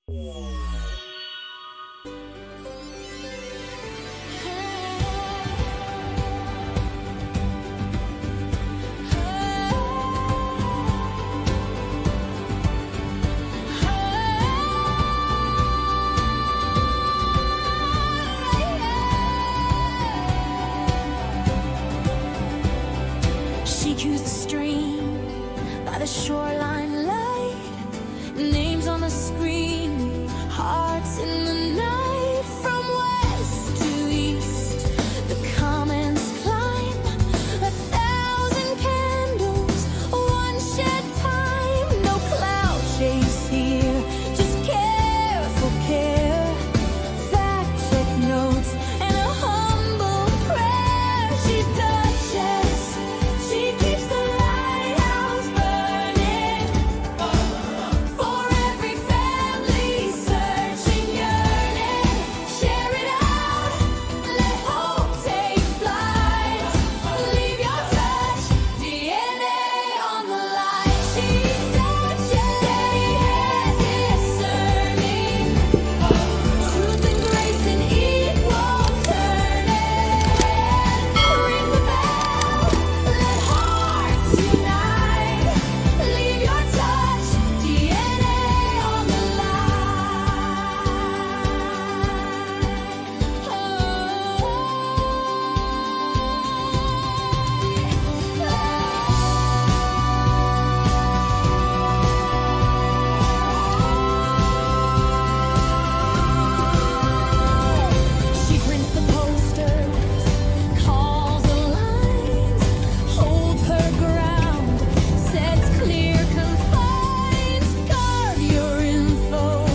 She cues the stream by the shoreline light. Names on the screen, hearts in the night. From west to east, the comments climb. 1,000 candles, one shed time. No cloud chase here, just careful care. Fact check notes and a humble prayer. She's Dutchess. She keeps the lighthouse burning for every family searching, yearning. Share it out, let hope take flight. Leave your touch, DNA on the line. She's Dutchess, steady hand discerning. Truth and grace and equal turning. Ring the bell, let hearts unite. Leave your touch, DNA on the She prints the posters, calls the lines, holds her ground, sets clear confines. Guard your info,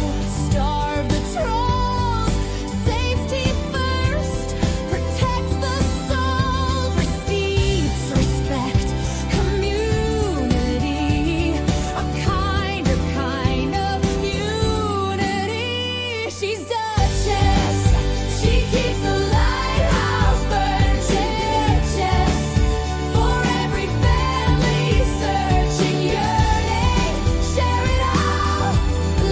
starve the trolls. Safety first, protects the souls. Receipts, respect, community. A kinder kind of unity. She's Dutchess. She keeps the lighthouse burning. Dutchess. For every family searching, yearning. Share it out,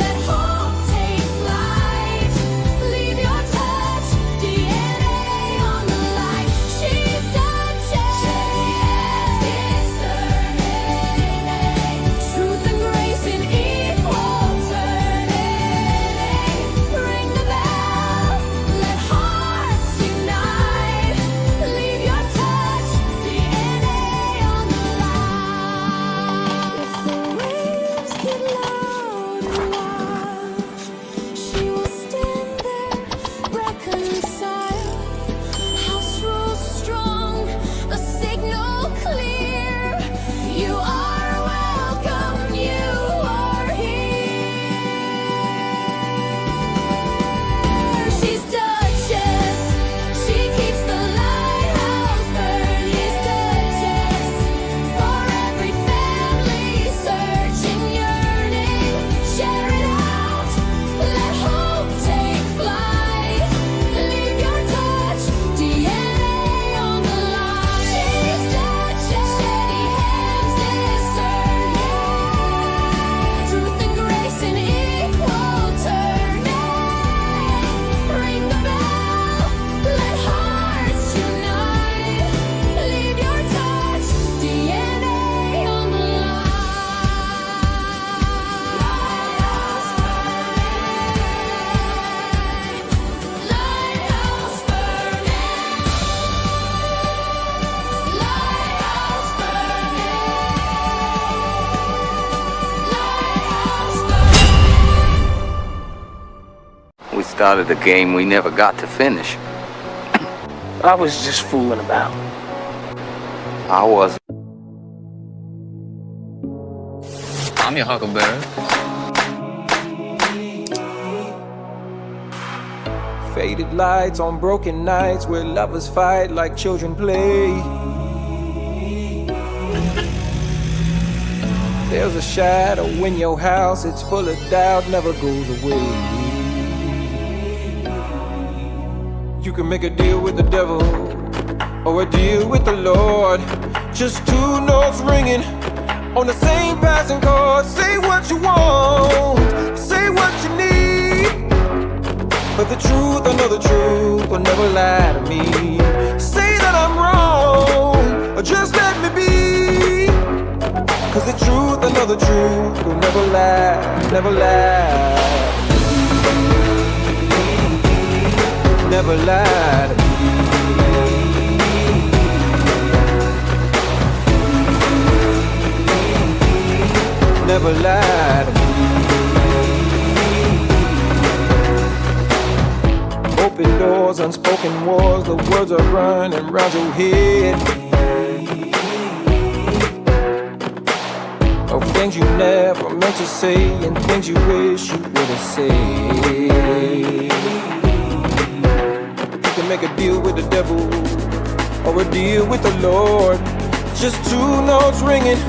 let hope take flight. Leave your touch, DNA on the line. She's Dutchess. Discerning. Truth and grace in equal turning. Ring the bell, let hearts unite. Leave your touch, DNA on the line. If the waves get loud and wild, she will stand there, reconciled. House rules strong, the signal clear. You are welcome, you are here. She's Dutchess. She keeps the lighthouse burning. She's Dutchess. For every family searching, yearning. Share it out, let hope take flight. Leave your touch, DNA on the line. She's Dutchess. Steady hands discerning. Truth and grace in equal turning. Ring the bell, let hearts unite. Leave your touch, DNA on the lighthouse burning. Lighthouse burning. Lighthouse burning. We started a game we never got to finish. I was just fooling about. I was. I'm your huckleberry. Faded lights on broken nights where lovers fight like children play. There's a shadow in your house, it's full of doubt, never goes away. You can make a deal with the devil or a deal with the Lord. Just two notes ringing on the same passing chord. Say what you want, say what you need. But the truth, I know the truth will never lie to me. Say that I'm wrong, or just let me be. Cause the truth, I know the truth will never lie, never lie. Never lie to me. Never lie to me. Open doors, unspoken wars, the words are running round your head. Of things you never meant to say and things you wish you would have said. You can make a deal with the devil or a deal with the Lord. Just two notes ringing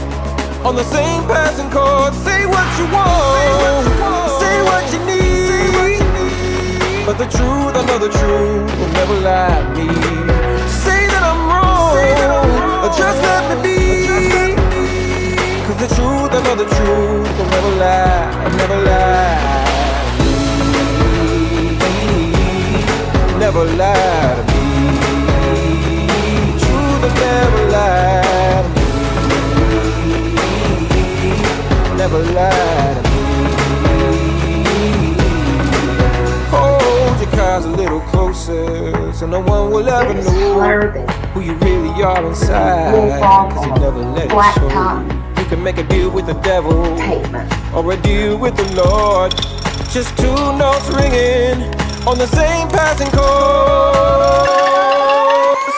on the same passing chord. Say what you want, say what you need. But the truth, I know the truth will never lie to me. Say that I'm wrong, or just let me be. Cause the truth, I know the truth will never lie, never lie. Never lie to me. Truth will never lie to me. Never lie to me. Hold your cards a little closer, so no one will ever know who you really are inside. Cause you never let it show. You can make a deal with the devil or a deal with the Lord. Just two notes ringing on the same passing chord.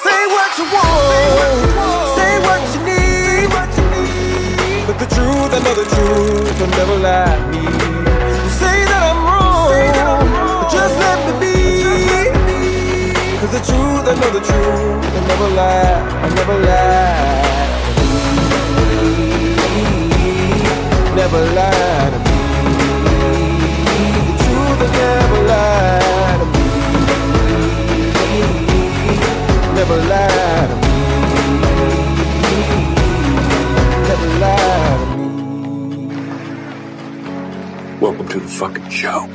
Say what you want, say what you need. But the truth, I know the truth will never lie to me. Say that I'm wrong, but just let me be. Cause the truth, I know the truth will never lie, I never lie. Never lie to me. The truth will never lie to me. Never lie to me. Never lie to me. Welcome to the fucking show.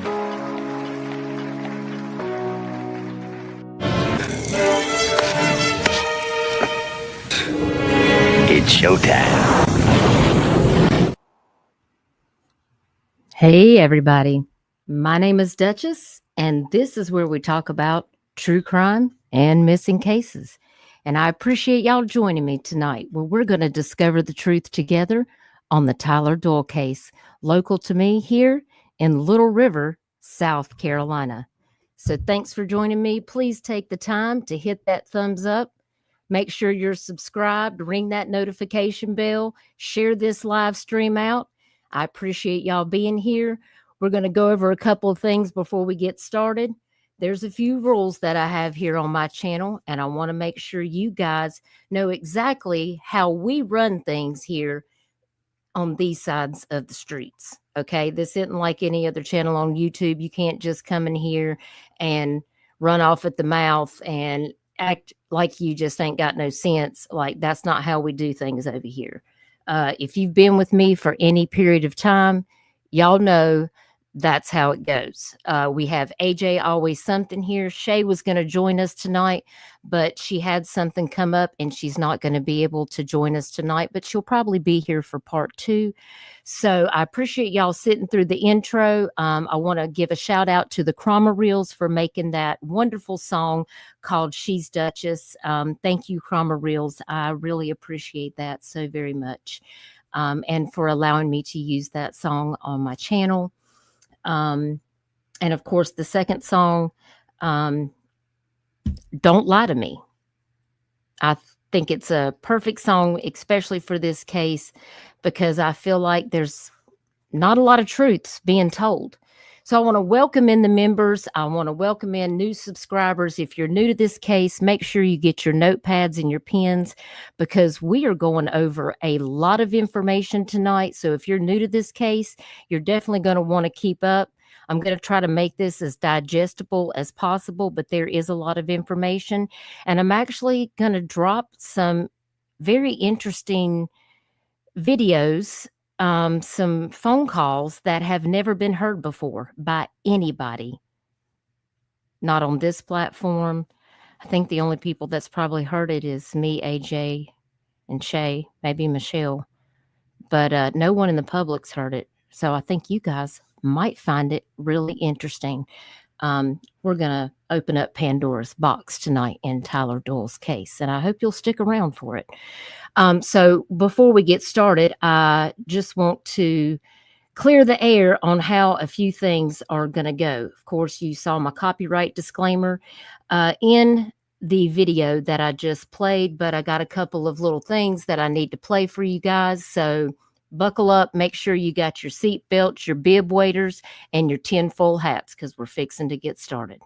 It's showtime. Hey, everybody. My name is Dutchess, and this is where we talk about true crime and missing cases. And I appreciate y'all joining me tonight, where we're going to discover the truth together on the Tyler Doyle case, local to me here in Little River, South Carolina. So thanks for joining me. Please take the time to hit that thumbs up. Make sure you're subscribed, ring that notification bell, share this live stream out. I appreciate y'all being here. We're going to go over a couple of things before we get started. There's a few rules that I have here on my channel, and I want to make sure you guys know exactly how we run things here on these sides of the streets. Okay, this isn't like any other channel on YouTube. You can't just come in here and run off at the mouth and act like you just ain't got no sense. Like, that's not how we do things over here. If you've been with me for any period of time, y'all know that's how it goes. We have AJ Always Something here. Shay was going to join us tonight, but she had something come up and she's not going to be able to join us tonight, but she'll probably be here for part 2. So I appreciate y'all sitting through the intro. I want to give a shout out to the Cromer Reels for making that wonderful song called She's Dutchess. Thank you, Cromer Reels. I really appreciate that so very much. And for allowing me to use that song on my channel. And of course, the second song, Don't Lie to Me. I think it's a perfect song, especially for this case, because I feel like there's not a lot of truths being told. So I want to welcome in the members. I want to welcome in new subscribers. If you're new to this case, make sure you get your notepads and your pens, because we are going over a lot of information tonight. So if you're new to this case, you're definitely going to want to keep up. I'm going to try to make this as digestible as possible, but there is a lot of information. And I'm actually going to drop some very interesting videos, some phone calls that have never been heard before by anybody. not on this platform. I think the only people that's probably heard it is me, AJ, and Shay, maybe Michelle. But no one in the public's heard it. So I think you guys might find it really interesting. We're going to open up Pandora's box tonight in Tyler Doyle's case, and I hope you'll stick around for it. So before we get started, I just want to clear the air on how a few things are going to go. Of course, you saw my copyright disclaimer in the video that I just played, but I got a couple of little things that I need to play for you guys. So buckle up, make sure you got your seat belts, your bib waders, and your tinfoil hats, because we're fixing to get started.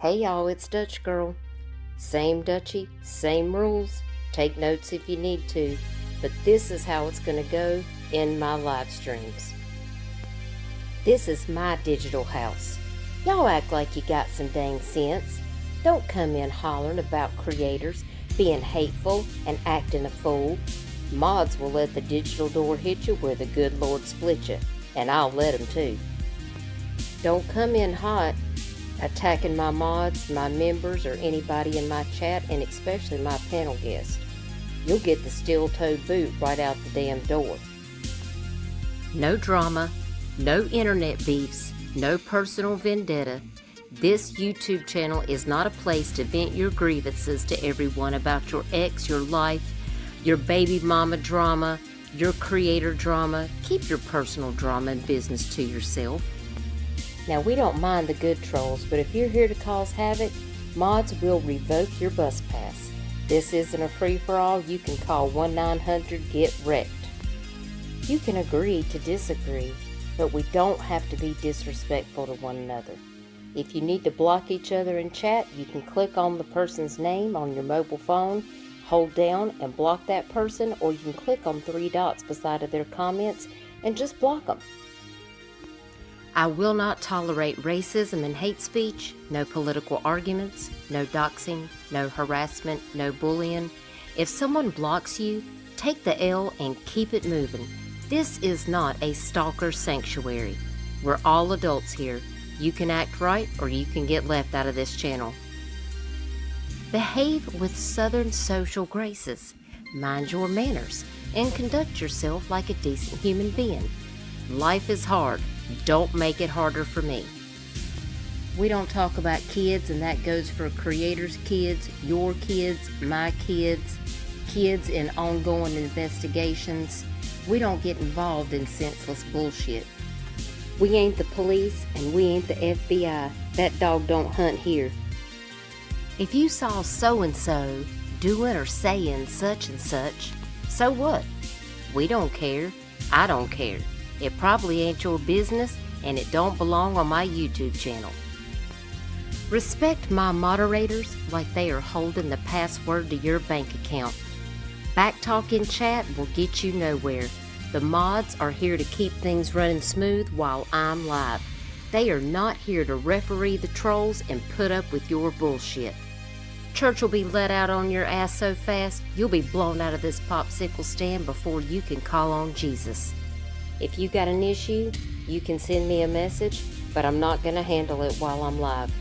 Hey y'all, it's Dutch Girl. Same Dutchie, same rules. Take notes if you need to, but this is how it's going to go in my live streams. This is my digital house. Y'all act like you got some dang sense. Don't come in hollering about creators, being hateful and acting a fool. Mods will let the digital door hit you where the good Lord split you, and I'll let them too. Don't come in hot, attacking my mods, my members, or anybody in my chat, and especially my panel guest. You'll get the steel-toed boot right out the damn door. No drama, no internet beefs, no personal vendetta. This YouTube channel is not a place to vent your grievances to everyone about your ex, your life, your baby mama drama, your creator drama. Keep your personal drama and business to yourself. Now, we don't mind the good trolls, but if you're here to cause havoc, mods will revoke your bus pass. This isn't a free-for-all. You can call 1-900-GET-WRECKED. You can agree to disagree, but we don't have to be disrespectful to one another. If you need to block each other in chat, you can click on the person's name on your mobile phone, hold down and block that person, or you can click on 3 dots beside of their comments and just block them. I will not tolerate racism and hate speech, no political arguments, no doxing, no harassment, no bullying. If someone blocks you, take the L and keep it moving. This is not a stalker sanctuary. We're all adults here. You can act right or you can get left out of this channel. Behave with Southern social graces. Mind your manners and conduct yourself like a decent human being. Life is hard. Don't make it harder for me. We don't talk about kids, and that goes for creators' kids, your kids, my kids, kids in ongoing investigations. We don't get involved in senseless bullshit. We ain't the police and we ain't the FBI. That dog don't hunt here. If you saw so-and-so doing or saying such and such, so what? We don't care. I don't care. It probably ain't your business, and it don't belong on my YouTube channel. Respect my moderators like they are holding the password to your bank account. Backtalk in chat will get you nowhere. The mods are here to keep things running smooth while I'm live. They are not here to referee the trolls and put up with your bullshit. Church will be let out on your ass so fast, you'll be blown out of this popsicle stand before you can call on Jesus. If you got an issue, you can send me a message, but I'm not going to handle it while I'm live.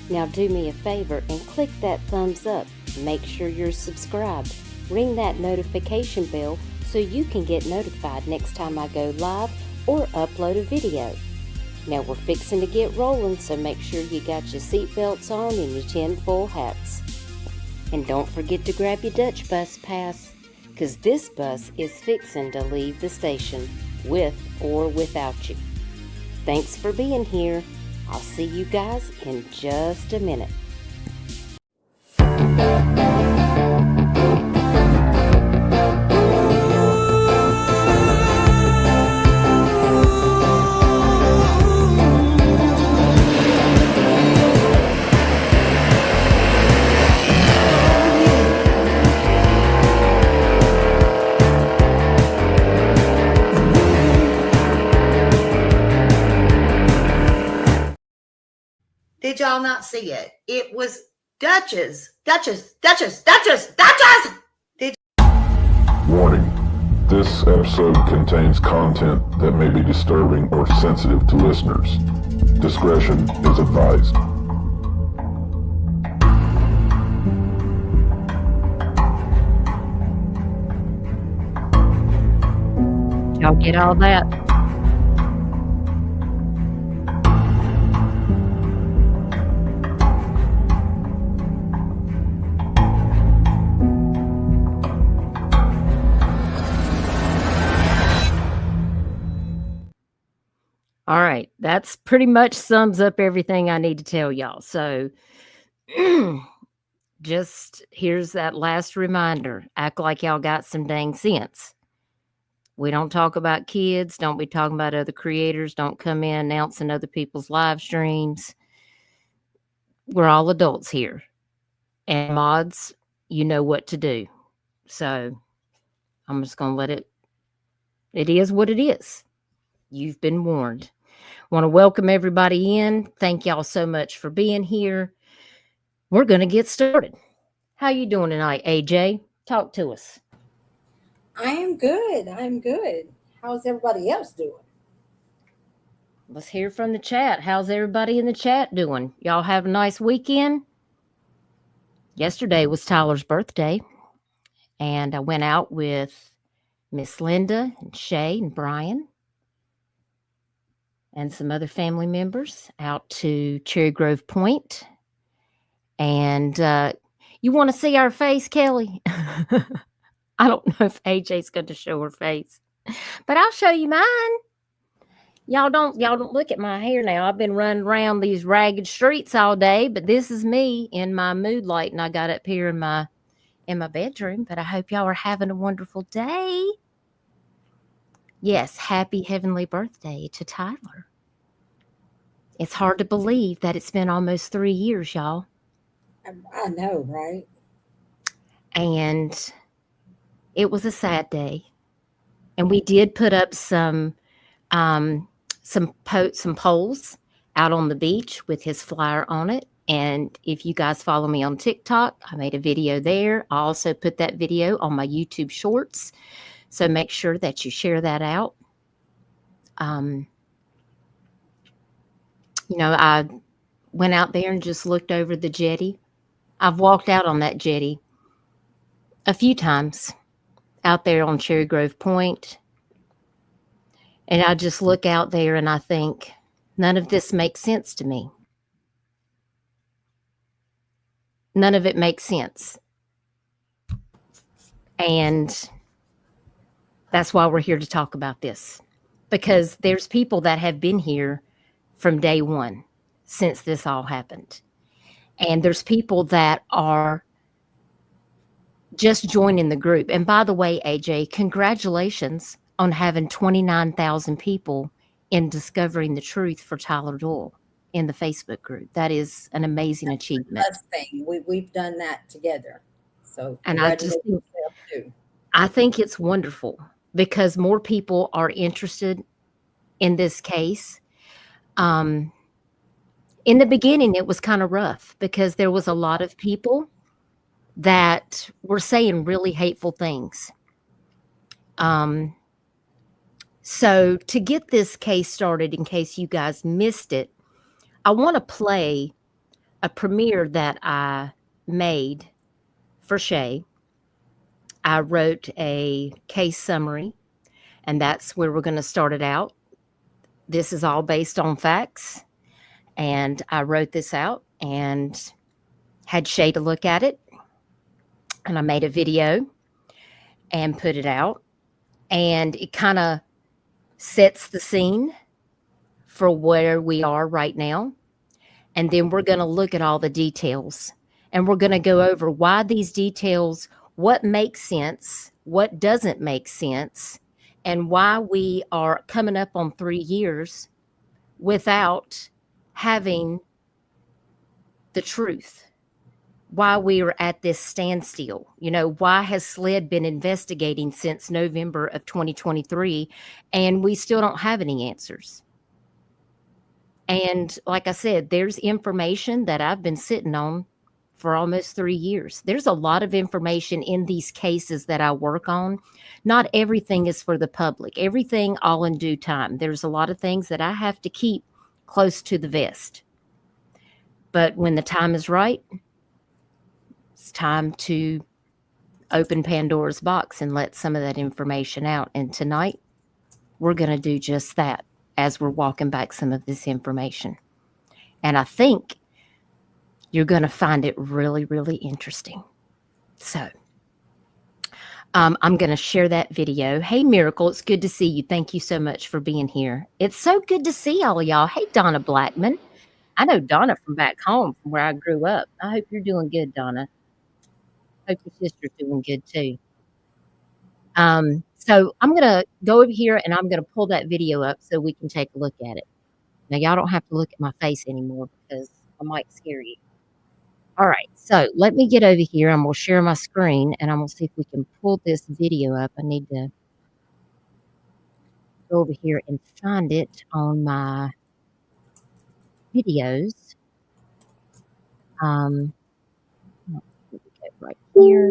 Now do me a favor and click that thumbs up. Make sure you're subscribed. Ring that notification bell so you can get notified next time I go live or upload a video. Now we're fixing to get rolling, so make sure you got your seatbelts on and your tinfoil hats. And don't forget to grab your Dutch bus pass, because this bus is fixing to leave the station, with or without you. Thanks for being here. I'll see you guys in just a minute. Did y'all not see it? It was Dutchess. Warning. This episode contains content that may be disturbing or sensitive to listeners. Discretion is advised. Y'all get all that? All right, that's pretty much sums up everything I need to tell y'all. So just here's that last reminder. Act like y'all got some dang sense. We don't talk about kids. Don't be talking about other creators. Don't come in announcing other people's live streams. We're all adults here. And mods, you know what to do. So I'm just going to let it is what it is. You've been warned. Want to welcome everybody in. Thank y'all so much for being here. We're going to get started. How you doing tonight, AJ? Talk to us. I am good. I'm good. How's everybody else doing? Let's hear from the chat. How's everybody in the chat doing? Y'all have a nice weekend? Yesterday was Tyler's birthday, and I went out with Miss Linda and Shay and Brian and some other family members out to Cherry Grove Point. And you want to see our face, Kelly? I don't know if AJ's going to show her face, but I'll show you mine. Y'all don't look at my hair now. I've been running around these ragged streets all day, but this is me in my mood light, and I got up here in my bedroom. But I hope y'all are having a wonderful day. Yes, happy heavenly birthday to Tyler. It's hard to believe that it's been almost 3 years, y'all. I know, right? And it was a sad day. And we did put up some polls out on the beach with his flyer on it. And if you guys follow me on TikTok, I made a video there. I also put that video on my YouTube shorts. So make sure that you share that out. I went out there and just looked over the jetty. I've walked out on that jetty a few times out there on Cherry Grove Point. And I just look out there and I think, none of this makes sense to me. None of it makes sense. And that's why we're here to talk about this. Because there's people that have been here from day one since this all happened. And there's people that are just joining the group. And by the way, AJ, congratulations on having 29,000 people in discovering the truth for Tyler Doyle in the Facebook group. That is an amazing achievement. That's the thing. We've done that together. So and I think it's wonderful because more people are interested in this case. In the beginning, it was kind of rough because there was a lot of people that were saying really hateful things. So to get this case started, in case you guys missed it, I want to play a premiere that I made for Shay. I wrote a case summary, and that's where we're going to start it out. This is all based on facts, and I wrote this out and had Shay to look at it, and I made a video and put it out, and it kind of sets the scene for where we are right now. And then we're going to look at all the details, and we're going to go over why these details, what makes sense, what doesn't make sense, and why we are coming up on 3 years without having the truth, why we are at this standstill. You know, why has SLED been investigating since November of 2023 and we still don't have any answers? And like I said, there's information that I've been sitting on for almost 3 years. There's a lot of information in these cases that I work on. Not everything is for the public. Everything all in due time. There's a lot of things that I have to keep close to the vest. But when the time is right, it's time to open Pandora's box and let some of that information out. And tonight, we're going to do just that as we're walking back some of this information. And I think you're going to find it really, really interesting. So I'm going to share that video. Hey, Miracle, it's good to see you. Thank you so much for being here. It's so good to see all of y'all. Hey, Donna Blackman. I know Donna from back home, from where I grew up. I hope you're doing good, Donna. Hope your sister's doing good too. So I'm going to go over here and I'm going to pull that video up so we can take a look at it. Now, y'all don't have to look at my face anymore because I might scare you. All right, so let me get over here. I'm going to share my screen, and I'm going to see if we can pull this video up. I need to go over here and find it on my videos. Here we go, right here.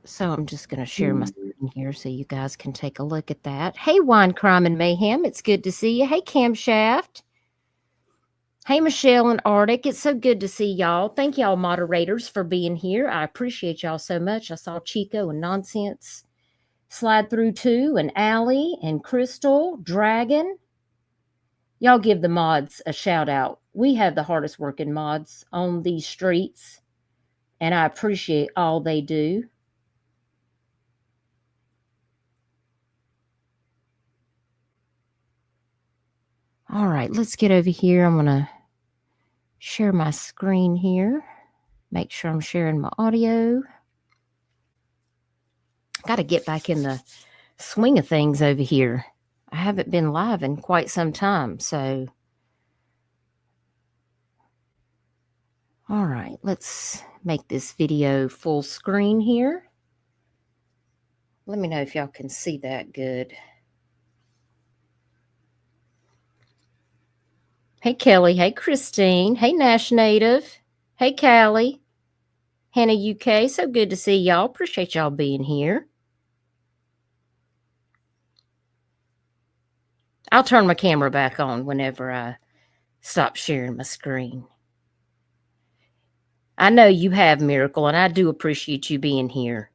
So I'm just going to share my screen here so you guys can take a look at that. Hey, Wine, Crime, and Mayhem. It's good to see you. Hey, Camshaft. Hey, Michelle and Arctic. It's so good to see y'all. Thank y'all, moderators, for being here. I appreciate y'all so much. I saw Chico and Nonsense slide through too, and Allie and Crystal, Dragon. Y'all give the mods a shout out. We have the hardest working mods on these streets, and I appreciate all they do. All right, let's get over here. I'm going to share my screen here. Make sure I'm sharing my audio. Got to get back in the swing of things over here. I haven't been live in quite some time, so. All right, let's make this video full screen here. Let me know if y'all can see that good. Hey, Kelly. Hey, Christine. Hey, Nash Native. Hey, Callie. Hannah UK. So good to see y'all. Appreciate y'all being here. I'll turn my camera back on whenever I stop sharing my screen. I know you have, Miracle, and I do appreciate you being here.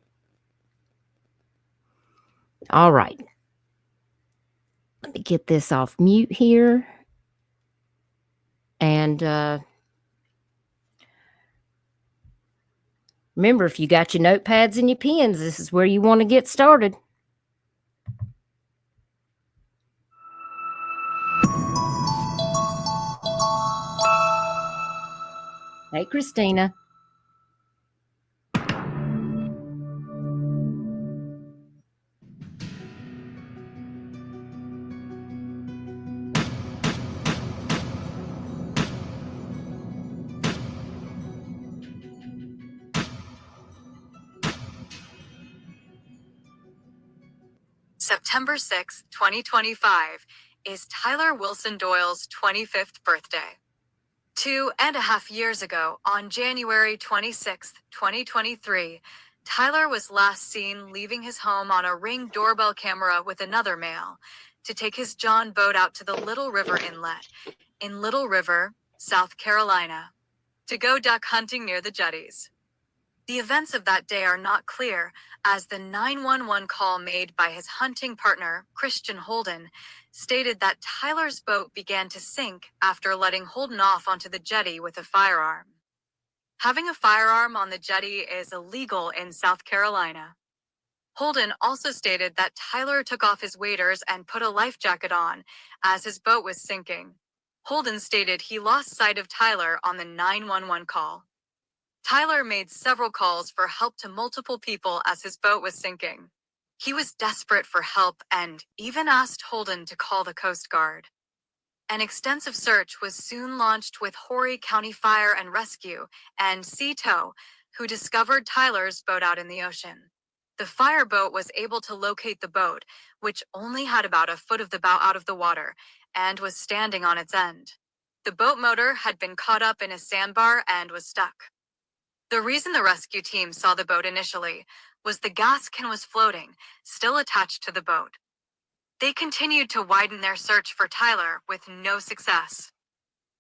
All right. Let me get this off mute here. And remember, if you got your notepads and your pens, this is where you want to get started. Hey, Christina. September 6, 2025, is Tyler Wilson Doyle's 25th birthday. 2.5 years ago, on January 26, 2023, Tyler was last seen leaving his home on a Ring doorbell camera with another male to take his John boat out to the Little River Inlet in Little River, South Carolina, to go duck hunting near the jetties. The events of that day are not clear, as the 911 call made by his hunting partner, Christian Holden, stated that Tyler's boat began to sink after letting Holden off onto the jetty with a firearm. Having a firearm on the jetty is illegal in South Carolina. Holden also stated that Tyler took off his waders and put a life jacket on as his boat was sinking. Holden stated he lost sight of Tyler on the 911 call. Tyler made several calls for help to multiple people as his boat was sinking. He was desperate for help and even asked Holden to call the Coast Guard. An extensive search was soon launched with Horry County Fire and Rescue and Sea Tow, who discovered Tyler's boat out in the ocean. The fireboat was able to locate the boat, which only had about a foot of the bow out of the water, and was standing on its end. The boat motor had been caught up in a sandbar and was stuck. The reason the rescue team saw the boat initially was the gas can was floating, still attached to the boat. They continued to widen their search for Tyler with no success.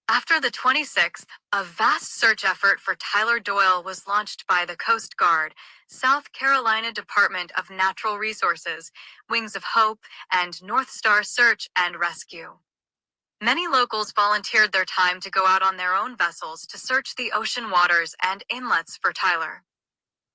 After the 26th, a vast search effort for Tyler Doyle was launched by the Coast Guard, South Carolina Department of Natural Resources, Wings of Hope, and North Star Search and Rescue. Many locals volunteered their time to go out on their own vessels to search the ocean waters and inlets for Tyler.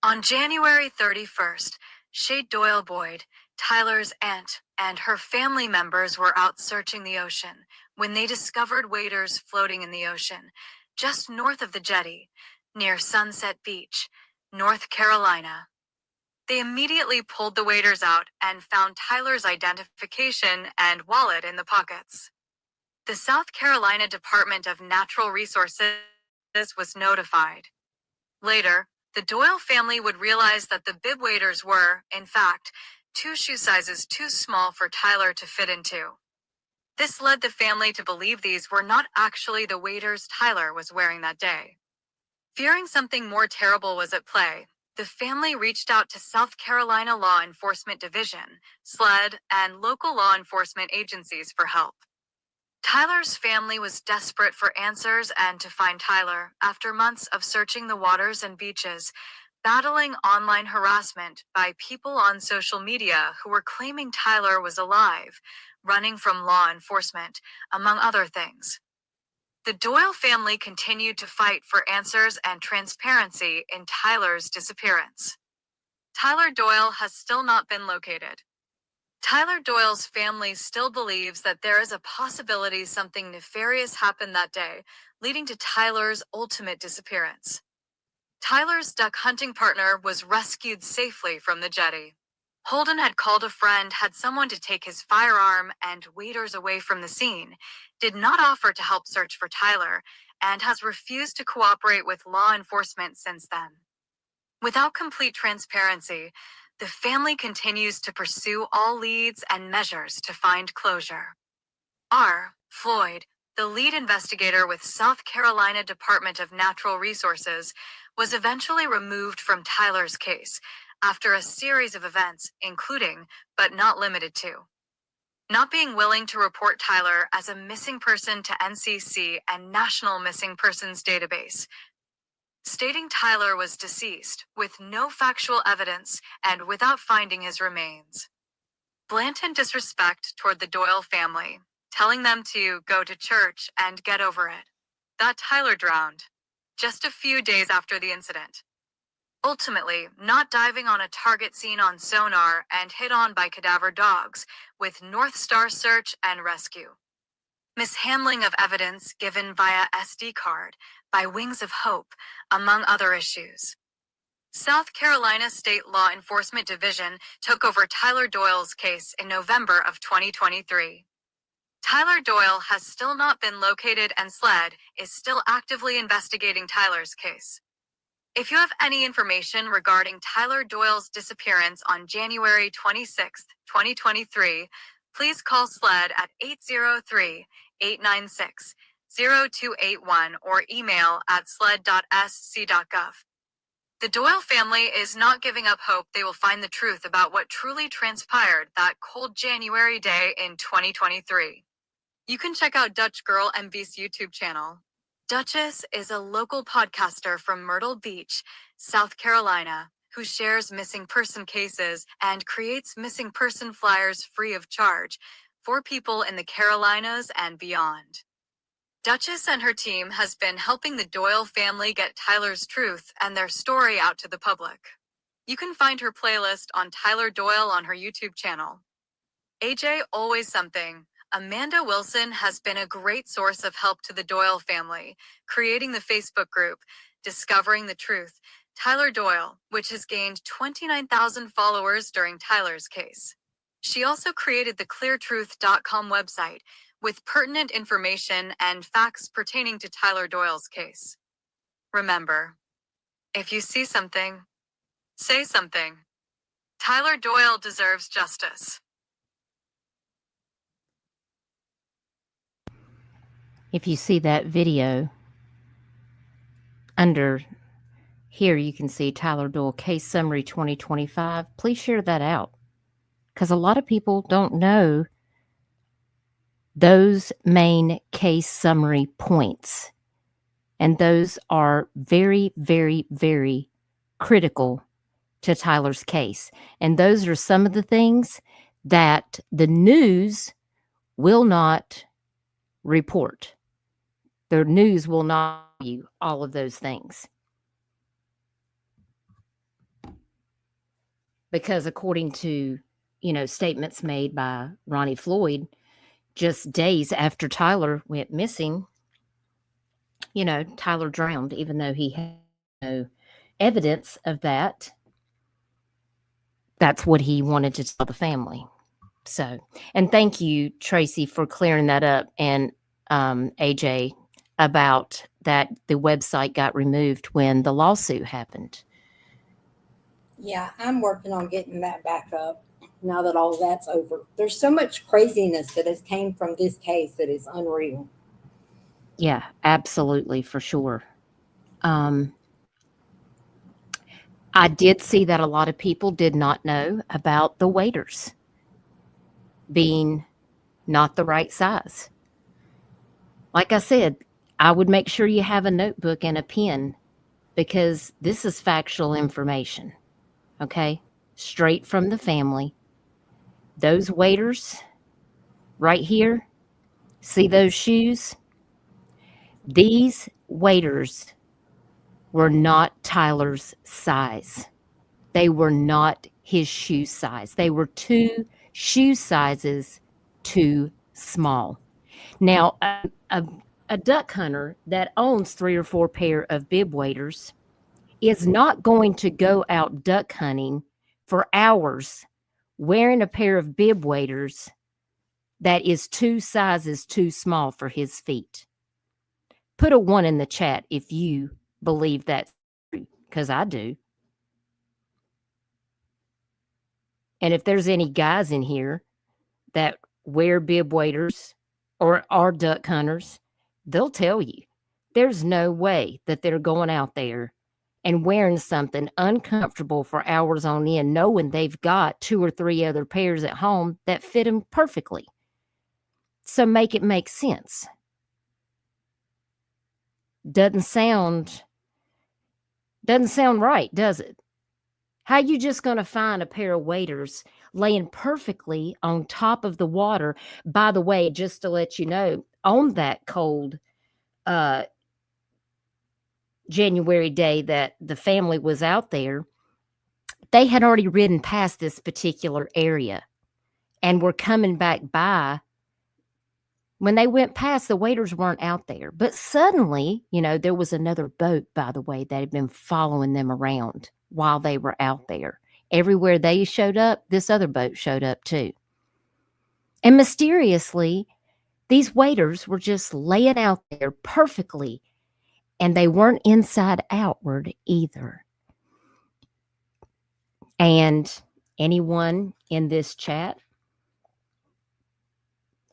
On January 31st, Shade Doyle Boyd, Tyler's aunt, and her family members were out searching the ocean when they discovered waders floating in the ocean, just north of the jetty, near Sunset Beach, North Carolina. They immediately pulled the waders out and found Tyler's identification and wallet in the pockets. The South Carolina Department of Natural Resources was notified. Later, the Doyle family would realize that the bib waders were, in fact, 2 shoe sizes too small for Tyler to fit into. This led the family to believe these were not actually the waders Tyler was wearing that day. Fearing something more terrible was at play, the family reached out to South Carolina Law Enforcement Division, SLED, and local law enforcement agencies for help. Tyler's family was desperate for answers and to find Tyler after months of searching the waters and beaches, battling online harassment by people on social media who were claiming Tyler was alive, running from law enforcement, among other things. The Doyle family continued to fight for answers and transparency in Tyler's disappearance. Tyler Doyle has still not been located. Tyler Doyle's family still believes that there is a possibility something nefarious happened that day, leading to Tyler's ultimate disappearance. Tyler's duck hunting partner was rescued safely from the jetty. Holden had called a friend, had someone to take his firearm and waders away from the scene, did not offer to help search for Tyler, and has refused to cooperate with law enforcement since then. Without complete transparency, the family continues to pursue all leads and measures to find closure. Floyd, the lead investigator with South Carolina Department of Natural Resources, was eventually removed from Tyler's case after a series of events, including, but not limited to, not being willing to report Tyler as a missing person to NCC and National Missing Persons Database, stating Tyler was deceased with no factual evidence and without finding his remains. Blatant disrespect toward the Doyle family, telling them to go to church and get over it. That Tyler drowned just a few days after the incident. Ultimately, not diving on a target seen on sonar and hit on by cadaver dogs with North Star Search and Rescue. Mishandling of evidence given via SD card by Wings of Hope, among other issues. South Carolina State Law Enforcement Division took over Tyler Doyle's case in November of 2023. Tyler Doyle has still not been located and SLED is still actively investigating Tyler's case. If you have any information regarding Tyler Doyle's disappearance on January 26, 2023, please call SLED at 803-896-0281 or email at sled.sc.gov. The Doyle family is not giving up hope they will find the truth about what truly transpired that cold January day in 2023. You can check out DutchGIRLMB's YouTube channel. Dutchess is a local podcaster from Myrtle Beach, South Carolina, who shares missing person cases and creates missing person flyers free of charge for people in the Carolinas and beyond. Dutchess and her team has been helping the Doyle family get Tyler's truth and their story out to the public. You can find her playlist on Tyler Doyle on her YouTube channel. AJ Always Something. Amanda Wilson has been a great source of help to the Doyle family, creating the Facebook group, Discovering the Truth, Tyler Doyle, which has gained 29,000 followers during Tyler's case. She also created the cleartruth.com website with pertinent information and facts pertaining to Tyler Doyle's case. Remember, if you see something, say something. Tyler Doyle deserves justice. If you see that video, under here you can see Tyler Doyle Case Summary 2025. Please share that out, because a lot of people don't know those main case summary points. And those are very, very, very critical to Tyler's case. And those are some of the things that the news will not report. The news will not tell you all of those things. Because according to, statements made by Ronnie Floyd, just days after Tyler went missing, Tyler drowned, even though he had no evidence of that. That's what he wanted to tell the family. So, and thank you, Tracy, for clearing that up, and AJ, about that the website got removed when the lawsuit happened. Yeah, I'm working on getting that back up now that all that's over. There's so much craziness that has came from this case that is unreal. Yeah, absolutely, for sure. I did see that a lot of people did not know about the waiters being not the right size. Like I said, I would make sure you have a notebook and a pen, because this is factual information, okay? Straight from the family. Those waiters right here, see those shoes? These waiters were not Tyler's size. They were not his shoe size. They were 2 shoe sizes too small. Now, a duck hunter that owns 3 or 4 pair of bib waders is not going to go out duck hunting for hours wearing a pair of bib waders that is 2 sizes too small for his feet. Put a 1 in the chat if you believe that's true, because I do. And if there's any guys in here that wear bib waders or are duck hunters, they'll tell you there's no way that they're going out there and wearing something uncomfortable for hours on end, knowing they've got 2 or 3 other pairs at home that fit them perfectly. So make it make sense. Doesn't sound right, does it? How you just going to find a pair of waders laying perfectly on top of the water? By the way, just to let you know, on that cold January day that the family was out there, they had already ridden past this particular area and were coming back by. When they went past, the waders weren't out there. But suddenly, there was another boat, by the way, that had been following them around while they were out there. Everywhere they showed up, this other boat showed up too. And mysteriously, these waders were just laying out there perfectly, and they weren't inside outward either. And anyone in this chat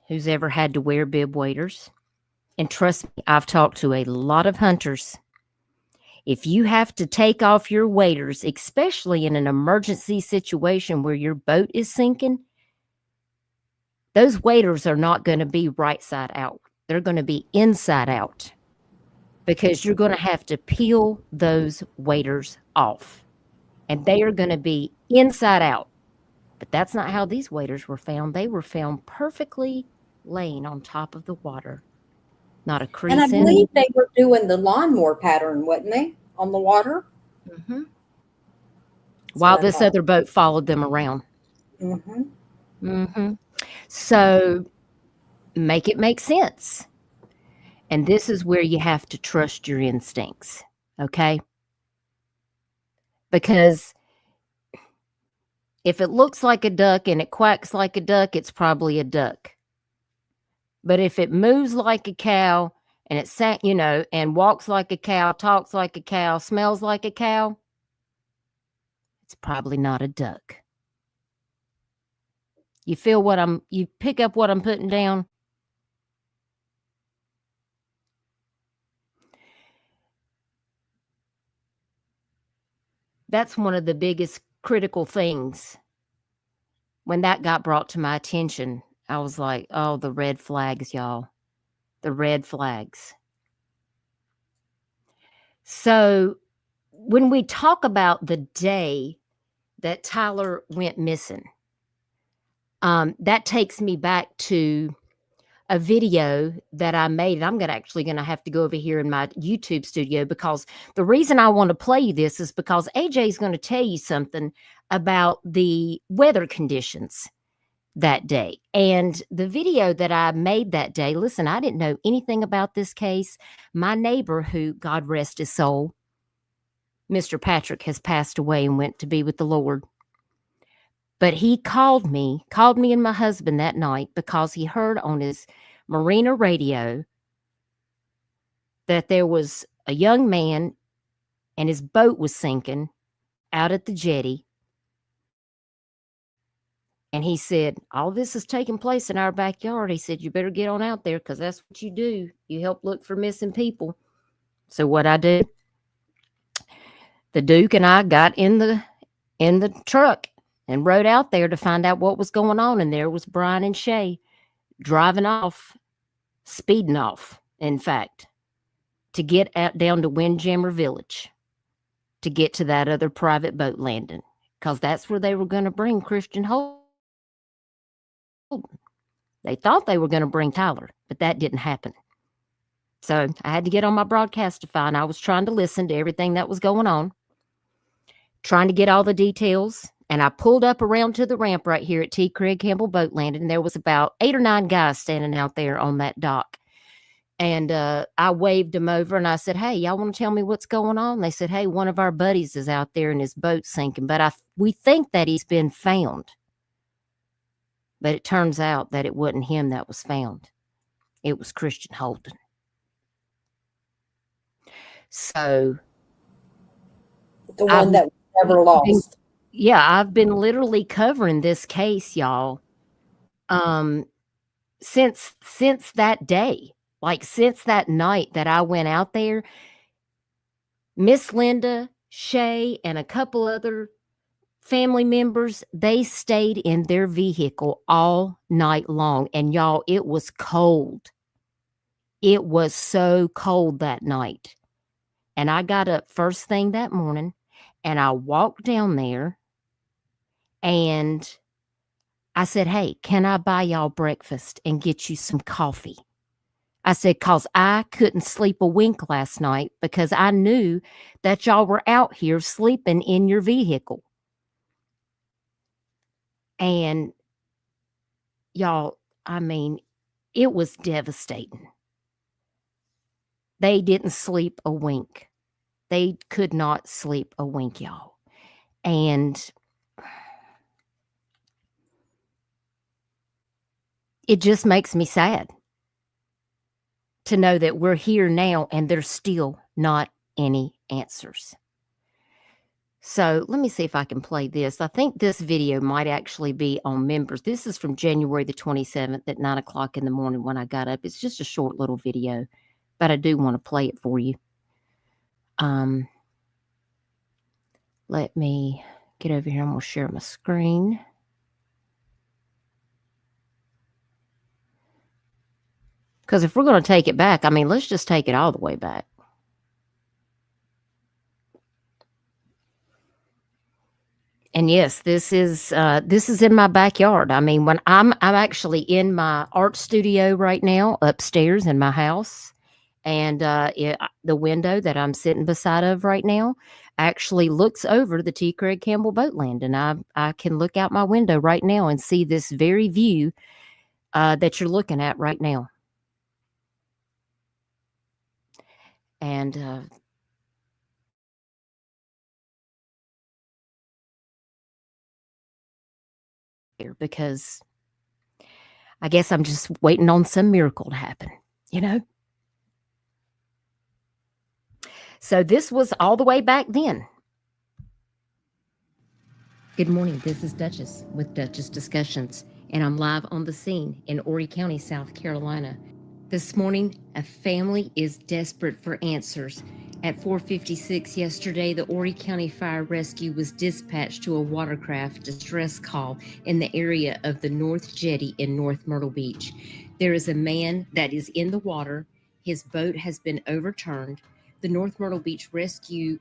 who's ever had to wear bib waders, and trust me, I've talked to a lot of hunters. If you have to take off your waders, especially in an emergency situation where your boat is sinking, those waders are not going to be right side out. They're going to be inside out, because you're going to have to peel those waders off, and they are going to be inside out. But that's not how these waders were found. They were found perfectly laying on top of the water. Not a crease. And I believe they were doing the lawnmower pattern, wasn't they, on the water? Mm-hmm. While this other boat followed them around. Mm-hmm. Mm-hmm. So make it make sense. And this is where you have to trust your instincts, okay? Because if it looks like a duck and it quacks like a duck, it's probably a duck. But if it moves like a cow and and walks like a cow, talks like a cow, smells like a cow, it's probably not a duck. You pick up what I'm putting down? That's one of the biggest critical things when that got brought to my attention. I was like, oh, the red flags, y'all. The red flags. So when we talk about the day that Tyler went missing, that takes me back to a video that I made. And I'm actually going to have to go over here in my YouTube studio, because the reason I want to play you this is because AJ is going to tell you something about the weather conditions that day. And the video that I made that day, listen, I didn't know anything about this case. My neighbor, who, God rest his soul, Mr. Patrick, has passed away and went to be with the Lord. But he called me and my husband that night because he heard on his marina radio that there was a young man and his boat was sinking out at the jetty. And he said, all this is taking place in our backyard. He said, you better get on out there, because that's what you do. You help look for missing people. So what I do, the Duke and I got in the truck and rode out there to find out what was going on. And there was Brian and Shay driving off, speeding off, in fact, to get out down to Windjammer Village to get to that other private boat landing, because that's where they were going to bring Christian Holden. They thought they were going to bring Tyler, but that didn't happen. So I had to get on my Broadcastify, and I was trying to listen to everything that was going on, trying to get all the details. And I pulled up around to the ramp right here at T. Craig Campbell Boat Landing, and there was about 8 or 9 guys standing out there on that dock. And I waved them over, and I said, hey, y'all want to tell me what's going on? They said, hey, one of our buddies is out there and his boat's sinking, but we think that he's been found. But it turns out that it wasn't him that was found. It was Christian Holden. So the one that was never lost. Yeah, I've been literally covering this case, y'all, since that day. Like, since that night that I went out there, Miss Linda, Shay, and a couple other family members, they stayed in their vehicle all night long. And y'all, it was cold. It was so cold that night. And I got up first thing that morning, and I walked down there, and I said, hey, can I buy y'all breakfast and get you some coffee? I said, because I couldn't sleep a wink last night because I knew that y'all were out here sleeping in your vehicle. And y'all, I mean, it was devastating. They didn't sleep a wink. They could not sleep a wink, y'all. And it just makes me sad to know that we're here now and there's still not any answers. So let me see if I can play this. I think this video might actually be on members. This is from January the 27th at 9 o'clock in the morning when I got up. It's just a short little video, but I do want to play it for you. Let me get over here. I'm going to share my screen. Because if we're going to take it back, I mean, let's just take it all the way back. And yes, this is in my backyard. I mean, when I'm actually in my art studio right now upstairs in my house, and the window that I'm sitting beside of right now actually looks over the T. Craig Campbell Boat Landing. I can look out my window right now and see this very view that you're looking at right now. And because I guess I'm just waiting on some miracle to happen, you know? So this was all the way back then. Good morning. This is Dutchess with Dutchess Discussions, and I'm live on the scene in Horry County, South Carolina. This morning, a family is desperate for answers At 4:56 yesterday, the Horry County Fire Rescue was dispatched to a watercraft distress call in the area of the North Jetty in North Myrtle Beach. There is a man that is in the water. His boat has been overturned. The North Myrtle Beach Rescue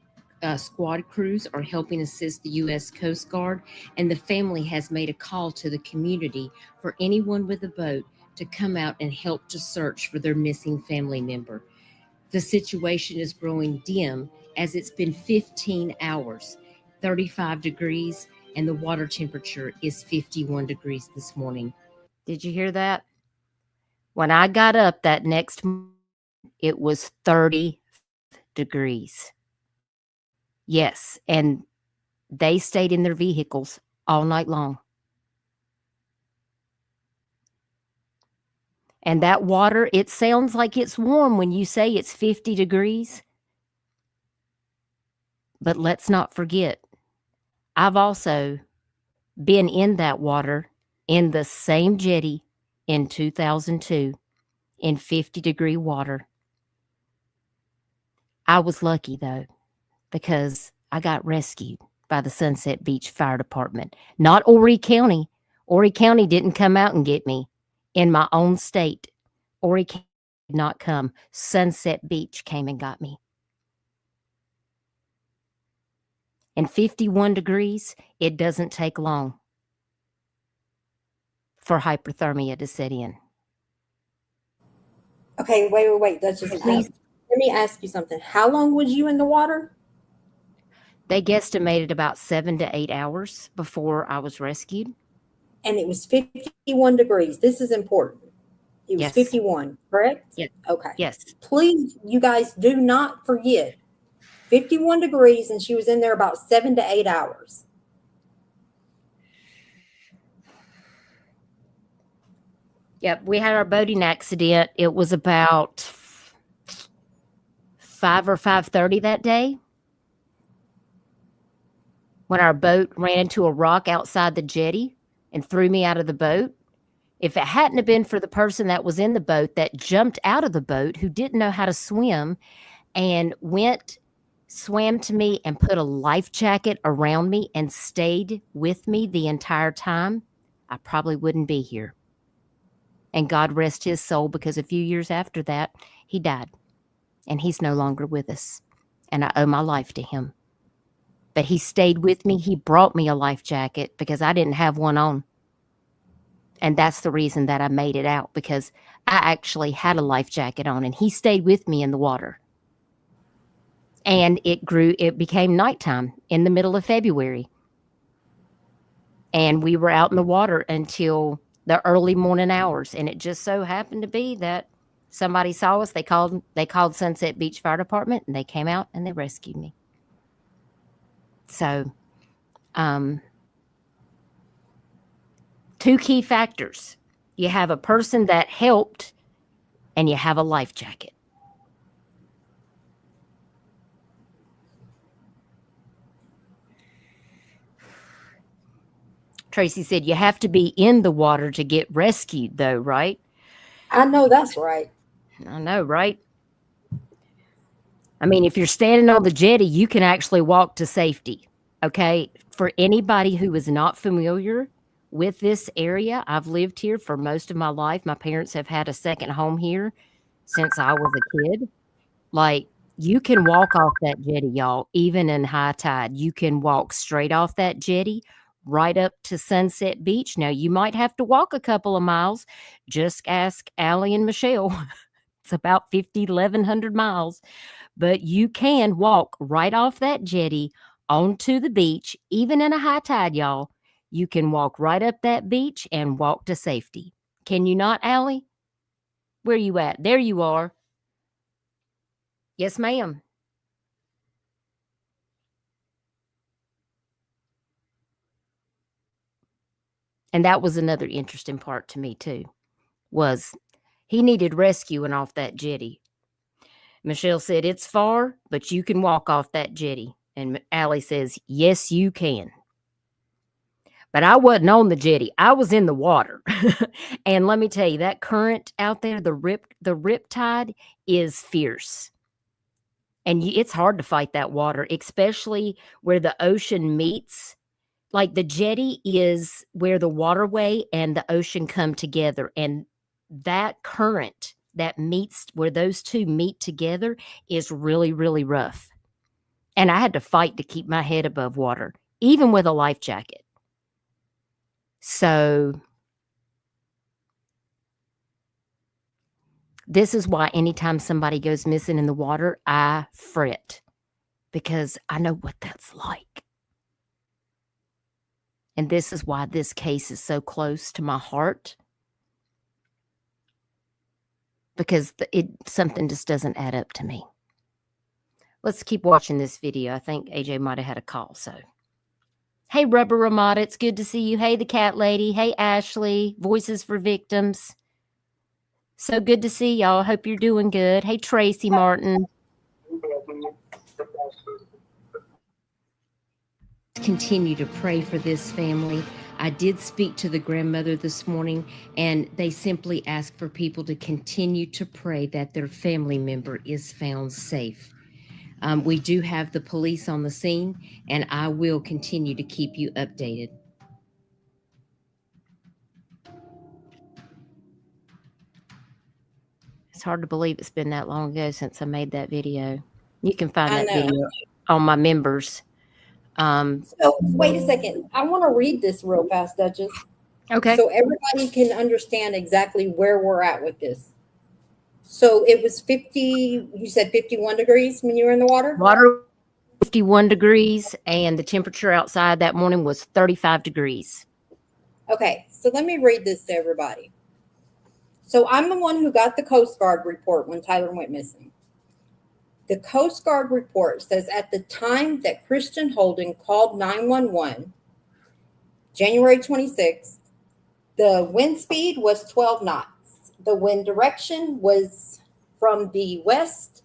squad crews are helping assist the U.S. Coast Guard, and the family has made a call to the community for anyone with a boat to come out and help to search for their missing family member. The situation is growing dim as it's been 15 hours, 35 degrees, and the water temperature is 51 degrees this morning. Did you hear that? When I got up that next morning, it was 30 degrees. Yes, and they stayed in their vehicles all night long. And that water, it sounds like it's warm when you say it's 50 degrees. But let's not forget, I've also been in that water in the same jetty in 2002 in 50-degree water. I was lucky, though, because I got rescued by the Sunset Beach Fire Department. Not Horry County. Horry County didn't come out and get me. In my own state, Horry County did not come. Sunset Beach came and got me. And 51 degrees, it doesn't take long for hypothermia to set in. Okay, wait. That's just Please. Let me ask you something. How long was you in the water? They guesstimated about 7 to 8 hours before I was rescued. And it was 51 degrees. This is important. It was Yes. 51, correct? Yes. Okay. Yes. Please, you guys, do not forget 51 degrees, and she was in there about 7 to 8 hours. Yep, we had our boating accident. It was about 5 or 5:30 that day when our boat ran into a rock outside the jetty and threw me out of the boat. If it hadn't have been for the person that was in the boat that jumped out of the boat, who didn't know how to swim, and swam to me and put a life jacket around me and stayed with me the entire time, I probably wouldn't be here. And God rest his soul, because a few years after that, he died. And he's no longer with us. And I owe my life to him. But he stayed with me. He brought me a life jacket because I didn't have one on. And that's the reason that I made it out, because I actually had a life jacket on, and he stayed with me in the water. And it became nighttime in the middle of February. And we were out in the water until the early morning hours. And it just so happened to be that somebody saw us. They called Sunset Beach Fire Department, and they came out and they rescued me. So, two key factors. You have a person that helped, and you have a life jacket. Tracy said you have to be in the water to get rescued, though, right? I know that's right. I know, right? I mean, if you're standing on the jetty, you can actually walk to safety, okay? For anybody who is not familiar with this area, I've lived here for most of my life. My parents have had a second home here since I was a kid. Like, you can walk off that jetty, y'all, even in high tide. You can walk straight off that jetty right up to Sunset Beach. Now, you might have to walk a couple of miles. Just ask Allie and Michelle. It's about 1,100 miles. But you can walk right off that jetty onto the beach, even in a high tide, y'all. You can walk right up that beach and walk to safety. Can you not, Allie? Where you at? There you are. Yes, ma'am. And that was another interesting part to me, too, was he needed rescuing off that jetty. Michelle said, it's far, but you can walk off that jetty. And Allie says, yes, you can. But I wasn't on the jetty. I was in the water. And let me tell you, that current out there, the rip tide is fierce. And it's hard to fight that water, especially where the ocean meets. Like the jetty is where the waterway and the ocean come together. And that current that meets where those two meet together is really, really rough. And I had to fight to keep my head above water, even with a life jacket. So this is why anytime somebody goes missing in the water, I fret because I know what that's like. And this is why this case is so close to my heart, because something just doesn't add up to me. Let's keep watching this video. I think AJ might have had a call. So, hey, Rubber Ramada, it's good to see you. Hey, the cat lady. Hey, Ashley, Voices for Victims. So good to see y'all. Hope you're doing good. Hey, Tracy Martin. Continue to pray for this family. I did speak to the grandmother this morning, and they simply ask for people to continue to pray that their family member is found safe. We do have the police on the scene, and I will continue to keep you updated. It's hard to believe it's been that long ago since I made that video. You can find that video on my members. So wait a second. I want to read this real fast, Dutchess. Okay. So everybody can understand exactly where we're at with this. So it was 50, you said 51 degrees when you were in the water? Water 51 degrees, and the temperature outside that morning was 35 degrees. Okay, so let me read this to everybody. So I'm the one who got the Coast Guard report when Tyler went missing. The Coast Guard report says at the time that Christian Holden called 911, January 26th, the wind speed was 12 knots. The wind direction was from the west.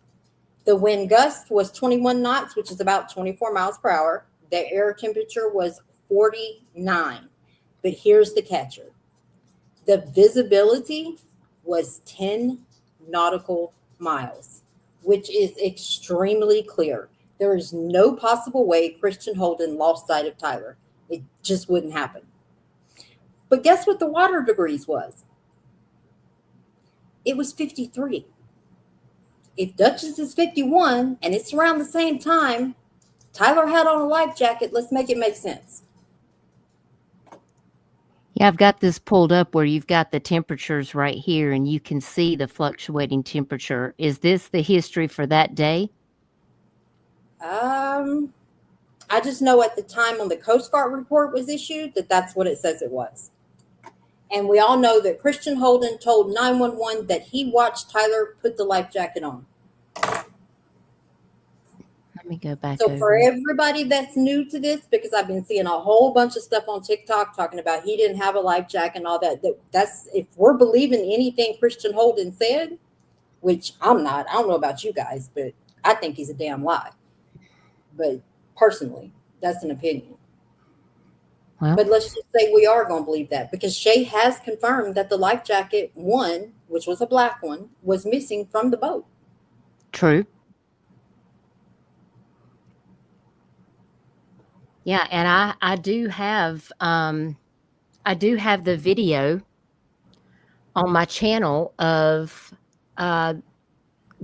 The wind gust was 21 knots, which is about 24 miles per hour. The air temperature was 49. But here's the catcher. The visibility was 10 nautical miles, which is extremely clear. There is no possible way Christian Holden lost sight of Tyler. It just wouldn't happen. But guess what the water degrees was? It was 53. If Dutchess is 51 and it's around the same time, Tyler had on a life jacket. Let's make it make sense. Yeah, I've got this pulled up where you've got the temperatures right here, and you can see the fluctuating temperature. Is this the history for that day? I just know at the time when the Coast Guard report was issued that that's what it says it was. And we all know that Christian Holden told 911 that he watched Tyler put the life jacket on. Let me go back. So for everybody that's new to this, because I've been seeing a whole bunch of stuff on TikTok talking about he didn't have a life jacket and all that. That's if we're believing anything Christian Holden said, which I'm not. I don't know about you guys, but I think he's a damn lie. But personally, that's an opinion. Well, but let's just say we are going to believe that because Shay has confirmed that the life jacket one, which was a black one, was missing from the boat. True. Yeah, and I do have the video on my channel of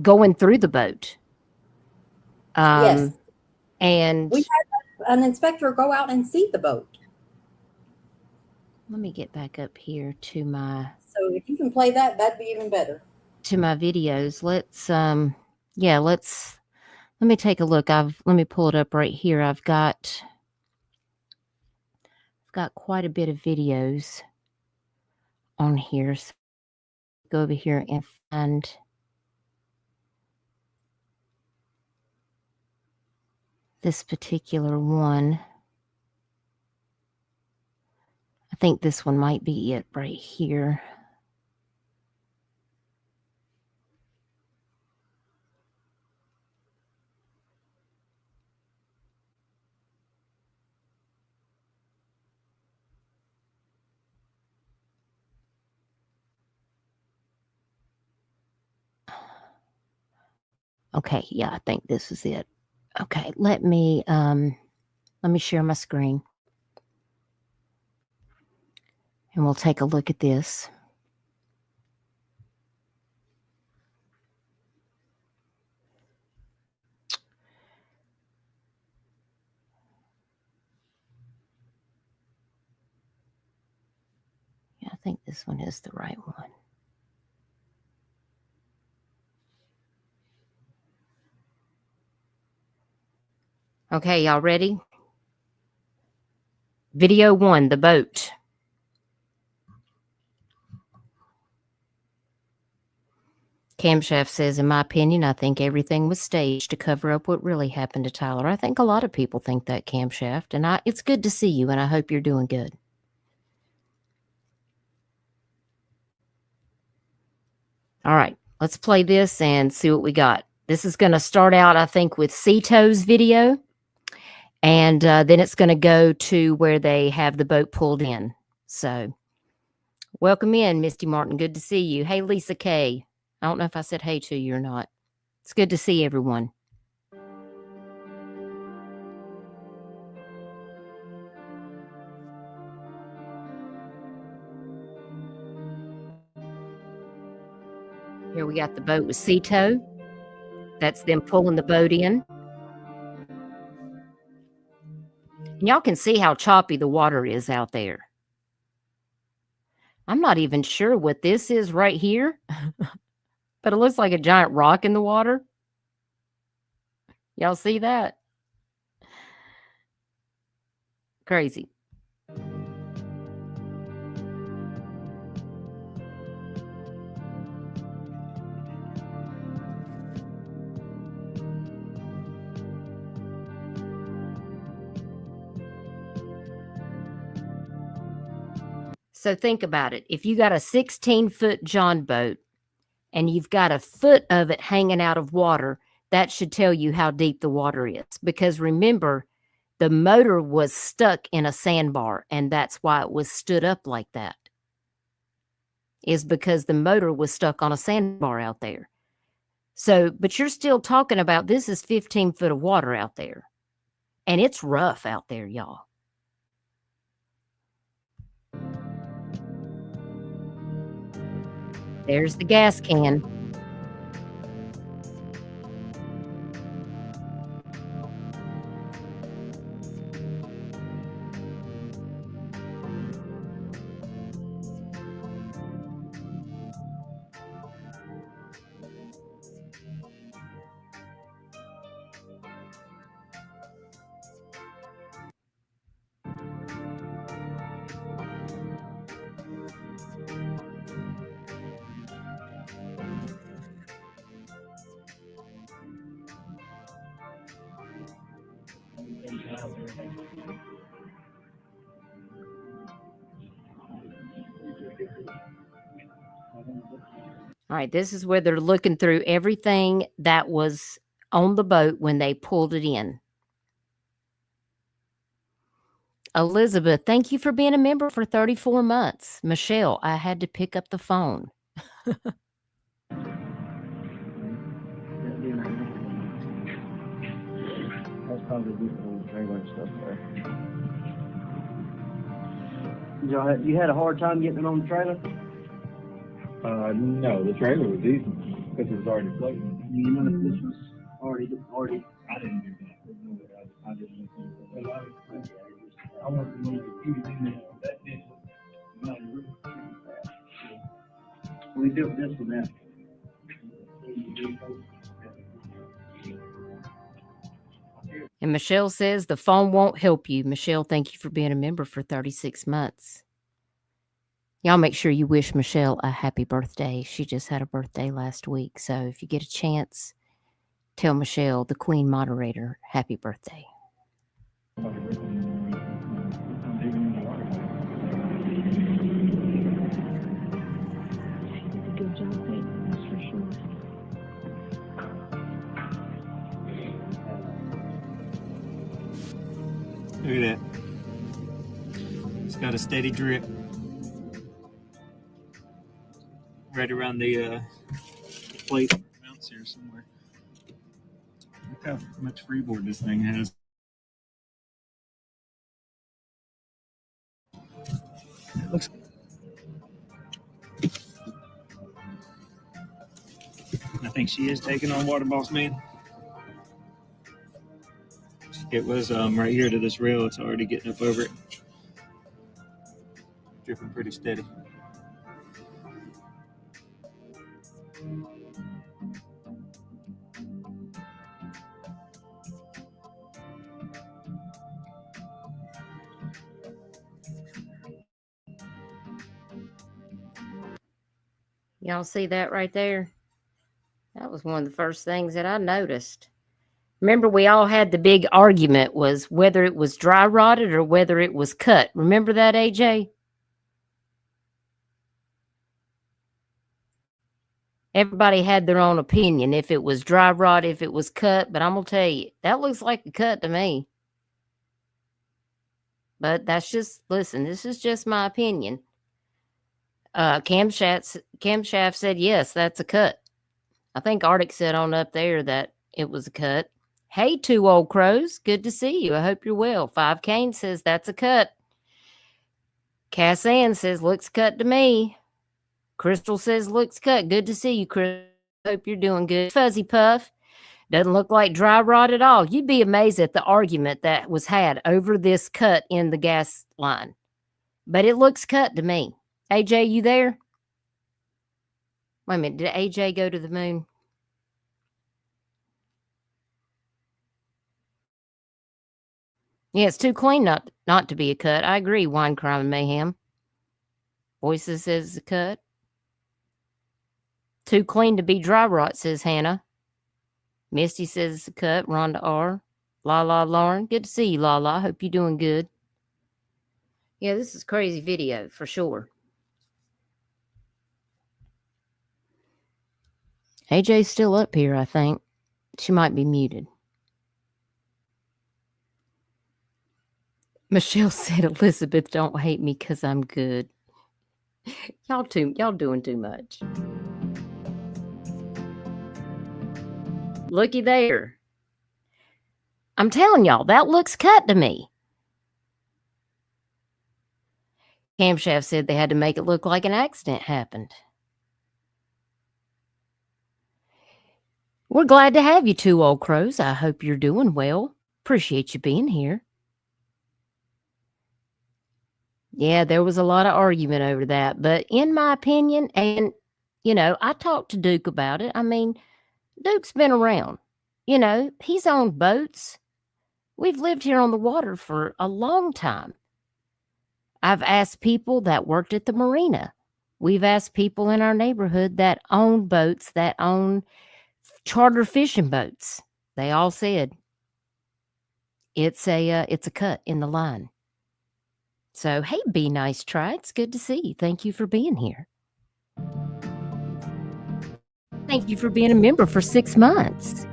going through the boat. Yes. And we had an inspector go out and see the boat. Let me get back up here to my. So if you can play that, that'd be even better. To my videos. Let me take a look. Let me pull it up right here. I've got quite a bit of videos on here. So go over here and find this particular one. I think this one might be it right here. Okay, yeah, I think this is it. Okay, let me share my screen. And we'll take a look at this. Yeah, I think this one is the right one. Okay, y'all ready? Video 1, the boat. Camshaft says, in my opinion, I think everything was staged to cover up what really happened to Tyler. I think a lot of people think that, Camshaft, and it's good to see you, and I hope you're doing good. All right, let's play this and see what we got. This is going to start out, I think, with Cito's video, and then it's going to go to where they have the boat pulled in. So, welcome in, Misty Martin. Good to see you. Hey, Lisa K. I don't know if I said hey to you or not. It's good to see everyone. Here we got the boat with Cito. That's them pulling the boat in. And y'all can see how choppy the water is out there. I'm not even sure what this is right here, but it looks like a giant rock in the water. Y'all see that? Crazy. So think about it. If you got a 16-foot John boat and you've got a foot of it hanging out of water, that should tell you how deep the water is. Because remember, the motor was stuck in a sandbar, and that's why it was stood up like that. Is because the motor was stuck on a sandbar out there. So, but you're still talking about this is 15 foot of water out there. And it's rough out there, y'all. There's the gas can. All right, this is where they're looking through everything that was on the boat when they pulled it in. Elizabeth, thank you for being a member for 34 months. Michelle, I had to pick up the phone. That's probably the trailer and stuff there. You had a hard time getting it on the trailer? No, the trailer was easy because it was already floating. You know if this was already. I didn't do that. I didn't do that. I wanted to know if you was in there that distance. We built this one out. And Michelle says the phone won't help you. Michelle, thank you for being a member for 36 months. Y'all make sure you wish Michelle a happy birthday. She just had a birthday last week. So if you get a chance, tell Michelle, the Queen Moderator, happy birthday. Good job, babe. That's for sure. Look at that. It's got a steady drip. Right around the plate mounts here somewhere. Look how much freeboard this thing has. It looks. I think she is taking on Water Boss Man. It was right here to this rail. It's already getting up over it. Dripping pretty steady. Y'all see that right there? That was one of the first things that I noticed. Remember, we all had the big argument was whether it was dry rotted or whether it was cut. Remember that, AJ? Everybody had their own opinion, if it was dry rot, if it was cut. But I'm going to tell you, that looks like a cut to me. But that's just, listen, this is just my opinion. Camshaft said, yes, that's a cut. I think Arctic said on up there that it was a cut. Hey, 2 Old Crows, good to see you. I hope you're well. 5 Kane says that's a cut. Cass Ann says, looks cut to me. Crystal says, looks cut. Good to see you, Crystal. Hope you're doing good. Fuzzy Puff, doesn't look like dry rot at all. You'd be amazed at the argument that was had over this cut in the gas line. But it looks cut to me. AJ, you there? Wait a minute. Did AJ go to the moon? Yeah, it's too clean not to be a cut. I agree, Wine Crime and Mayhem. Voices says a cut. Too clean to be dry rot, says Hannah. Misty says it's a cut. Rhonda R. La Lauren. Good to see you, La. Hope you're doing good. Yeah, this is crazy video for sure. AJ's still up here, I think. She might be muted. Michelle said, Elizabeth, don't hate me because I'm good. Y'all doing too much. Looky there. I'm telling y'all, that looks cut to me. Camshaft said they had to make it look like an accident happened. We're glad to have you, 2 Old Crows. I hope you're doing well. Appreciate you being here. Yeah, there was a lot of argument over that. But in my opinion, and, I talked to Duke about it. I mean, Duke's been around. He's owned boats. We've lived here on the water for a long time. I've asked people that worked at the marina. We've asked people in our neighborhood that own boats, that own charter fishing boats. They all said it's a cut in the line. So, hey, Be Nice Try. It's good to see you. Thank you for being here. Thank you for being a member for 6 months.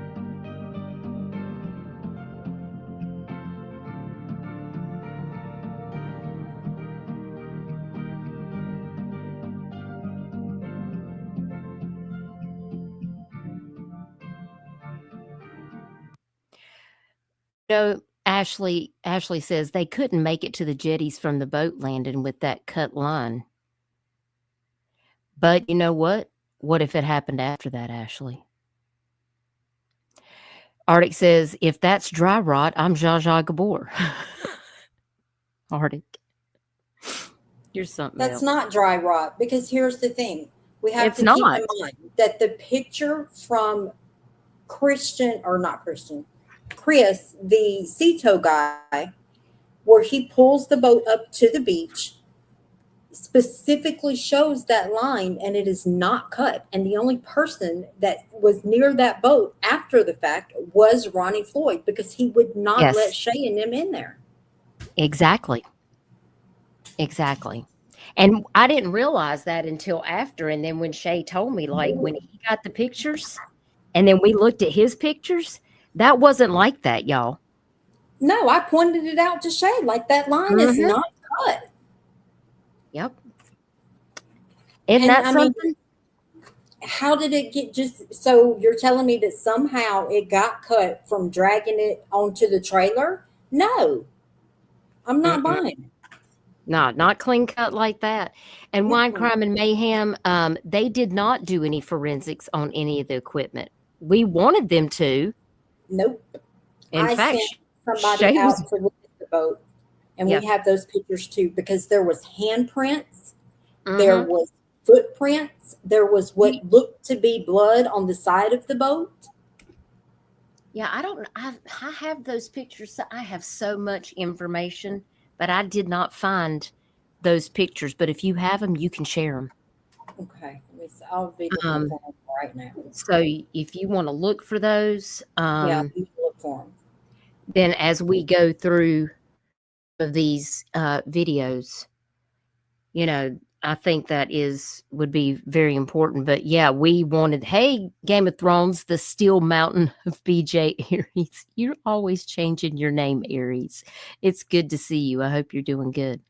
Ashley says they couldn't make it to the jetties from the boat landing with that cut line. But you know what? What if it happened after that, Ashley? Arctic says, if that's dry rot, I'm Zsa Zsa Gabor. Arctic. You're something That's else. not dry rot, because here's the thing. We have It's to not. keep in mind that the picture from Chris, the Ceto guy, where he pulls the boat up to the beach, specifically shows that line, and it is not cut. And the only person that was near that boat after the fact was Ronnie Floyd, because he would not Yes. let Shay and them in there. Exactly. And I didn't realize that until after. And then when Shay told me, like when he got the pictures and then we looked at his pictures, that wasn't like that, y'all. No, I pointed it out to Shay, like that line is not cut. Yep. Isn't that something? how did it get just so you're telling me that somehow it got cut from dragging it onto the trailer? No, I'm not Mm-mm. buying it. No, not clean cut like that. And Wine, Mm-mm. Crime, and Mayhem, they did not do any forensics on any of the equipment. We wanted them to. Nope. In I fact, sent somebody Shay was, out to look at the boat, and yeah. we have those pictures too, because there was handprints, there Mm-hmm. was footprints, there was what looked to be blood on the side of the boat. Yeah, I have those pictures. I have so much information, but I did not find those pictures. But if you have them, you can share them. Okay, I'll be looking for them right now. So if you want to look for those, Yeah, you can look for them. then as we go through of these videos, you know, I think that would be very important. But yeah, we wanted, hey, Game of Thrones, the Steel Mountain of BJ Aries. You're always changing your name, Aries. It's good to see you. I hope you're doing good.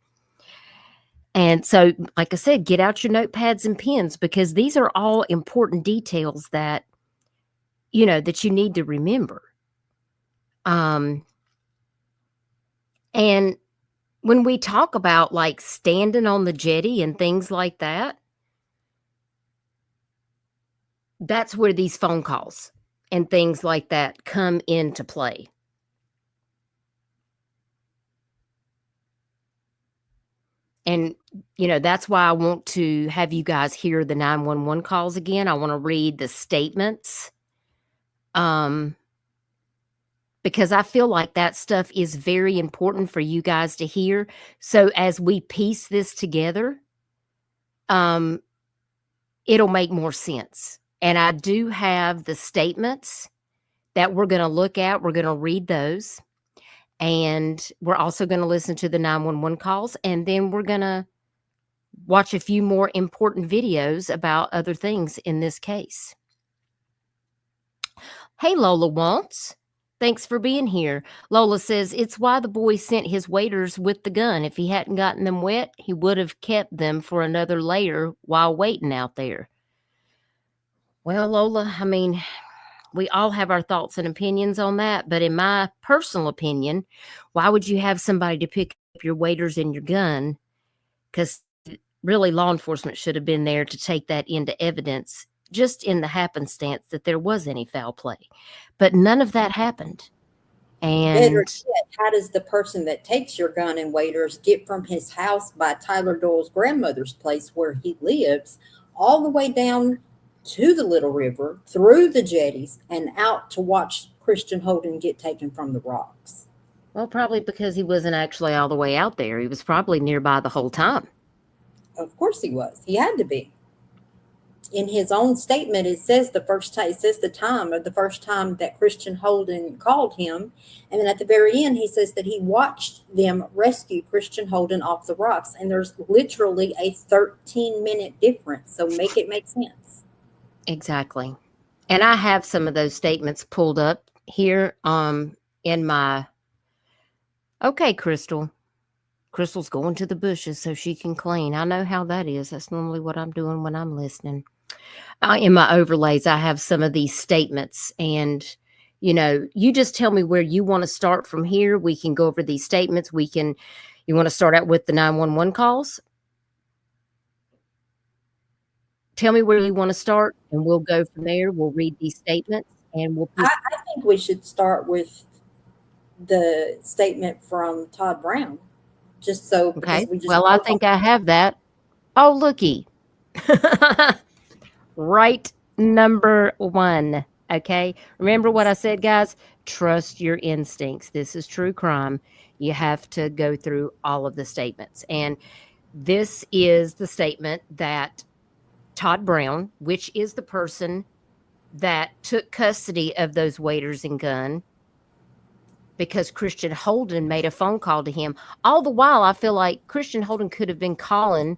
And so, like I said, get out your notepads and pens, because these are all important details that, you know, that you need to remember. And when we talk about like standing on the jetty and things like that, that's where these phone calls and things like that come into play. And, you know, that's why I want to have you guys hear the 911 calls again. I want to read the statements. Because I feel like that stuff is very important for you guys to hear. So as we piece this together, it'll make more sense. And I do have the statements that we're going to look at. We're going to read those. And we're also going to listen to the 911 calls. And then we're going to watch a few more important videos about other things in this case. Hey, Lola Wants. Thanks for being here. Lola says, it's why the boy sent his waiters with the gun. If he hadn't gotten them wet, he would have kept them for another layer while waiting out there. Well, Lola, I mean, we all have our thoughts and opinions on that. But in my personal opinion, why would you have somebody to pick up your waiters and your gun? Because really, law enforcement should have been there to take that into evidence, just in the happenstance that there was any foul play. But none of that happened. And better yet, how does the person that takes your gun and waiters get from his house by Tyler Doyle's grandmother's place where he lives all the way down to the Little River, through the jetties, and out to watch Christian Holden get taken from the rocks? Well, probably because he wasn't actually all the way out there. He was probably nearby the whole time. Of course he was. He had to be. In his own statement, it says the first time, it says the time of the first time that Christian Holden called him. And then at the very end, he says that he watched them rescue Christian Holden off the rocks. And there's literally a 13-minute difference. So make it make sense. Exactly. And I have some of those statements pulled up here in my... Okay, Crystal. Crystal's going to the bushes so she can clean. I know how that is. That's normally what I'm doing when I'm listening. In my overlays, I have some of these statements. And, you know, you just tell me where you want to start from here. We can go over these statements. You want to start out with the 911 calls? Tell me where you want to start, and we'll go from there. We'll read these statements, and we'll... I think we should start with the statement from Todd Brown. Just so... Okay. Well, I think I have that. Oh, looky. Right number 1. Okay. Remember what I said, guys? Trust your instincts. This is true crime. You have to go through all of the statements. And this is the statement that Todd Brown, which is the person that took custody of those waiters and gun, because Christian Holden made a phone call to him. All the while, I feel like Christian Holden could have been calling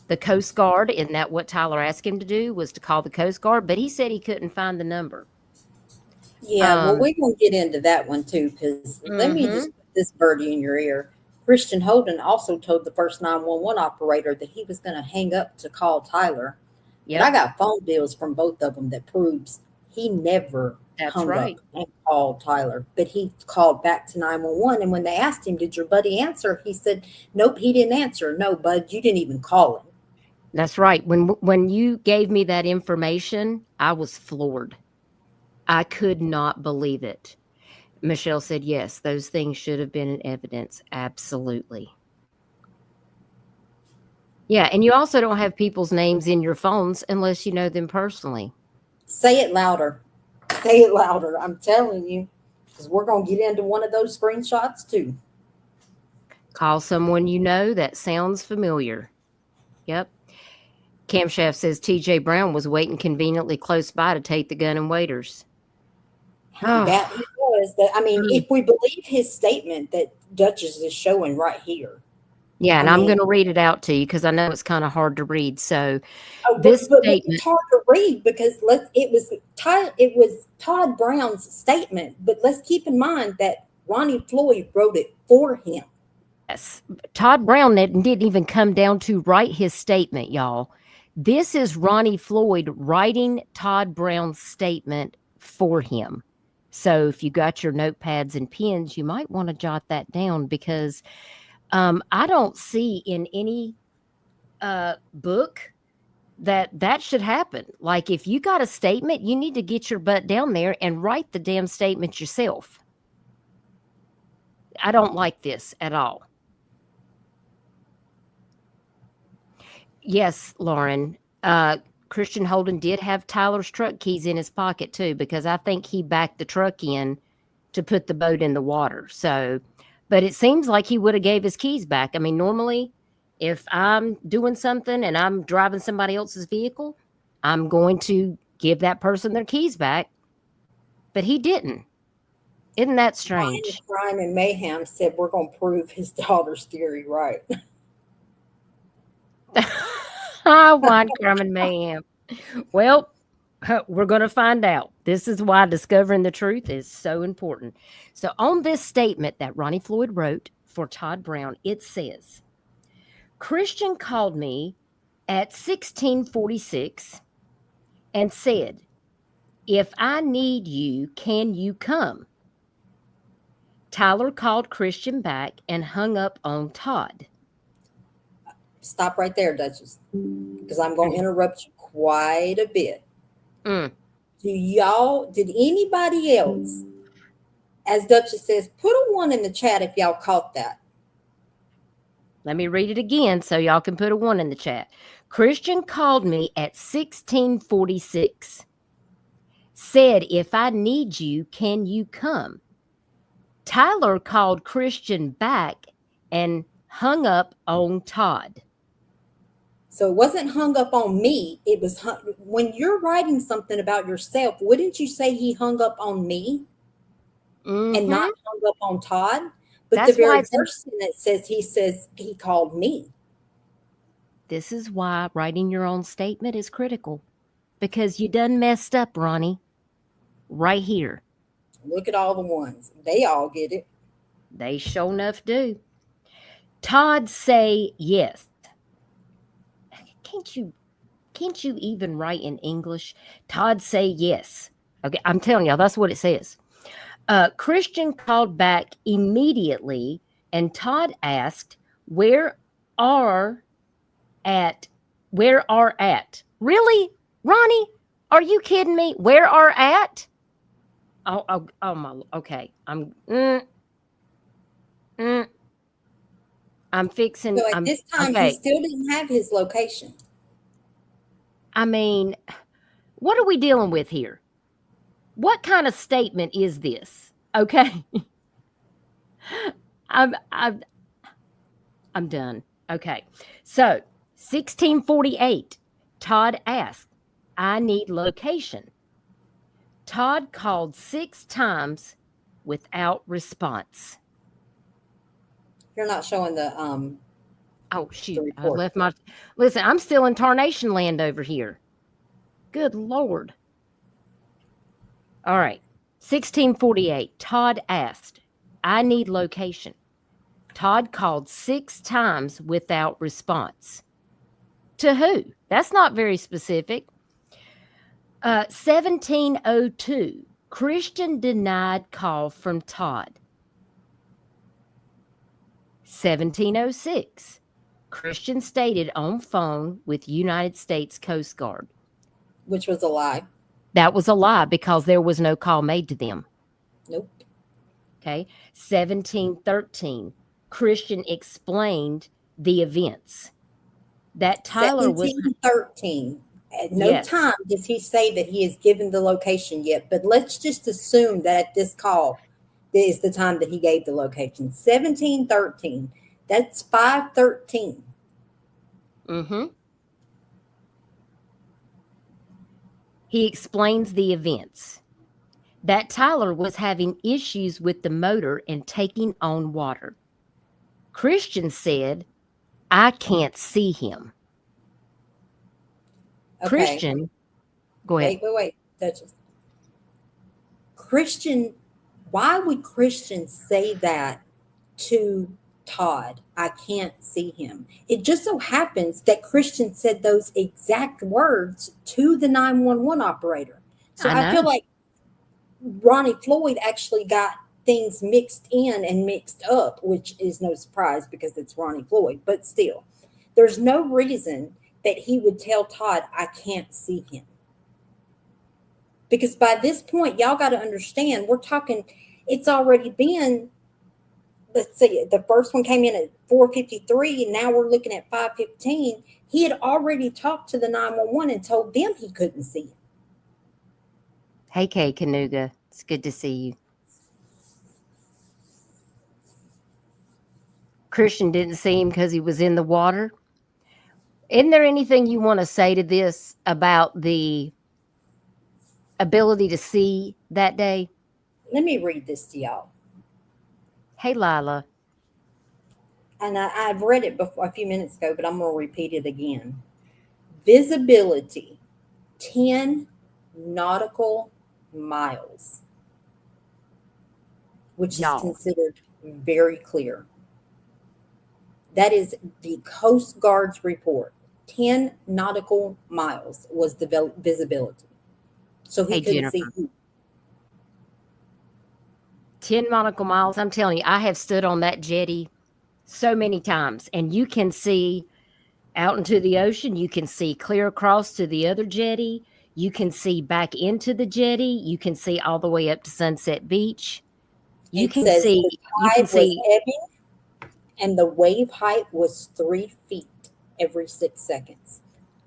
the Coast Guard. Isn't that what Tyler asked him to do, was to call the Coast Guard? But he said he couldn't find the number. Yeah, well, we're going to get into that one too, because let me just put this birdie in your ear. Christian Holden also told the first 911 operator that he was going to hang up to call Tyler. But I got phone bills from both of them that proves he never hung up and called Tyler, but he called back to 911. And when they asked him, did your buddy answer? He said, nope, he didn't answer. No, bud, you didn't even call him. That's right. When you gave me that information, I was floored. I could not believe it. Michelle said, yes, those things should have been in evidence. Absolutely. Yeah, and you also don't have people's names in your phones unless you know them personally. Say it louder. Say it louder. I'm telling you, because we're going to get into one of those screenshots too. Call someone you know that sounds familiar. Yep. Camshaft says TJ Brown was waiting conveniently close by to take the gun and waiters. That he was. I mean, if we believe his statement that Dutchess is showing right here. Yeah, and I'm going to read it out to you because I know it's kind of hard to read. So this but statement, it's hard to read because it was Todd Brown's statement. But let's keep in mind that Ronnie Floyd wrote it for him. Yes, Todd Brown didn't even come down to write his statement, y'all. This is Ronnie Floyd writing Todd Brown's statement for him. So if you got your notepads and pens, you might want to jot that down because I don't see in any book that should happen. Like if you got a statement, you need to get your butt down there and write the damn statement yourself. I don't like this at all. Yes, Lauren. Christian Holden did have Tyler's truck keys in his pocket too, because I think he backed the truck in to put the boat in the water. So, but it seems like he would have gave his keys back. I mean, normally if I'm doing something and I'm driving somebody else's vehicle, I'm going to give that person their keys back, but he didn't. Isn't that strange? Crime and Mayhem said we're going to prove his daughter's theory right. Wine crime and mayhem. Well, we're going to find out. This is why discovering the truth is so important. So on this statement that Ronnie Floyd wrote for Todd Brown, it says, Christian called me at 1646 and said, if I need you, can you come? Tyler called Christian back and hung up on Todd. Stop right there, Dutchess, because I'm going to interrupt you quite a bit. Did anybody else, as Dutchess says, put a 1 in the chat if y'all caught that? Let me read it again so y'all can put a 1 in the chat. Christian called me at 1646. Said, if I need you, can you come? Tyler called Christian back and hung up on Todd. So it wasn't hung up on me. It was when you're writing something about yourself, wouldn't you say he hung up on me and not hung up on Todd? But that's the very person that says he called me. This is why writing your own statement is critical, because you done messed up, Ronnie. Right here. Look at all the ones. They all get it. They sure enough do. Todd say yes. Can't you even write in English? Todd say yes. Okay, I'm telling y'all, that's what it says. Christian called back immediately, and Todd asked, where are at? Really? Ronnie? Are you kidding me? Where are at? Oh my, okay. I'm fixing. So at this time, he still didn't have his location. I mean, what are we dealing with here? What kind of statement is this? Okay. I'm done. Okay. So 1648, Todd asked, I need location. Todd called 6 times without response. You're not showing the oh shoot, I left my listen, I'm still in tarnation land over here. Good Lord. All right. 1648. Todd asked, I need location. Todd called 6 times without response. To who? That's not very specific. 1702, Christian denied call from Todd. 1706, Christian stated on phone with United States Coast Guard. Which was a lie. That was a lie because there was no call made to them. Nope. Okay. 1713, Christian explained the events. That Tyler was 1713. At no time does he say that he has given the location yet, but let's just assume that this call is the time that he gave the location. 1713. That's 513. Mm-hmm. He explains the events. That Tyler was having issues with the motor and taking on water. Christian said, I can't see him. Okay. Christian, go ahead. Wait. Dutchess. Christian, why would Christian say that to Todd? I can't see him. It just so happens that Christian said those exact words to the 911 operator. So I feel like Ronnie Floyd actually got things mixed in and mixed up, which is no surprise because it's Ronnie Floyd. But still, there's no reason that he would tell Todd, I can't see him. Because by this point, y'all got to understand, we're talking, it's already been, let's see, the first one came in at 4:53, and now we're looking at 5:15. He had already talked to the 911 and told them he couldn't see him. Hey, Kay Kanuga. It's good to see you. Christian didn't see him because he was in the water. Isn't there anything you want to say to this about the ability to see that day? Let me read this to y'all. Hey, Lila. And I've read it before a few minutes ago, but I'm going to repeat it again. Visibility, 10 nautical miles, which is considered very clear. That is the Coast Guard's report. 10 nautical miles was the visibility. So he couldn't see who. 10 nautical miles. I'm telling you, I have stood on that jetty so many times, and you can see out into the ocean. You can see clear across to the other jetty. You can see back into the jetty. You can see all the way up to Sunset Beach. You can see. The tide was ebbing, and the wave height was 3 feet every 6 seconds.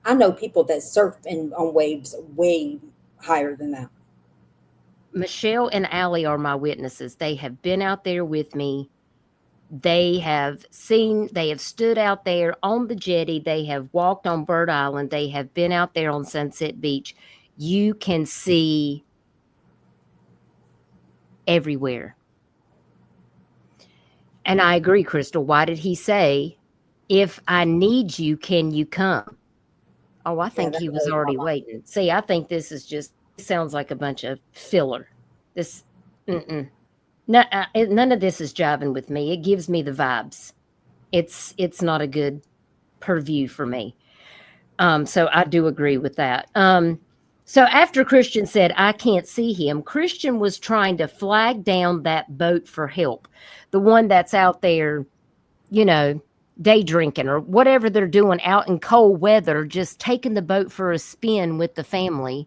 I know people that surf on waves way higher than that. Michelle and Allie are my witnesses. They have been out there with me. They have stood out there on the jetty. They have walked on Bird Island. They have been out there on Sunset Beach. You can see everywhere. And I agree, Crystal. Why did he say, if I need you, can you come? Oh, I think he was already waiting. See, I think this is just, sounds like a bunch of filler. This, none of this is jiving with me. It gives me the vibes. It's not a good purview for me. So I do agree with that. So after Christian said, I can't see him, Christian was trying to flag down that boat for help. The one that's out there, day drinking or whatever they're doing out in cold weather, just taking the boat for a spin with the family,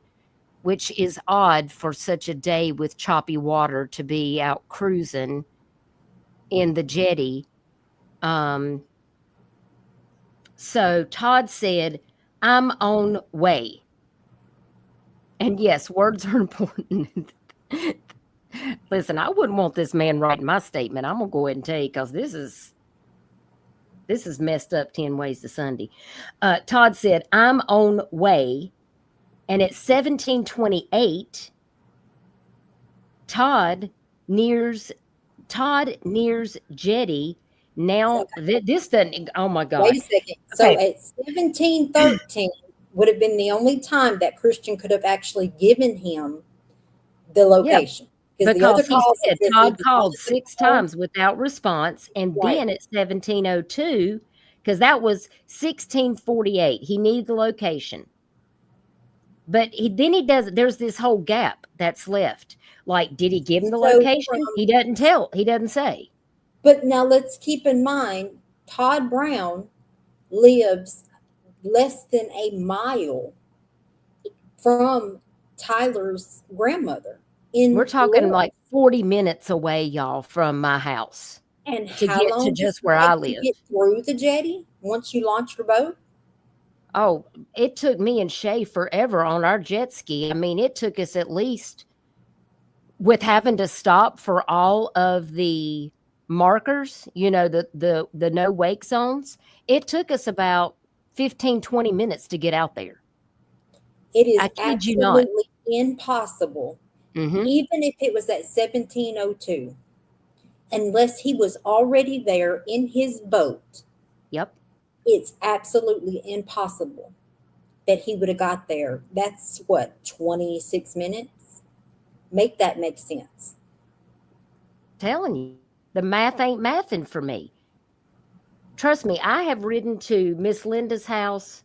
which is odd for such a day with choppy water to be out cruising in the jetty. So Todd said, I'm on way. And yes, words are important. Listen, I wouldn't want this man writing my statement. I'm going to go ahead and tell you, because this is messed up 10 ways to Sunday. Todd said, I'm on way. And at 1728, Todd nears jetty. Now, this doesn't, oh my God. Wait a second. So at 1713 would have been the only time that Christian could have actually given him the location. Because he said Todd called 6 times without response. And then at 1702, because that was 1648. He needed the location. But then he does, there's this whole gap that's left. Like, did he give him the So location? He doesn't tell. He doesn't say. But now let's keep in mind, Todd Brown lives less than a mile from Tyler's grandmother. We're talking like 40 minutes away, y'all, from my house. And to how get long to just where I live. To get through the jetty once you launch your boat? Oh, it took me and Shay forever on our jet ski. I mean, it took us at least, with having to stop for all of the markers, you know, the no wake zones, it took us about 15, 20 minutes to get out there. It is I kid you not. absolutely impossible, even if it was at 1702, unless he was already there in his boat. Yep. It's absolutely impossible that he would have got there. That's what, 26 minutes? Make that make sense. Telling you, the math ain't mathing for me. Trust me, I have ridden to Miss Linda's house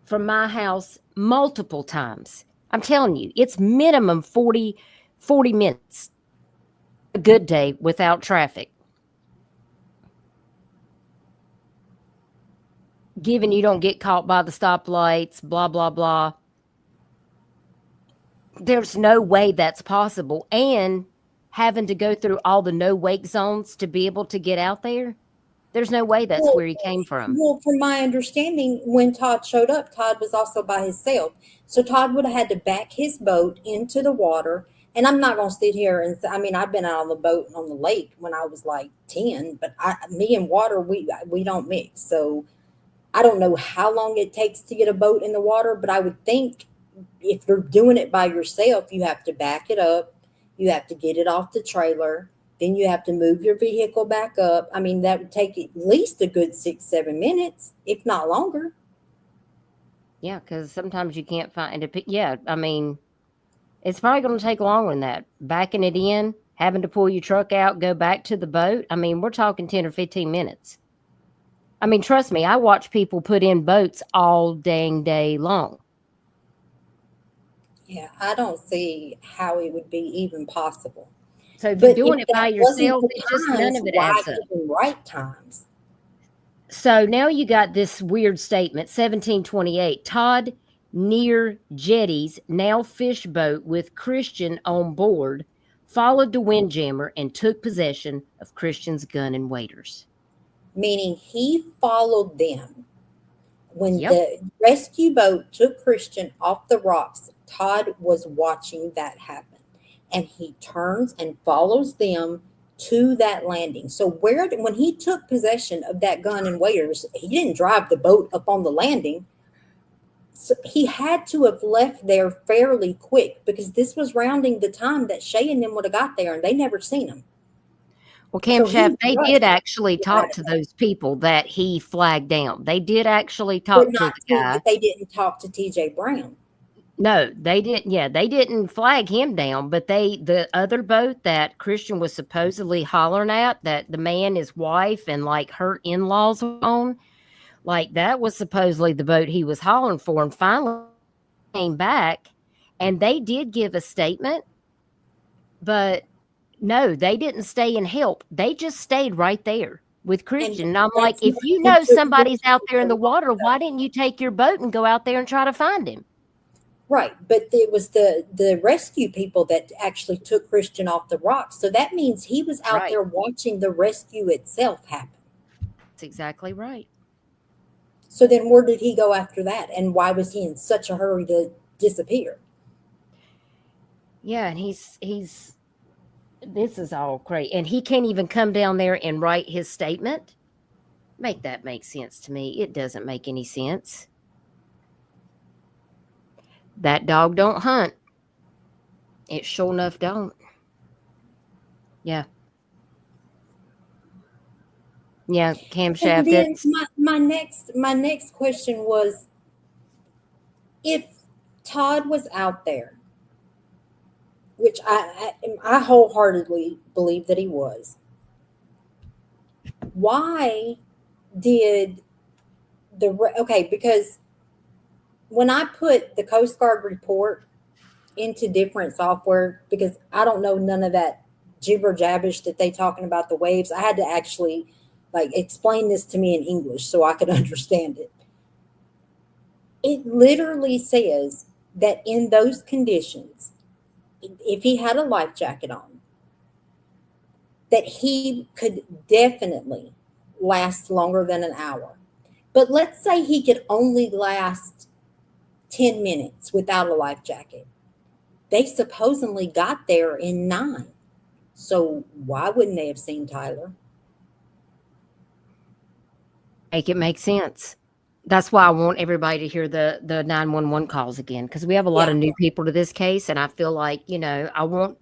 from my house multiple times. I'm telling you, it's minimum 40 minutes. A good day without traffic. Given you don't get caught by the stoplights, blah, blah, blah. There's no way that's possible. And having to go through all the no wake zones to be able to get out there, there's no way that's where he came from. Well, from my understanding, when Todd showed up, Todd was also by himself. So Todd would have had to back his boat into the water. And I'm not going to sit here and I mean, I've been out on the boat on the lake when I was like 10, but me and water, we don't mix. So I don't know how long it takes to get a boat in the water, but I would think if you're doing it by yourself, you have to back it up. You have to get it off the trailer. Then you have to move your vehicle back up. I mean, that would take at least a good 6-7 minutes, if not longer. Yeah, because sometimes you can't find it. Yeah, I mean, it's probably going to take longer than that. Backing it in, having to pull your truck out, go back to the boat. I mean, we're talking 10 or 15 minutes. I mean, trust me, I watch people put in boats all dang day long. Yeah, I don't see how it would be even possible. So if you're doing it by yourself, it just none of it adds up. Right times. So now you got this weird statement, 1728. Todd near jetties, now fish boat with Christian on board, followed the windjammer and took possession of Christian's gun and waders. Meaning he followed them. When the rescue boat took Christian off the rocks, Todd was watching that happen. And he turns and follows them to that landing. So when he took possession of that gun and waders, he didn't drive the boat up on the landing. So he had to have left there fairly quick because this was rounding the time that Shay and them would have got there and they never seen him. Well, Cam Shaft, they did actually talk to those people that he flagged down. They did actually talk to the guy. But they didn't talk to TJ Brown. No, they didn't. Yeah, they didn't flag him down, but the other boat that Christian was supposedly hollering at, that the man, his wife, and like her in-laws on, like that was supposedly the boat he was hollering for, and finally came back, and they did give a statement, but no, they didn't stay and help. They just stayed right there with Christian. And I'm like, if you know somebody's out there in the water, why didn't you take your boat and go out there and try to find him? Right, but it was the rescue people that actually took Christian off the rocks. So that means he was out there watching the rescue itself happen. That's exactly right. So then where did he go after that? And why was he in such a hurry to disappear? Yeah, and he's this is all crazy. And he can't even come down there and write his statement. Make that make sense to me. It doesn't make any sense. That dog don't hunt. It sure enough don't. Yeah. Yeah, camshaft. And then my next question was, if Todd was out there, which I wholeheartedly believe that he was, why did okay, because when I put the Coast Guard report into different software, because I don't know none of that jibber jabbish that they talking about the waves, I had to actually like explain this to me in English so I could understand it. It literally says that in those conditions, if he had a life jacket on, that he could definitely last longer than an hour. But let's say he could only last 10 minutes without a life jacket. They supposedly got there in 9. So why wouldn't they have seen Tyler? Make it make sense. That's why I want everybody to hear the 911 calls again, because we have a lot of new people to this case, and I feel like, you know, I want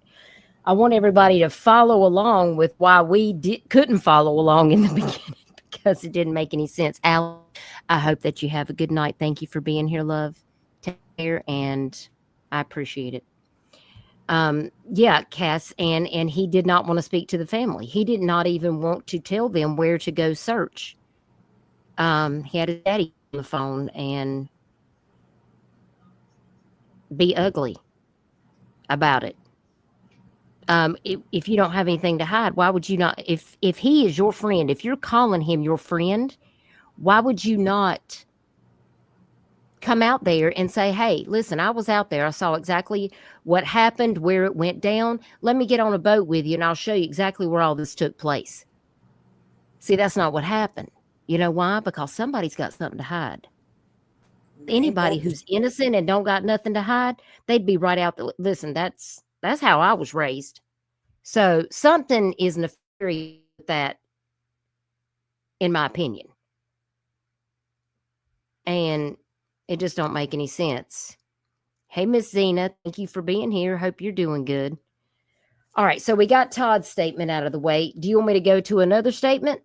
everybody to follow along with why we couldn't follow along in the beginning, because it didn't make any sense. Al, I hope that you have a good night. Thank you for being here, love. Take care, and I appreciate it. Yeah, Cass, and he did not want to speak to the family. He did not even want to tell them where to go search. He had his daddy on the phone and be ugly about it. If you don't have anything to hide, why would you not? If he is your friend, if you're calling him your friend, why would you not come out there and say, hey, listen, I was out there. I saw exactly what happened, where it went down. Let me get on a boat with you and I'll show you exactly where all this took place. See, that's not what happened. You know why? Because somebody's got something to hide. Anybody who's innocent and don't got nothing to hide, they'd be right out there. Listen, that's how I was raised. So something is nefarious with that, in my opinion. And it just don't make any sense. Hey, Miss Zena, thank you for being here. Hope you're doing good. All right, so we got Todd's statement out of the way. Do you want me to go to another statement?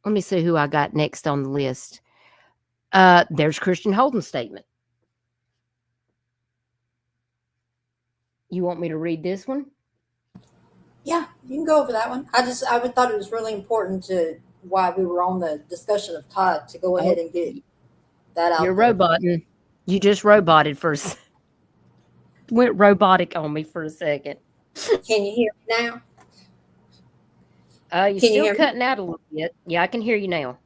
Let me see who I got next on the list. There's Christian Holden's statement. You want me to read this one? Yeah, you can go over that one. I thought it was really important to why we were on the discussion of Todd to go ahead and get that out. You're roboting. You just roboted for went robotic on me for a second. Can you hear me now? You're still cutting out a little bit. Yeah, I can hear you now.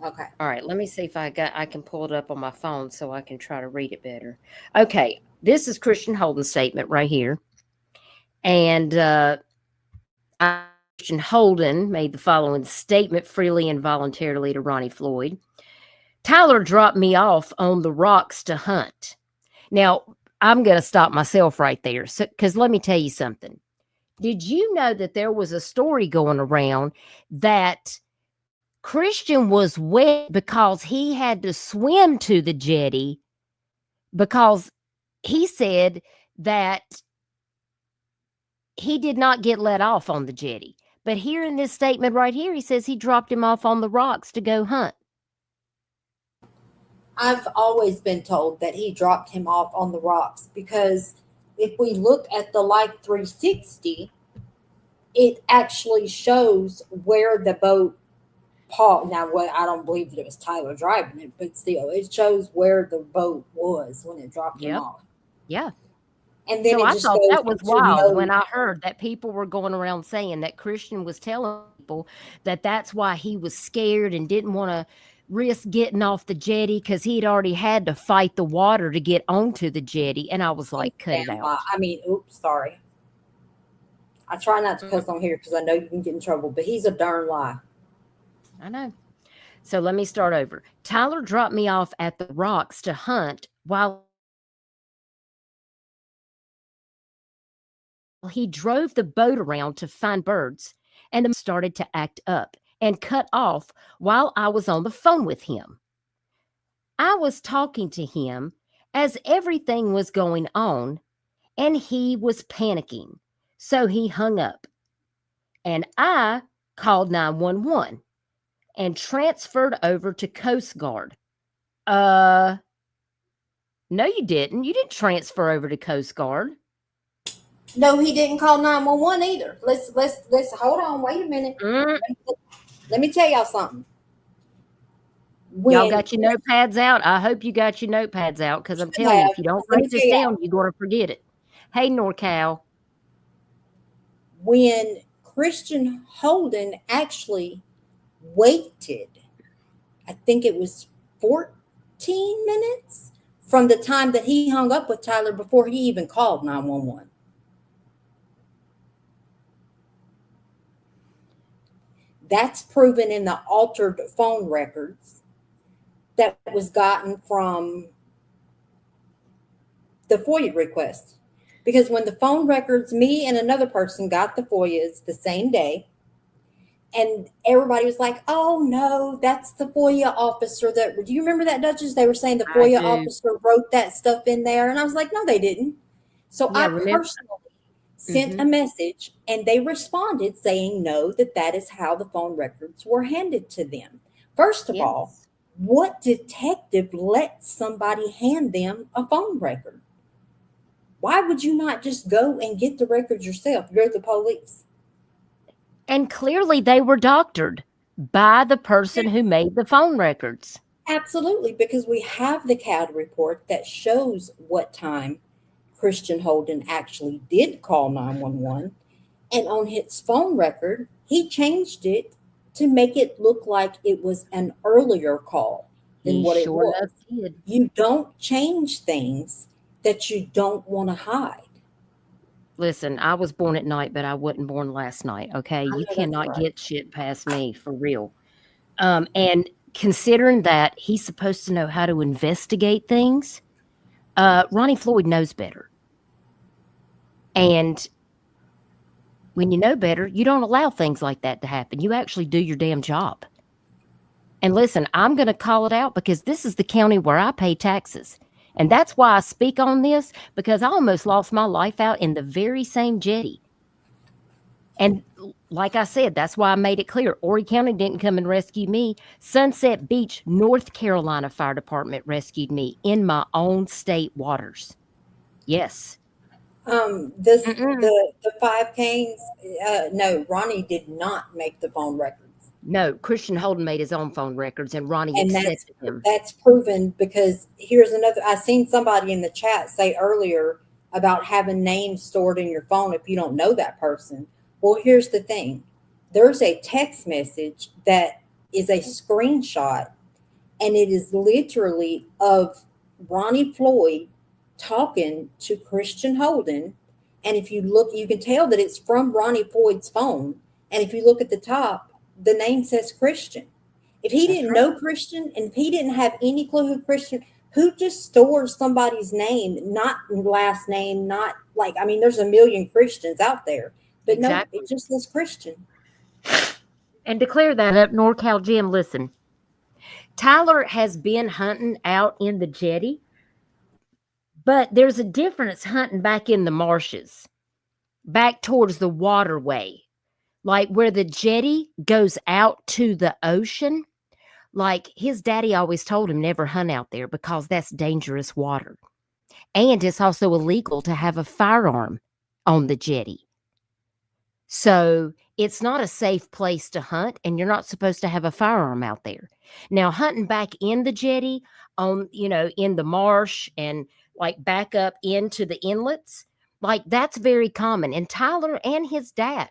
Okay. All right. Let me see if I can pull it up on my phone so I can try to read it better. Okay. This is Christian Holden's statement right here. And Christian Holden made the following statement freely and voluntarily to Ronnie Floyd. Tyler dropped me off on the rocks to hunt. Now, I'm going to stop myself right there. Because let me tell you something. Did you know that there was a story going around that Christian was wet because he had to swim to the jetty because he said that he did not get let off on the jetty. But here in this statement right here, he says he dropped him off on the rocks to go hunt. I've always been told that he dropped him off on the rocks because if we look at the Life 360, it actually shows where the boat paused. Now, I don't believe that it was Tyler driving it, but still, it shows where the boat was when it dropped him off. Yeah. And then so I thought that was wild when I heard that people were going around saying that Christian was telling people that that's why he was scared and didn't want to risk getting off the jetty because he'd already had to fight the water to get onto the jetty. And I was like, cut it out. I mean, oops, sorry. I try not to cuss on here because I know you can get in trouble, but he's a darn lie. I know. So let me start over. Tyler dropped me off at the rocks to hunt while he drove the boat around to find birds, and then started to act up and cut off while I was on the phone with him. I was talking to him as everything was going on, and he was panicking. So he hung up, and I called 911 and transferred over to Coast Guard. No, you didn't. You didn't transfer over to Coast Guard. No, he didn't call 911 either. Let's hold on. Wait a minute. Let me tell y'all something. Y'all got your notepads out? I hope you got your notepads out, because I'm telling you, if you don't write this down, you're going to forget it. Hey, NorCal. When Christian Holden actually waited, I think it was 14 minutes from the time that he hung up with Tyler before he even called 911. That's proven in the altered phone records that was gotten from the FOIA request. Because when the phone records, me and another person got the FOIAs the same day, and everybody was like, oh no, that's the FOIA officer that, do you remember that, Dutchess? They were saying the FOIA officer wrote that stuff in there. And I was like, no, they didn't. So I personally sent a message, and they responded saying no, that is how the phone records were handed to them. First of all, what detective lets somebody hand them a phone record? Why would you not just go and get the records yourself? You're the police. And clearly they were doctored by the person who made the phone records. Absolutely, because we have the CAD report that shows what time Christian Holden actually did call 911. And on his phone record, he changed it to make it look like it was an earlier call than what it was. You don't change things that you don't want to hide. Listen, I was born at night, but I wasn't born last night, okay? You cannot get shit past me, for real. And considering that he's supposed to know how to investigate things, Ronnie Floyd knows better. And when you know better, you don't allow things like that to happen. You actually do your damn job. And listen, I'm going to call it out because this is the county where I pay taxes. And that's why I speak on this, because I almost lost my life out in the very same jetty. And like I said, that's why I made it clear. Horry County didn't come and rescue me. Sunset Beach, North Carolina Fire Department rescued me in my own state waters. Yes. The 5 Canes, no, Ronnie did not make the phone records. No, Christian Holden made his own phone records, and Ronnie accepted them. That's proven, because here's another. I seen somebody in the chat say earlier about having names stored in your phone if you don't know that person. Well, here's the thing. There's a text message that is a screenshot, and it is literally of Ronnie Floyd talking to Christian Holden. And if you look, you can tell that it's from Ronnie Floyd's phone. And if you look at the top, the name says Christian. If he didn't know Christian, and if he didn't have any clue who Christian, who just stores somebody's name, not last name, not like, I mean, there's a million Christians out there, but no, it just says Christian. And to clear that up, NorCal Jim, listen, Tyler has been hunting out in the jetty, but there's a difference hunting back in the marshes, back towards the waterway. Like where the jetty goes out to the ocean, like his daddy always told him never hunt out there because that's dangerous water. And it's also illegal to have a firearm on the jetty. So it's not a safe place to hunt, and you're not supposed to have a firearm out there. Now, hunting back in the jetty on, in the marsh and like back up into the inlets, like that's very common. And Tyler and his dad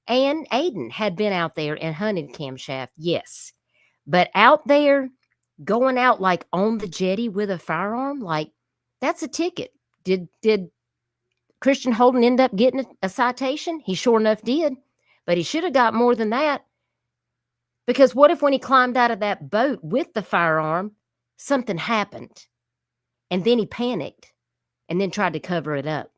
and Aiden had been out there and hunted camshaft, yes. But out there, going out like on the jetty with a firearm, like that's a ticket. Did Christian Holden end up getting a citation? He sure enough did. But he should have got more than that. Because what if when he climbed out of that boat with the firearm, something happened? And then he panicked and then tried to cover it up.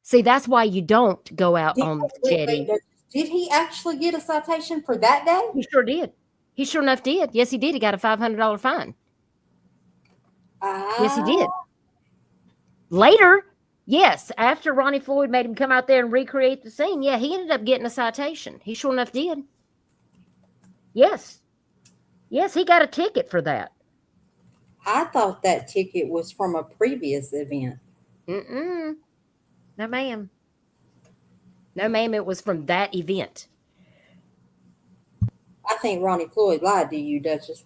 See, that's why you don't go out on the jetty. Did he actually get a citation for that day? He sure did. He sure enough did. Yes, he did. He got a $500 fine. Yes, he did. Later, yes, after Ronnie Floyd made him come out there and recreate the scene, yeah, he ended up getting a citation. He sure enough did. Yes. Yes, he got a ticket for that. I thought that ticket was from a previous event. No, ma'am. No, ma'am, it was from that event. I think Ronnie Floyd lied to you, Duchess.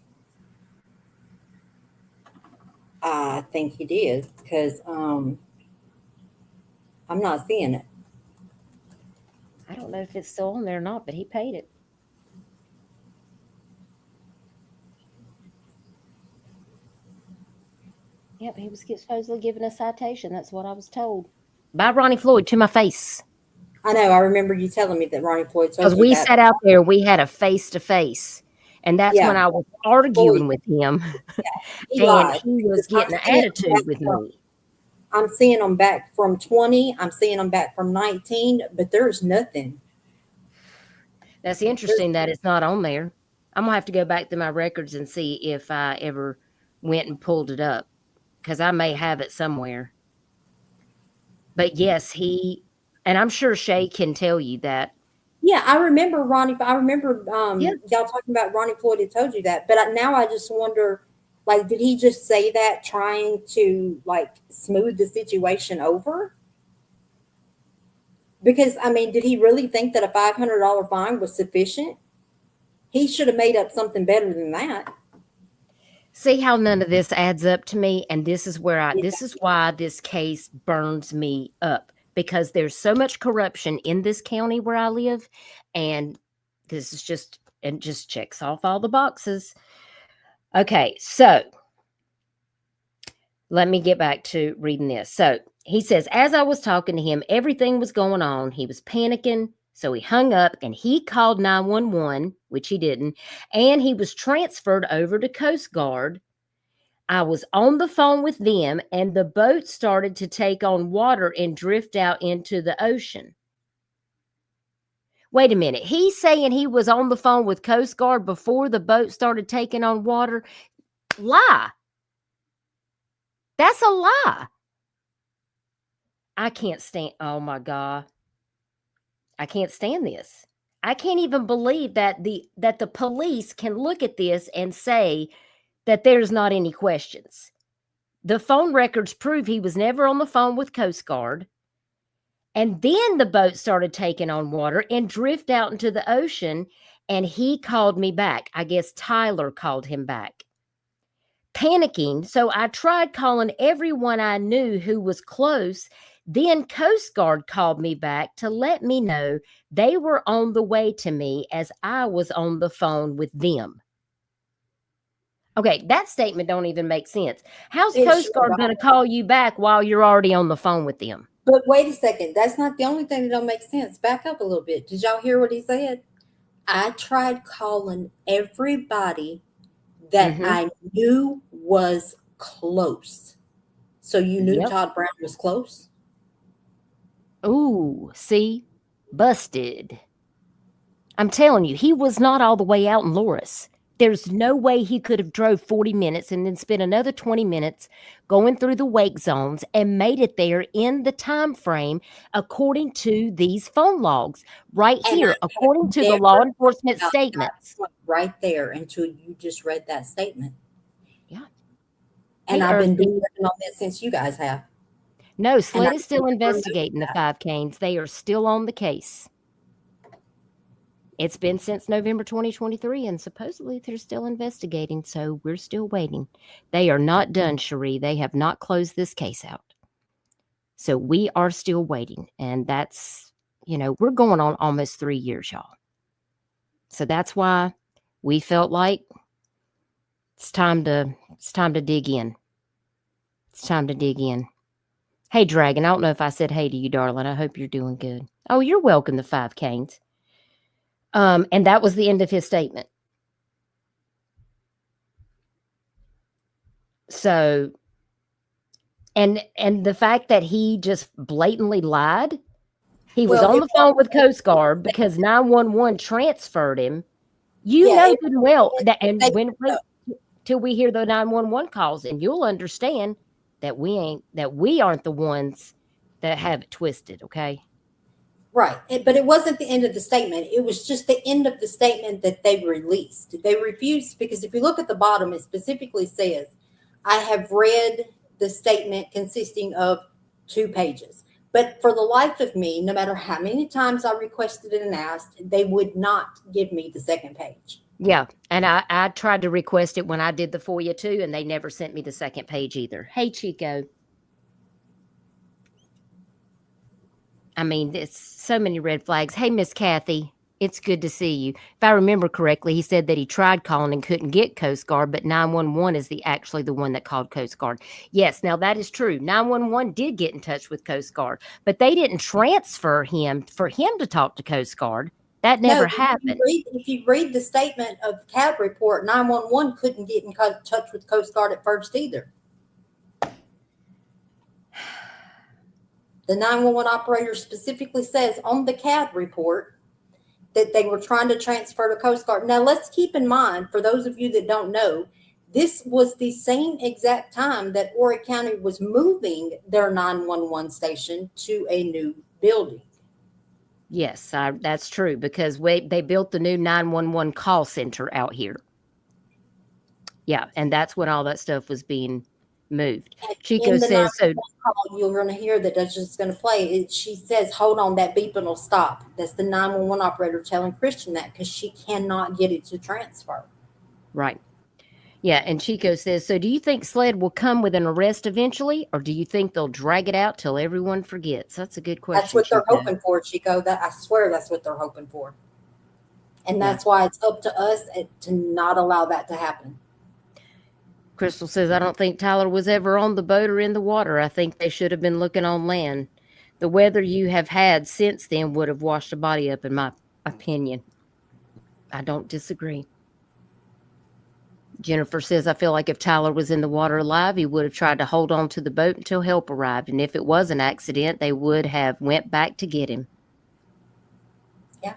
I think he did because I'm not seeing it. I don't know if it's still on there or not, but he paid it. Yep, he was supposedly given a citation. That's what I was told by Ronnie Floyd to my face. I know. I remember you telling me that Ronnie Floyd told Because you we that. sat out there, we had a face-to-face. And that's when I was arguing with him. He and lied. he was getting an attitude with me. I'm seeing them back from 20. I'm seeing them back from 19, but there's nothing. That's interesting that it's not on there. I'm going to have to go back to my records and see if I ever went and pulled it up, because I may have it somewhere. But yes, and I'm sure Shay can tell you that. Yeah, I remember Ronnie. I remember y'all talking about Ronnie Floyd had told you that. But now I just wonder, like, did he just say that trying to, like, smooth the situation over? Because, I mean, did he really think that a $500 fine was sufficient? He should have made up something better than that. See how none of this adds up to me? And this is where this is why this case burns me up, because there's so much corruption in this county where I live. And this is just checks off all the boxes. Okay, so let me get back to reading this. So he says, as I was talking to him, everything was going on. He was panicking. So he hung up and he called 911, which he didn't. And he was transferred over to Coast Guard. I was on the phone with them and the boat started to take on water and drift out into the ocean. Wait a minute. He's saying he was on the phone with Coast Guard before the boat started taking on water. Lie. That's a lie. I can't stand. Oh my God. I can't stand this. I can't even believe that the police can look at this and say that there's not any questions. The phone records prove he was never on the phone with Coast Guard. And then the boat started taking on water and drift out into the ocean. And he called me back. I guess Tyler called him back. Panicking. So I tried calling everyone I knew who was close. Then Coast Guard called me back to let me know they were on the way to me as I was on the phone with them. Okay, that statement don't even make sense. How's Coast Guard going to call you back while you're already on the phone with them? But wait a second. That's not the only thing that don't make sense. Back up a little bit. Did y'all hear what he said? I tried calling everybody that I knew was close. So you knew Todd Brown was close? Ooh, see? Busted. I'm telling you, he was not all the way out in Loris. There's no way he could have drove 40 minutes and then spent another 20 minutes going through the wake zones and made it there in the time frame according to these phone logs right here, according to the law enforcement statements. Right there until you just read that statement. Yeah. And I've been working on that since you guys have. No, SLED is still investigating the 5 Canes. They are still on the case. It's been since November 2023, and supposedly they're still investigating, so we're still waiting. They are not done, Cherie. They have not closed this case out. So we are still waiting, and that's, we're going on almost 3 years, y'all. So that's why we felt like it's time to dig in. It's time to dig in. Hey, Dragon, I don't know if I said hey to you, darling. I hope you're doing good. Oh, you're welcome to 5 Canes. And that was the end of his statement. So, and the fact that he just blatantly lied, he was on the phone with Coast Guard because 911 transferred him. You know good and well that, and when till we hear the 911 calls, and you'll understand that we aren't the ones that have it twisted. Okay. Right. But it wasn't the end of the statement. It was just the end of the statement that they released. They refused, because if you look at the bottom, it specifically says, I have read the statement consisting of 2 pages. But for the life of me, no matter how many times I requested it and asked, they would not give me the second page. Yeah, and I tried to request it when I did the FOIA too, and they never sent me the second page either. Hey, Chico. I mean, there's so many red flags. Hey, Miss Kathy, it's good to see you. If I remember correctly, he said that he tried calling and couldn't get Coast Guard, but 911 is actually the one that called Coast Guard. Yes, now that is true. 911 did get in touch with Coast Guard, but they didn't transfer him for him to talk to Coast Guard. That never happened. If you read the statement of CAB report, 911 couldn't get in touch with Coast Guard at first either. The 911 operator specifically says on the CAD report that they were trying to transfer to Coast Guard. Now, let's keep in mind, for those of you that don't know, this was the same exact time that Horry County was moving their 911 station to a new building. Yes, that's true, because they built the new 911 call center out here. Yeah, and that's when all that stuff was being moved. Chico says, so call, you're going to hear that Dutchess is going to play. She says, hold on, that beeping will stop. That's the 911 operator telling Christian that, because she cannot get it to transfer. Right. Yeah, and Chico says, so do you think SLED will come with an arrest eventually, or do you think they'll drag it out till everyone forgets? That's a good question. That's what they're hoping for, Chico. I swear that's what they're hoping for. And that's why it's up to us to not allow that to happen. Crystal says, I don't think Tyler was ever on the boat or in the water. I think they should have been looking on land. The weather you have had since then would have washed a body up, in my opinion. I don't disagree. Jennifer says, I feel like if Tyler was in the water alive, he would have tried to hold on to the boat until help arrived. And if it was an accident, they would have went back to get him. Yeah.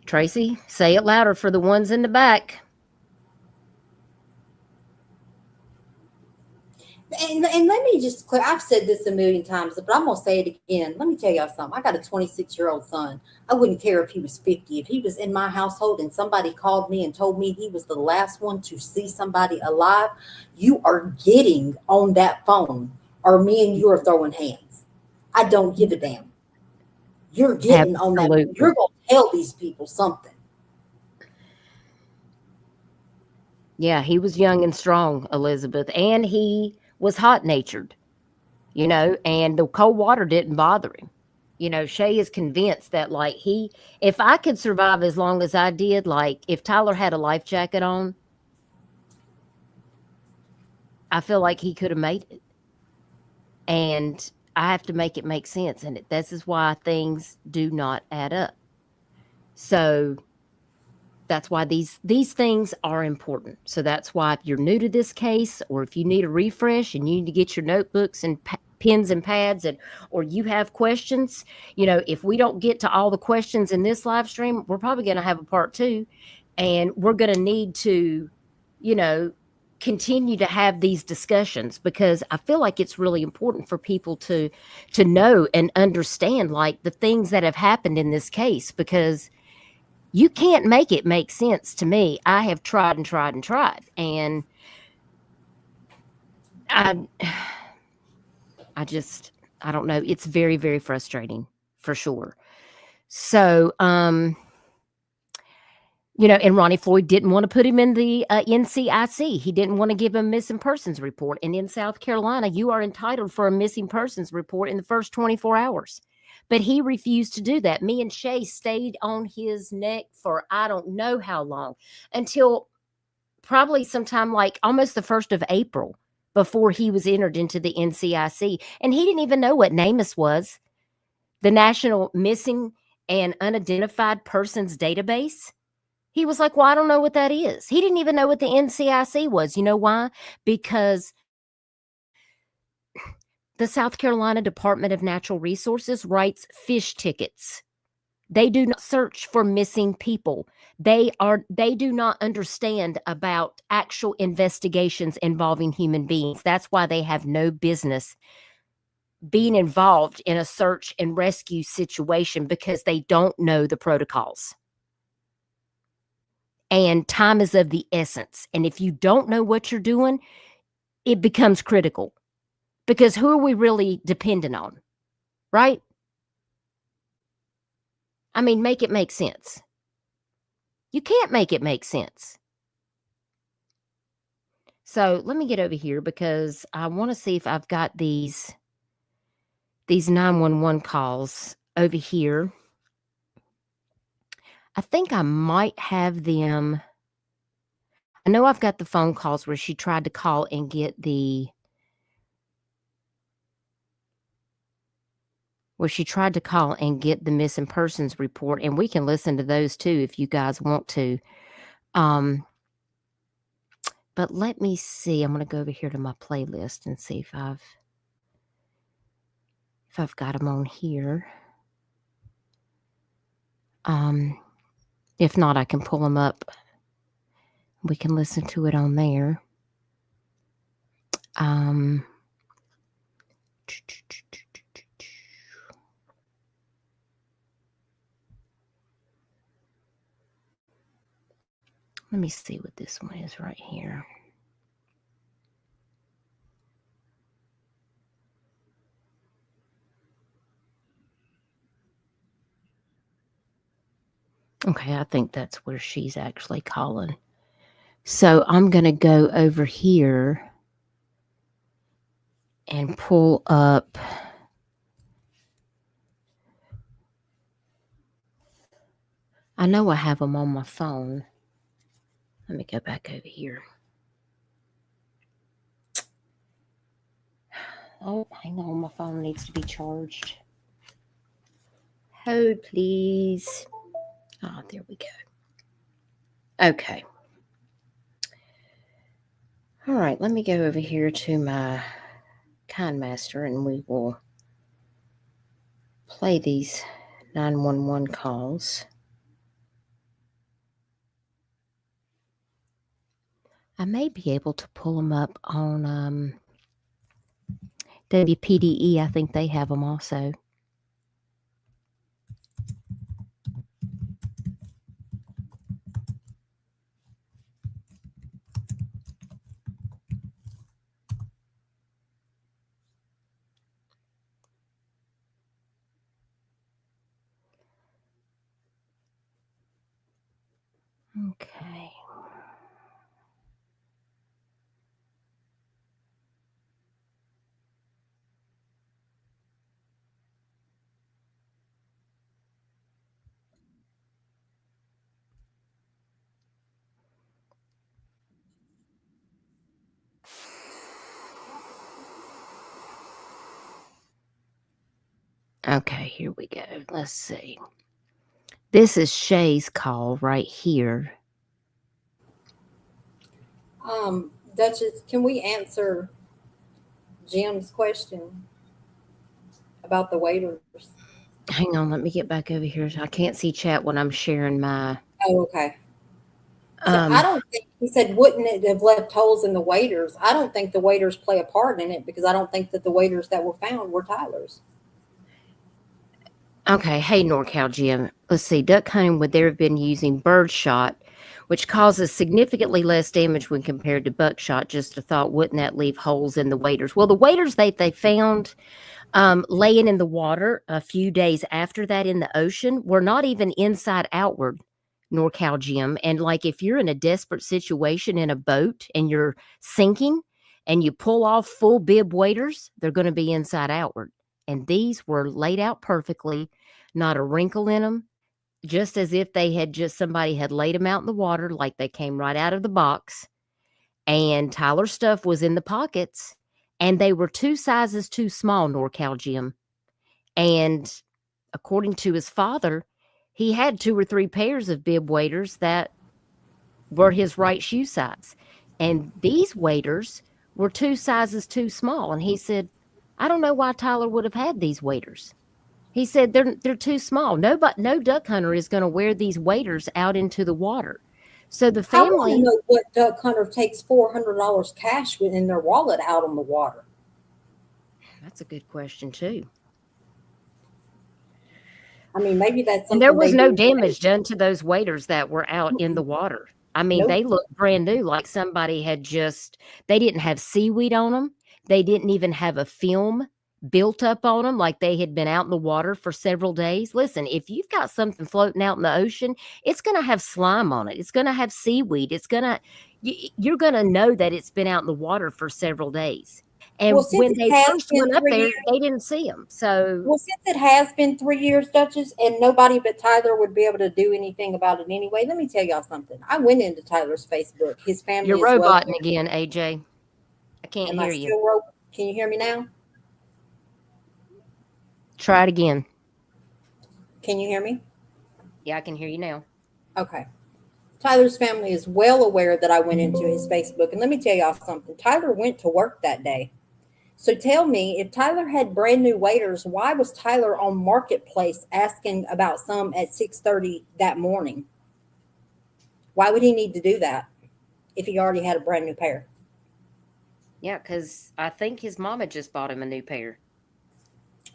Tracy, say it louder for the ones in the back. And let me just clear, I've said this a million times, but I'm going to say it again. Let me tell y'all something. I got a 26-year-old son. I wouldn't care if he was 50. If he was in my household and somebody called me and told me he was the last one to see somebody alive, you are getting on that phone, or me and you are throwing hands. I don't give a damn. You're getting on that phone. You're going to tell these people something. Yeah, he was young and strong, Elizabeth, and he was hot-natured, and the cold water didn't bother him. Shay is convinced that, if I could survive as long as I did, if Tyler had a life jacket on, I feel like he could have made it. And I have to make it make sense, and this is why things do not add up. So that's why these things are important. So that's why if you're new to this case, or if you need a refresh and you need to get your notebooks and pens and pads, or you have questions, if we don't get to all the questions in this live stream, we're probably going to have a part 2, and we're going to need to, continue to have these discussions, because I feel like it's really important for people to know and understand the things that have happened in this case, because you can't make it make sense to me. I have tried and tried and tried. And I don't know. It's very, very frustrating, for sure. So, and Ronnie Floyd didn't want to put him in the NCIC. He didn't want to give him a missing persons report. And in South Carolina, you are entitled for a missing persons report in the first 24 hours. But he refused to do that. Me and Shay stayed on his neck for I don't know how long, until probably sometime almost the 1st of April, before he was entered into the NCIC. And he didn't even know what NamUs was, the National Missing and Unidentified Persons Database. He was like, well, I don't know what that is. He didn't even know what the NCIC was. You know why? Because the South Carolina Department of Natural Resources writes fish tickets. They do not search for missing people. They do not understand about actual investigations involving human beings. That's why they have no business being involved in a search and rescue situation, because they don't know the protocols. And time is of the essence. And if you don't know what you're doing, it becomes critical. Because who are we really dependent on, right? I mean, make it make sense. You can't make it make sense. So let me get over here because I want to see if I've got these 911 calls over here. I think I might have them. I know I've got the phone calls where she tried to call and get the missing persons report, and we can listen to those too if you guys want to. But let me see. I'm going to go over here to my playlist and see if I've got them on here. If not, I can pull them up. We can listen to it on there. Let me see what this one is right here. Okay, I think that's where she's actually calling. So I'm going to go over here and pull up. I know I have them on my phone. Let me go back over here. Oh, hang on. My phone needs to be charged. Hold, please. Oh, there we go. Okay. All right, let me go over here to my KindMaster and we will play these 911 calls. I may be able to pull them up on WPDE. I think they have them also. Okay. Okay, here we go. Let's see. This is Shay's call right here. Dutchess, can we answer Jim's question about the waiters? Hang on, let me get back over here. I can't see chat when I'm sharing my. Oh, okay. So I don't think he said, wouldn't it have left holes in the waiters? I don't think the waiters play a part in it because I don't think that the waiters that were found were Tyler's. Okay, hey NorCal Jim. Let's see. Duck hunting would there have been using birdshot, which causes significantly less damage when compared to buckshot. Just a thought, wouldn't that leave holes in the waders? Well, the waders they found laying in the water a few days after that in the ocean were not even inside outward, NorCal Jim. And like if you're in a desperate situation in a boat and you're sinking and you pull off full bib waders, they're going to be inside outward. And these were laid out perfectly, not a wrinkle in them, just as if they had somebody had laid them out in the water, like they came right out of the box. And Tyler's stuff was in the pockets, and they were 2 sizes too small, NorCal Jim. And according to his father, he had 2 or 3 pairs of bib waders that were his right shoe size. And these waders were 2 sizes too small. And he said, I don't know why Tyler would have had these waders. He said they're too small. No duck hunter is going to wear these waders out into the water. So the family. I want to know what duck hunter takes $400 cash in their wallet out on the water. That's a good question too. I mean, maybe that's something. And there was no damage done to those waders that were out in the water. I mean, Nope. They looked brand new, like somebody had they didn't have seaweed on them. They didn't even have a film built up on them, like they had been out in the water for several days. Listen, if you've got something floating out in the ocean, it's going to have slime on it. It's going to have seaweed. You're going to know that it's been out in the water for several days. And Well, since when it they has first been went up 3 there, years, they didn't see them. So, well, since it has been 3 years, Dutchess, and nobody but Tyler would be able to do anything about it anyway, let me tell y'all something. I went into Tyler's Facebook. His family you're is well. roboting again, AJ. I can't Am hear I you. still Can you hear me now? Try it again. Can you hear me? Yeah, I can hear you now. Okay. Tyler's family is well aware that I went into his Facebook. And let me tell y'all something. Tyler went to work that day. So tell me, if Tyler had brand new waiters, why was Tyler on Marketplace asking about some at 6:30 that morning? Why would he need to do that if he already had a brand new pair? Yeah, because I think his mama just bought him a new pair.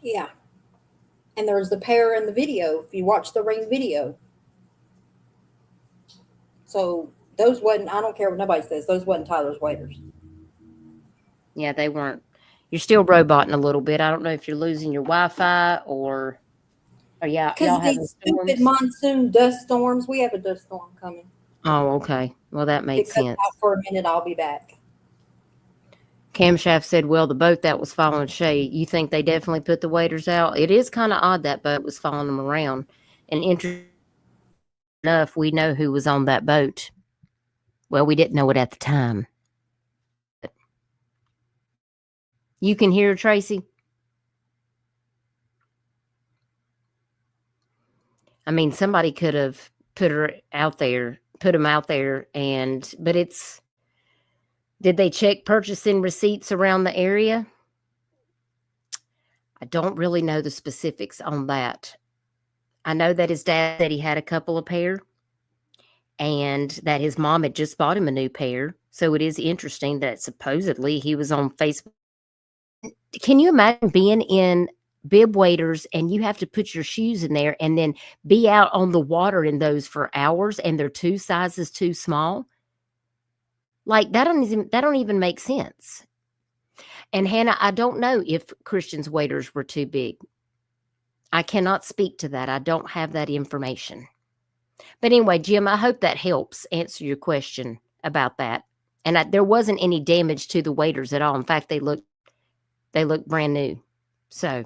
Yeah. And there was the pair in the video, if you watch the ring video. So those wasn't, I don't care what nobody says, those wasn't Tyler's waiters. Yeah, they weren't. You're still roboting a little bit. I don't know if you're losing your Wi-Fi or y'all Because having these stupid storms. monsoon dust storms, we have a dust storm coming. Oh, okay. Well, that makes sense. Out for a minute, I'll be back. Camshaft said, well, the boat that was following Shay, you think they definitely put the waiters out? It is kind of odd that boat was following them around. And interesting enough, we know who was on that boat. Well, we didn't know it at the time. You can hear Tracy? I mean, somebody could have put him out there, but did they check purchasing receipts around the area? I don't really know the specifics on that. I know that his dad said he had a couple of pair and that his mom had just bought him a new pair. So it is interesting that supposedly he was on Facebook. Can you imagine being in bib waders and you have to put your shoes in there and then be out on the water in those for hours and they're 2 sizes too small? Like that don't even make sense. And Hannah, I don't know if Christian's waders were too big. I cannot speak to that. I don't have that information. But anyway, Jim, I hope that helps answer your question about that. And there wasn't any damage to the waders at all. In fact, they look brand new. So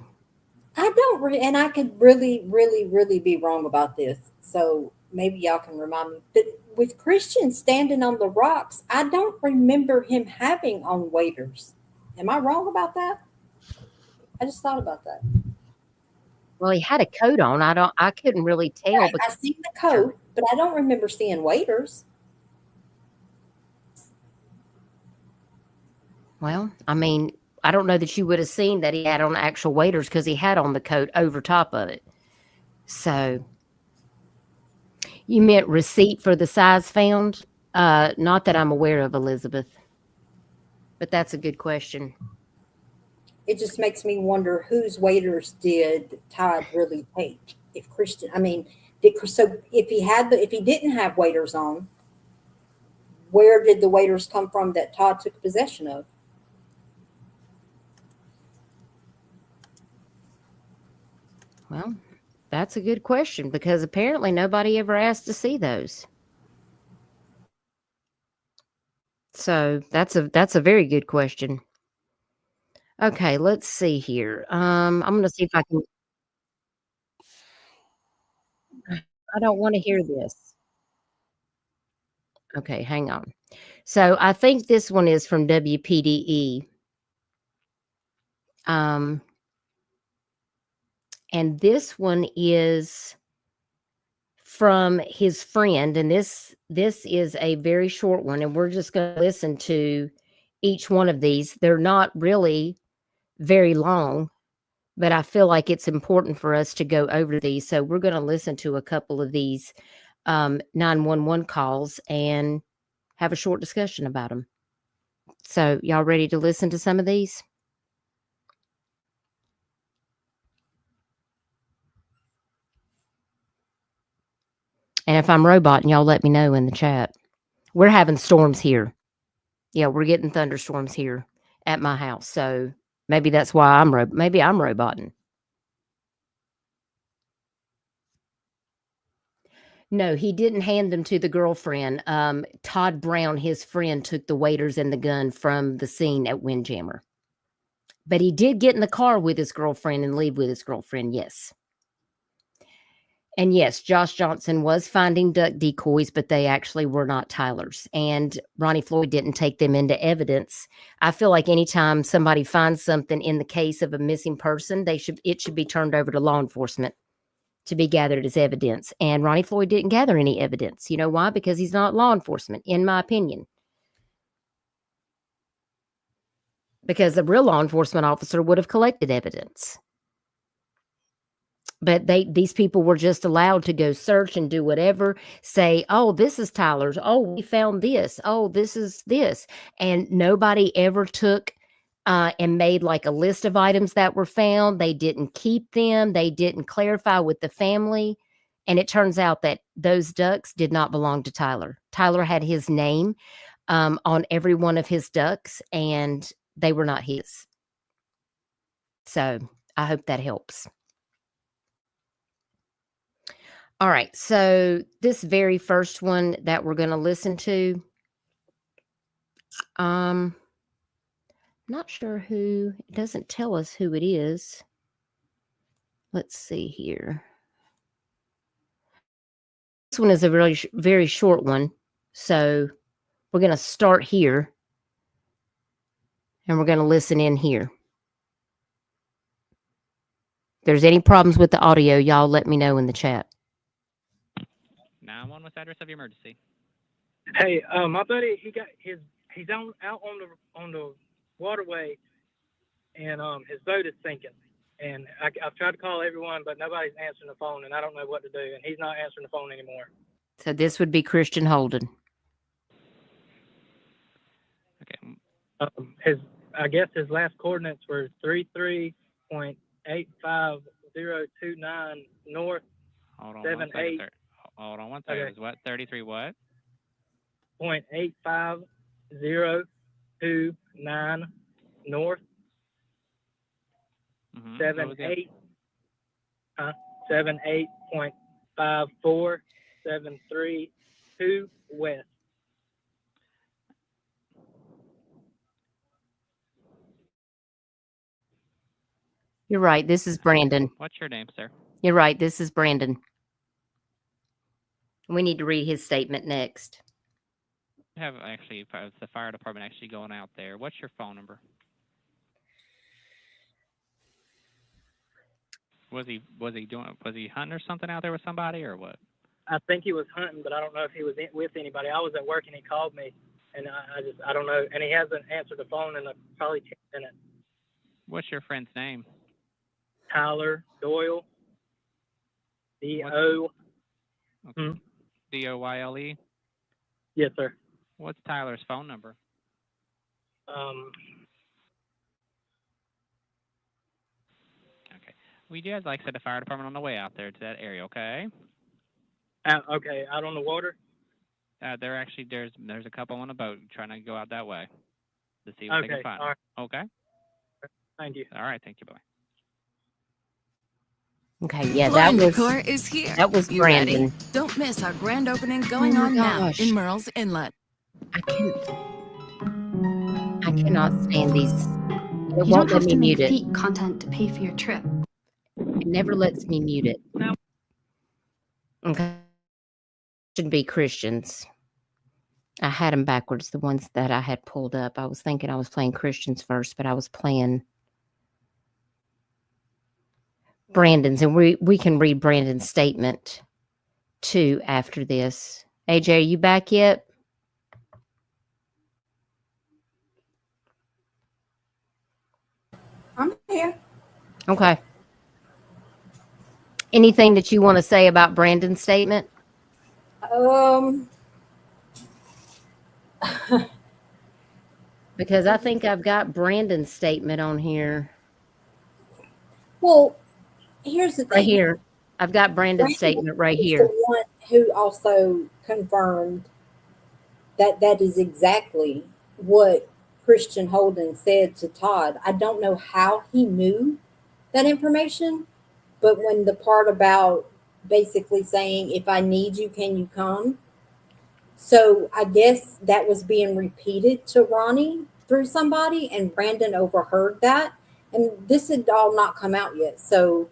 I don't and I could really, really, really be wrong about this. So maybe y'all can remind me. But with Christian standing on the rocks, I don't remember him having on waders. Am I wrong about that? I just thought about that. Well, he had a coat on. I couldn't really tell. Right, I see the coat, but I don't remember seeing waders. Well, I mean, I don't know that you would have seen that he had on actual waders because he had on the coat over top of it. So you meant receipt for the size found? Not that I'm aware of, Elizabeth. But that's a good question. It just makes me wonder whose waders did Todd really take? If Christian, I mean, so if he didn't have waders on, where did the waders come from that Todd took possession of? Well, that's a good question because apparently nobody ever asked to see those. So that's a very good question. Okay, let's see here. I'm going to see if I can. I don't want to hear this. Okay, hang on. So I think this one is from WPDE. And this one is from his friend, and this is a very short one, and we're just going to listen to each one of these. They're not really very long, but I feel like it's important for us to go over these. So we're going to listen to a couple of these 911 calls and have a short discussion about them. So y'all ready to listen to some of these? And if I'm roboting, y'all let me know in the chat. We're having storms here. Yeah, we're getting thunderstorms here at my house. So Maybe that's why maybe I'm roboting. No, he didn't hand them to the girlfriend. Todd Brown, his friend, took the waiters and the gun from the scene at Windjammer. But he did get in the car with his girlfriend and leave with his girlfriend, yes. And yes, Josh Johnson was finding duck decoys, but they actually were not Tyler's. And Ronnie Floyd didn't take them into evidence. I feel like anytime somebody finds something in the case of a missing person, it should be turned over to law enforcement to be gathered as evidence. And Ronnie Floyd didn't gather any evidence. You know why? Because he's not law enforcement, in my opinion. Because a real law enforcement officer would have collected evidence. But these people were just allowed to go search and do whatever, say, oh, this is Tyler's. Oh, we found this. Oh, this is this. And nobody ever took and made like a list of items that were found. They didn't keep them. They didn't clarify with the family. And it turns out that those ducks did not belong to Tyler. Tyler had his name on every one of his ducks, and they were not his. So I hope that helps. All right, so this very first one that we're going to listen to, not sure who, it doesn't tell us who it is. Let's see here. This one is a really very short one, so we're going to start here, and we're going to listen in here. If there's any problems with the audio, y'all let me know in the chat. 911, what's the address of your emergency? Hey, my buddy, he's out on the waterway, and his boat is sinking. And I've tried to call everyone, but nobody's answering the phone, and I don't know what to do. And he's not answering the phone anymore. So this would be Christian Holden. Okay. I guess his last coordinates were 33.85029 north. Hold on 78. Hold on one second. Okay. Is what 33 what? 0.85029 north. 78.54732 west. You're right. This is Brandon. What's your name, sir? You're right. This is Brandon. We need to read his statement next. Have actually the fire department actually going out there. What's your phone number? Was he hunting or something out there with somebody or what? I think he was hunting, but I don't know if he was with anybody. I was at work and he called me, and I don't know, and he hasn't answered the phone in probably 10 minutes. What's your friend's name? Tyler Doyle. D-O. Okay. D-O-Y-L-E? Yes, sir. What's Tyler's phone number? Okay. We do have, like I said, the fire department on the way out there to that area, okay? Okay, out on the water? They're actually, there's a couple on a boat trying to go out that way to see what they can find. All right. Okay? Thank you. All right, thank you, bye. Okay, yeah, Flying that was Decor is here. That was You Brandon. ready? Don't miss our grand opening going on now in Myrtle's Inlet. I cannot stand these. It You won't don't let have me to mute make it. fake content to pay for your trip. It never lets me mute it. Okay. Should be Christians. I had them backwards, the ones that I had pulled up. I was thinking I was playing Christians first, but I was playing Brandon's, and we can read Brandon's statement too after this. AJ, are you back yet? I'm here. Okay. Anything that you want to say about Brandon's statement? Because I think I've got Brandon's statement on here. Well, here's the thing. Right here. I've got Brandon's statement right here. The one who also confirmed that is exactly what Christian Holden said to Todd. I don't know how he knew that information, but when the part about basically saying, if I need you, can you come? So I guess that was being repeated to Ronnie through somebody, and Brandon overheard that. And this had all not come out yet. So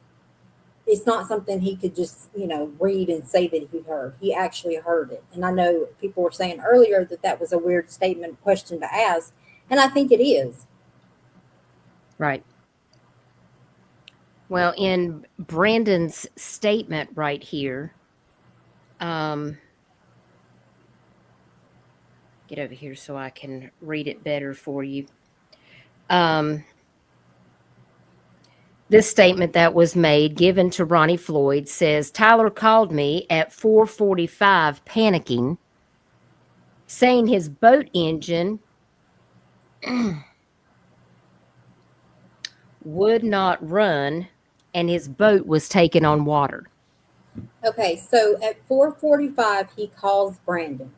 it's not something he could just, read and say that he heard. He actually heard it. And I know people were saying earlier that that was a weird question to ask. And I think it is. Right. Well, in Brandon's statement right here, get over here so I can read it better for you. This statement that was made, given to Ronnie Floyd, says, Tyler called me at 4:45 panicking, saying his boat engine would not run and his boat was taken on water. Okay, so at 4:45, he calls Brandon.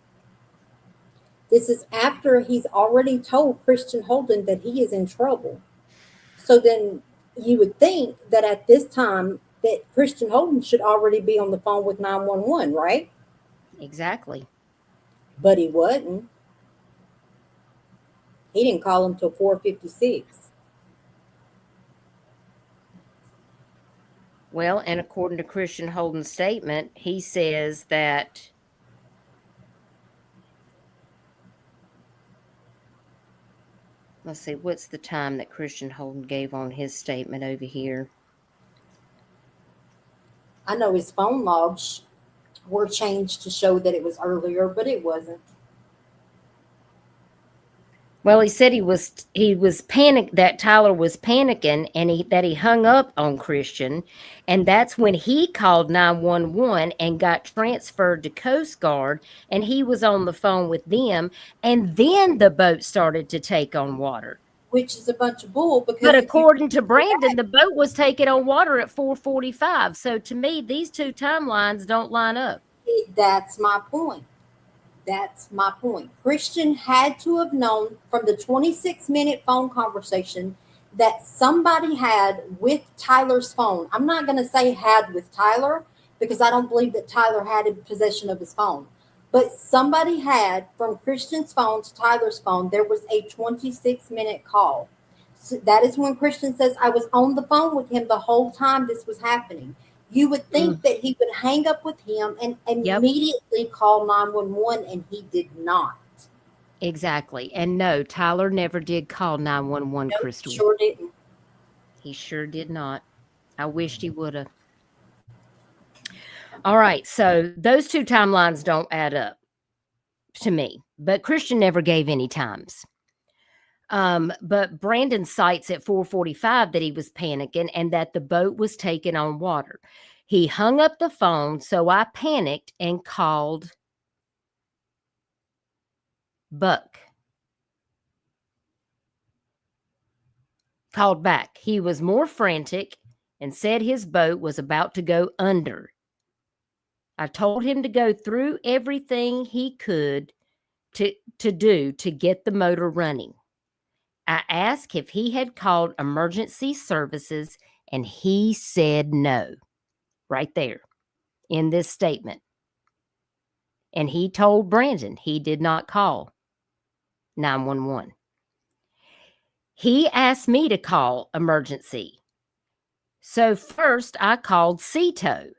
This is after he's already told Christian Holden that he is in trouble. So then you would think that at this time that Christian Holden should already be on the phone with 911, right? Exactly. But he wasn't. He didn't call him till 4:56. Well, and according to Christian Holden's statement, he says that let's see, what's the time that Christian Holden gave on his statement over here? I know his phone logs were changed to show that it was earlier, but it wasn't. Well, he said he was panicked, that Tyler was panicking, and that he hung up on Christian, and that's when he called 911 and got transferred to Coast Guard, and he was on the phone with them, and then the boat started to take on water. Which is a bunch of bull, because but according to Brandon, the boat was taken on water at 4:45. So to me, these two timelines don't line up. That's my point. That's my point. Christian had to have known from the 26-minute phone conversation that somebody had with Tyler's phone. I'm not going to say had with Tyler, because I don't believe that Tyler had in possession of his phone. But somebody had, from Christian's phone to Tyler's phone, there was a 26-minute call. So that is when Christian says, I was on the phone with him the whole time this was happening. You would think that he would hang up with him and immediately call 911, and he did not. Exactly. And no, Tyler never did call 911, No, Crystal. He sure didn't. He sure did not. I wished he would have. All right, so those two timelines don't add up to me, but Christian never gave any times. But Brandon cites at 4:45 that he was panicking and that the boat was taken on water. He hung up the phone, so I panicked and called Buck. Called back. He was more frantic and said his boat was about to go under. I told him to go through everything he could to do to get the motor running. I asked if he had called emergency services, and he said no. Right there in this statement. And he told Brandon he did not call 911. He asked me to call emergency. So first I called CETO.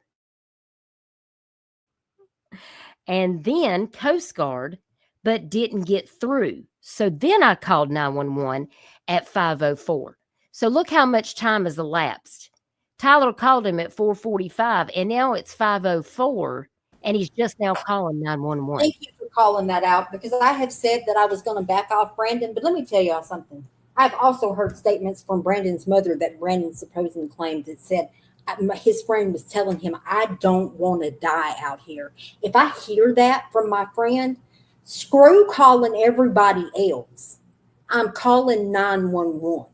And then Coast Guard, but didn't get through. So then I called 911 at 5:04. So look how much time has elapsed. Tyler called him at 4:45, and now it's 5:04, and he's just now calling 911. Thank you for calling that out, because I have said that I was going to back off Brandon, but let me tell y'all something. I've also heard statements from Brandon's mother that Brandon supposedly claimed that said his friend was telling him, I don't want to die out here. If I hear that from my friend, screw calling everybody else. I'm calling 911.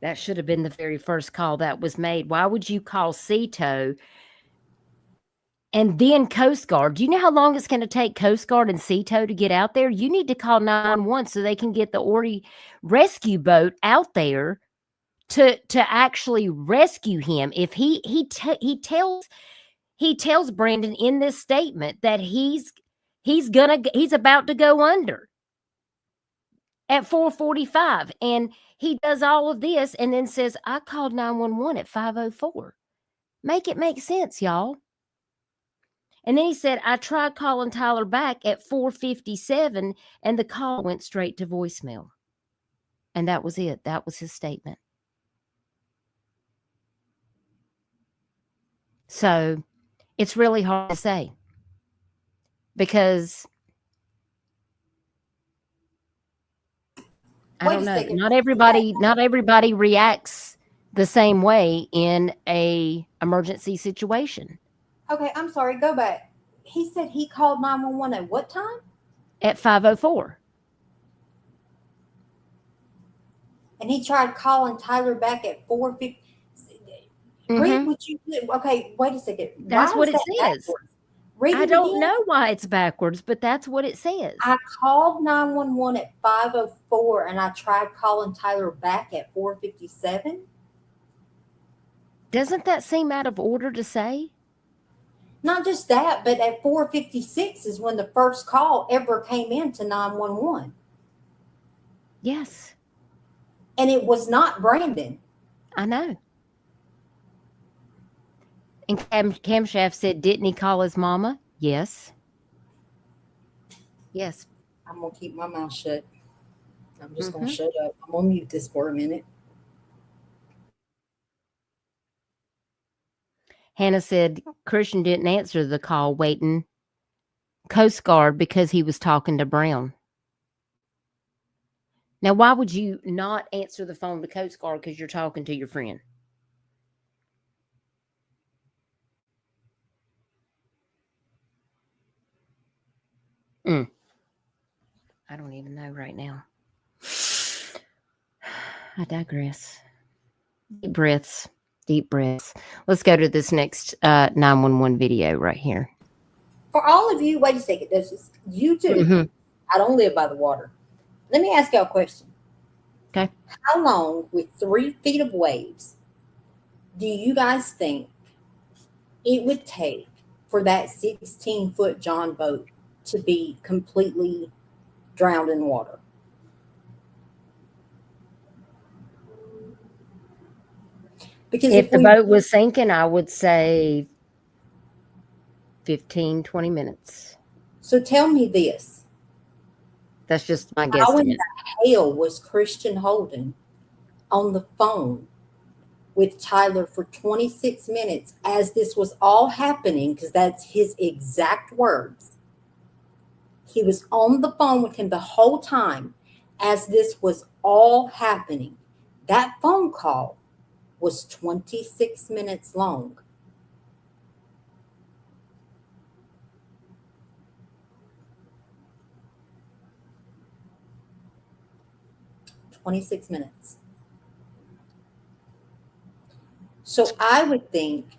That should have been the very first call that was made. Why would you call CETO And then Coast Guard. Do you know how long it's going to take Coast Guard and CETO to get out there? You need to call 911 so they can get the Ori rescue boat out there to actually rescue him. If he tells Brandon in this statement that he's about to go under at 4:45, and he does all of this and then says, I called 911 at 5:04. Make it make sense, y'all. And then he said, I tried calling Tyler back at 4:57 and the call went straight to voicemail. And that was it. That was his statement. So it's really hard to say because I don't know. Not everybody reacts the same way in a emergency situation. Okay, I'm sorry. Go back. He said he called 911 at what time? At 5:04. And he tried calling Tyler back at 4:50. Mm-hmm. Read what you did. Okay, wait a second. That's what it says. I don't again. know why it's backwards, but that's what it says. I called 911 at 5:04 and I tried calling Tyler back at 4:57. Doesn't that seem out of order to say? Not just that, but at 4:56 is when the first call ever came in to 911. Yes. And it was not Brandon. I know. And Camshaft said, didn't he call his mama? Yes. Yes. I'm going to keep my mouth shut. I'm just going to shut up. I'm going to mute this for a minute. Hannah said Christian didn't answer the call waiting Coast Guard because he was talking to Brown. Now, why would you not answer the phone to Coast Guard because you're talking to your friend? I don't even know right now. I digress. Deep breaths. Deep breaths. Let's go to this next 911 video right here. For all of you, wait a second. You too. I don't live by the water. Let me ask y'all a question. Okay. How long with 3 feet of waves do you guys think it would take for that 16-foot John boat to be completely drowned in water? Because if the boat was sinking, I would say 15, 20 minutes. So tell me this. That's just my guess. How in the hell was Christian Holden on the phone with Tyler for 26 minutes as this was all happening? Because that's his exact words. He was on the phone with him the whole time as this was all happening. That phone call was 26 minutes long. $26. So I would think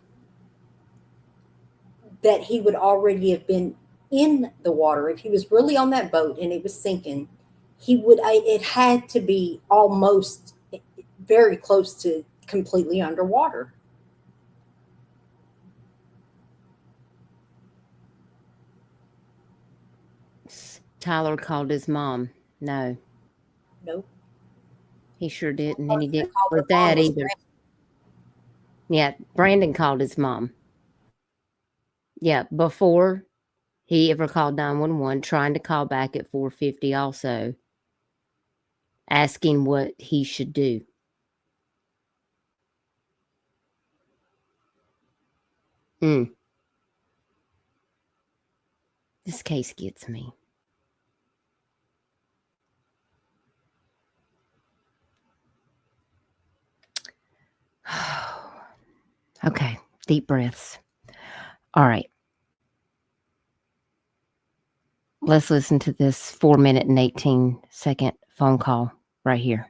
that he would already have been in the water. If he was really on that boat and it was sinking, it had to be almost very close to completely underwater. Tyler called his mom. No. Nope. He sure didn't. And he didn't call his dad either. Yeah, Brandon called his mom. Yeah, before he ever called 911, trying to call back at 4:50 also, asking what he should do. This case gets me. Okay, deep breaths. All right. Let's listen to this 4-minute and 18-second phone call right here.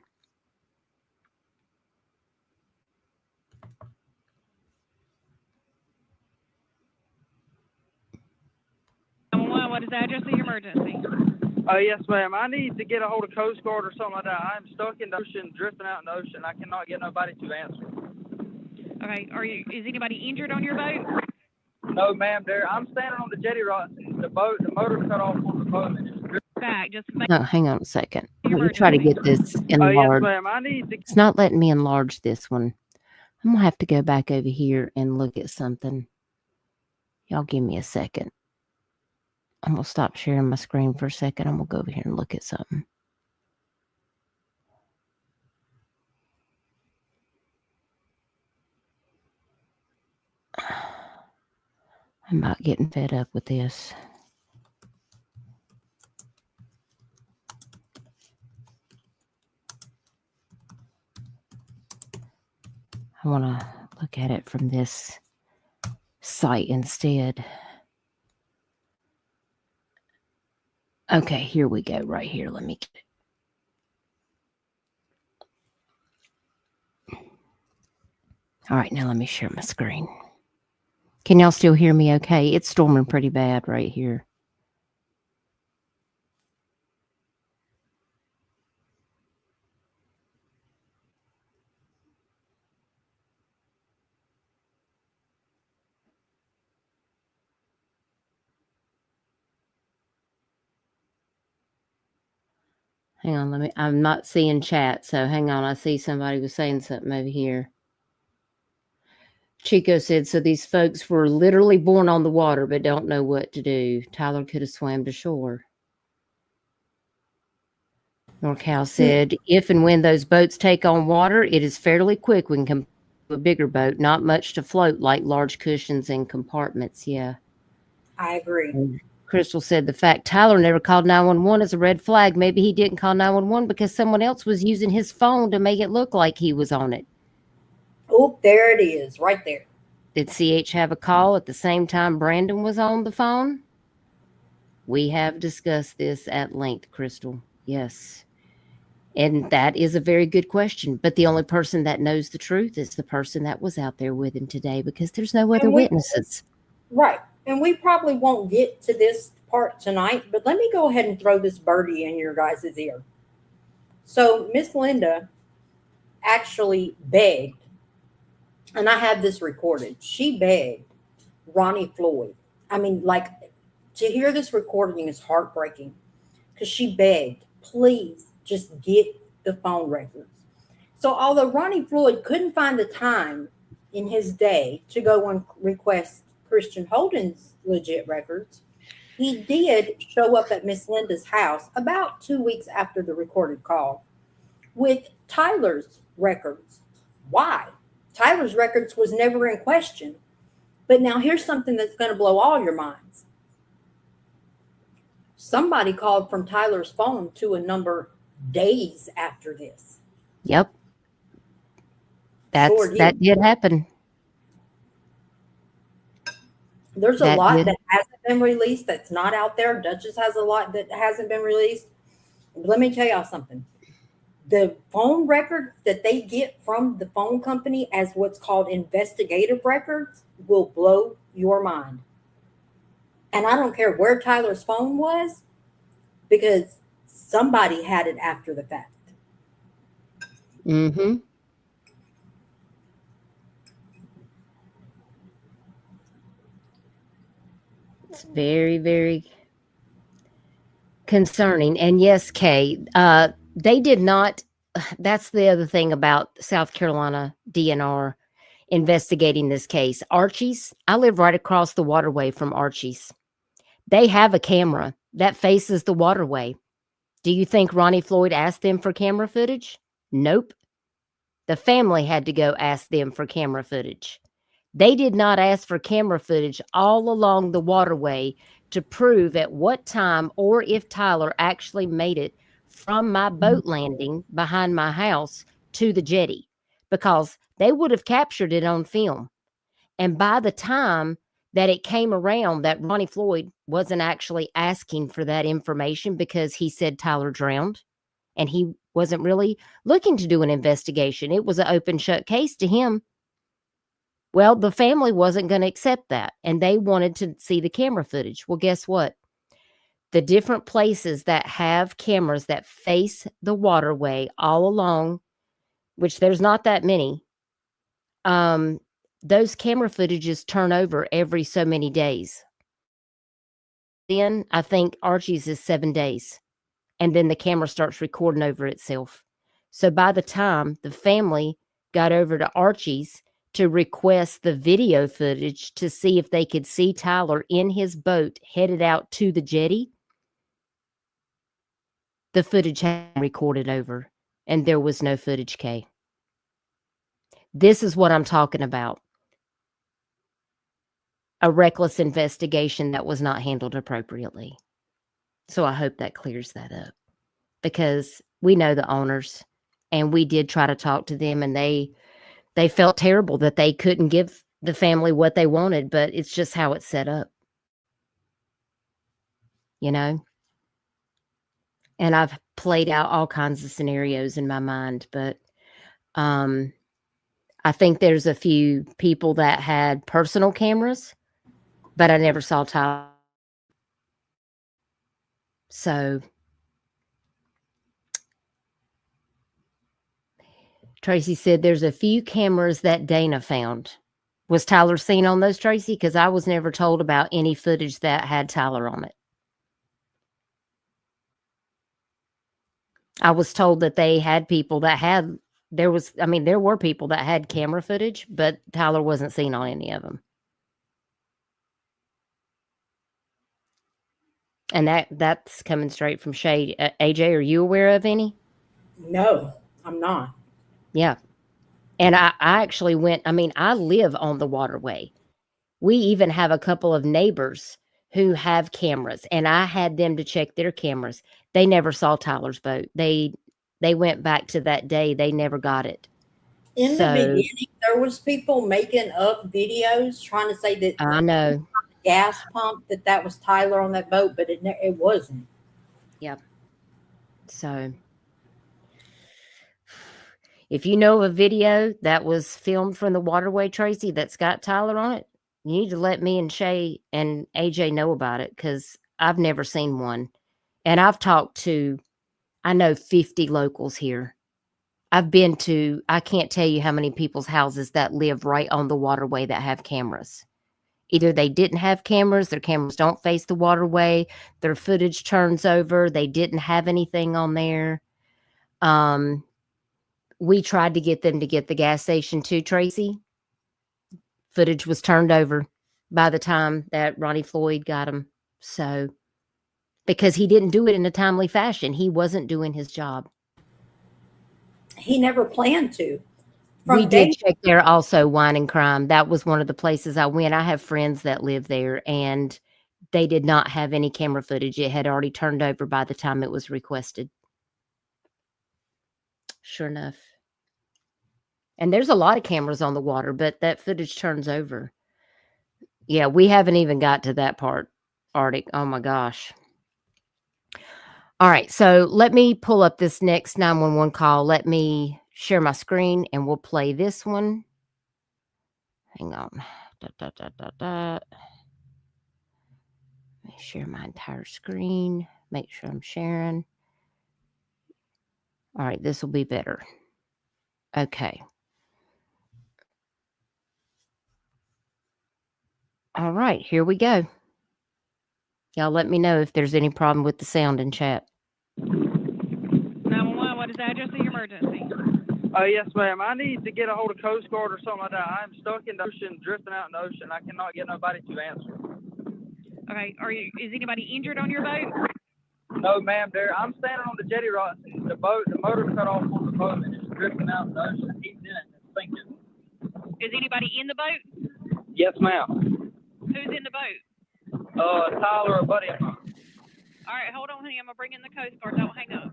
What is the address of your emergency? Yes, ma'am. I need to get a hold of Coast Guard or something like that. I'm stuck in the ocean, drifting out in the ocean. I cannot get nobody to answer. Okay. Is anybody injured on your boat? No, ma'am. I'm standing on the jetty rocks. The motor cut off on the boat. And it's back. Just make Oh, hang on a second. Let me try to get this enlarged. yes, ma'am. I need to. It's not letting me enlarge this one. I'm gonna have to go back over here and look at something. Y'all give me a second. I'm gonna stop sharing my screen for a second. I'm gonna go over here and look at something. I'm not getting fed up with this. I want to look at it from this site instead. Okay, here we go. Right here. Let me get it. All right, now let me share my screen. Can y'all still hear me okay? It's storming pretty bad right here. Hang on, I'm not seeing chat, so hang on. I see somebody was saying something over here. Chico said, so these folks were literally born on the water, but don't know what to do. Tyler could have swam to shore. NorCal said, if and when those boats take on water, it is fairly quick when compared to a bigger boat. Not much to float like large cushions and compartments. Yeah. I agree. Crystal said the fact Tyler never called 911 is a red flag. Maybe he didn't call 911 because someone else was using his phone to make it look like he was on it. Oh, there it is, right there. Did CH have a call at the same time Brandon was on the phone? We have discussed this at length, Crystal. Yes. And that is a very good question. But the only person that knows the truth is the person that was out there with him today, because there's no other witnesses. Right. And we probably won't get to this part tonight, but let me go ahead and throw this birdie in your guys' ear. So Miss Linda actually begged, and I have this recorded. She begged Ronnie Floyd. I mean, like, to hear this recording is heartbreaking, because she begged, please just get the phone records. So although Ronnie Floyd couldn't find the time in his day to go and request Christian Holden's legit records, he did show up at Miss Linda's house about 2 weeks after the recorded call with Tyler's records. Why? Tyler's records was never in question. But now here's something that's going to blow all your minds. Somebody called from Tyler's phone to a number days after this. Yep. That did happen. There's a lot that hasn't been released that's not out there. Dutchess has a lot that hasn't been released. Let me tell y'all something. The phone records that they get from the phone company as what's called investigative records will blow your mind. And I don't care where Tyler's phone was, because somebody had it after the fact. Mm-hmm. It's very, very concerning. And yes, Kay, they did not. That's the other thing about South Carolina DNR investigating this case. Archie's, I live right across the waterway from Archie's. They have a camera that faces the waterway. Do you think Ronnie Floyd asked them for camera footage? Nope. The family had to go ask them for camera footage. They did not ask for camera footage all along the waterway to prove at what time or if Tyler actually made it from my boat landing behind my house to the jetty, because they would have captured it on film. And by the time that it came around that Ronnie Floyd wasn't actually asking for that information because he said Tyler drowned and he wasn't really looking to do an investigation. It was an open shut case to him. Well, the family wasn't going to accept that, and they wanted to see the camera footage. Well, guess what? the different places that have cameras that face the waterway all along, which there's not that many, those camera footages turn over every so many days. Then I think Archie's is 7 days, and then the camera starts recording over itself. So by the time the family got over to Archie's to request the video footage to see if they could see Tyler in his boat headed out to the jetty, the footage had recorded over, and there was no footage, Kay. This is what I'm talking about. A reckless investigation that was not handled appropriately. So I hope that clears that up, because we know the owners, and we did try to talk to them, and they felt terrible that they couldn't give the family what they wanted, but it's just how it's set up. You know? And I've played out all kinds of scenarios in my mind, but I think there's a few people that had personal cameras, but I never saw Tyler. So Tracy said there's a few cameras that Dana found. Was Tyler seen on those, Tracy? Because I was never told about any footage that had Tyler on it. I was told that they had people that had, there were people that had camera footage, but Tyler wasn't seen on any of them. And that's coming straight from Shay. AJ, are you aware of any? No, I'm not. Yeah. And I actually went, I live on the waterway. We even have a couple of neighbors who have cameras, and I had them to check their cameras. They never saw Tyler's boat. They went back to that day. They never got it. In the beginning, there was people making up videos trying to say that I know the gas pump that was Tyler on that boat, but it wasn't. Yep. So if you know of a video that was filmed from the waterway, Tracy, that's got Tyler on it, you need to let me and Shay and AJ know about it, because I've never seen one. And I've talked to, I know 50 locals here. I've been to, I can't tell you how many people's houses that live right on the waterway that have cameras. Either they didn't have cameras, their cameras don't face the waterway, their footage turns over, they didn't have anything on there. We tried to get them to get the gas station too, Tracy. Footage was turned over by the time that Ronnie Floyd got him. So, because he didn't do it in a timely fashion. He wasn't doing his job. He never planned to. We did check there also, Wine and Crime. That was one of the places I went. I have friends that live there, and they did not have any camera footage. It had already turned over by the time it was requested. Sure enough. And there's a lot of cameras on the water, but that footage turns over. Yeah, we haven't even got to that part, Arctic. Oh my gosh. All right, so let me pull up this next 911 call. Let me share my screen, and we'll play this one. Hang on. Let me share my entire screen. Make sure I'm sharing. All right, this will be better. Okay. All right, here we go. Y'all let me know if there's any problem with the sound in chat. 911, what is the address of your emergency? Yes, ma'am. I need to get a hold of Coast Guard or something like that. I'm stuck in the ocean, drifting out in the ocean. I cannot get nobody to answer. Okay, is anybody injured on your boat? No, ma'am. I'm standing on the jetty rocks. The motor cut off on the boat, and it's drifting out in the ocean. He's in it and sinking. Is anybody in the boat? Yes, ma'am. Who's in the boat? Tyler, a buddy of mine. All right, hold on, honey. I'm going to bring in the Coast Guard. Don't hang up.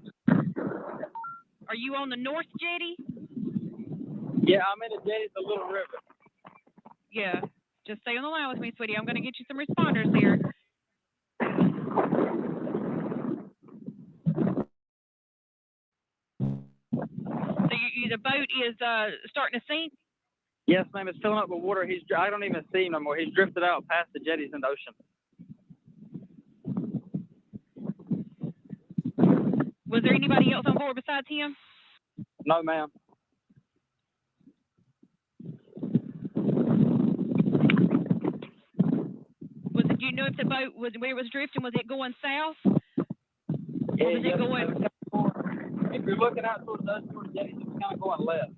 Are you on the North Jetty? Yeah, I'm in the jetty, the Little River. Yeah. Just stay on the line with me, sweetie. I'm going to get you some responders here. So the boat is starting to sink? Yes, ma'am. It's filling up with water. I don't even see him no more. He's drifted out past the jetties in the ocean. Was there anybody else on board besides him? No, ma'am. Do you know if the boat was where it was drifting? Was it going south? Or was it going? If you're looking out towards the jetty, it's kind of going left.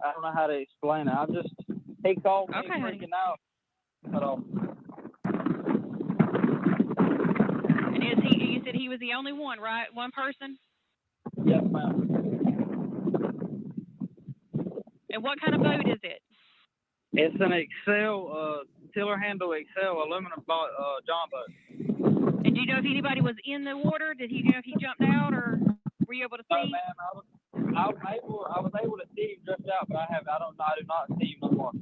I don't know how to explain it. He called me freaking out. And you said he was the only one, right? One person? Yes, ma'am. And what kind of boat is it? It's an Excel, tiller handle Excel aluminum John boat. And do you know if anybody was in the water? Did he know if he jumped out, or were you able to see? No, ma'am. I was able to see him drift out, but I do not see him no more.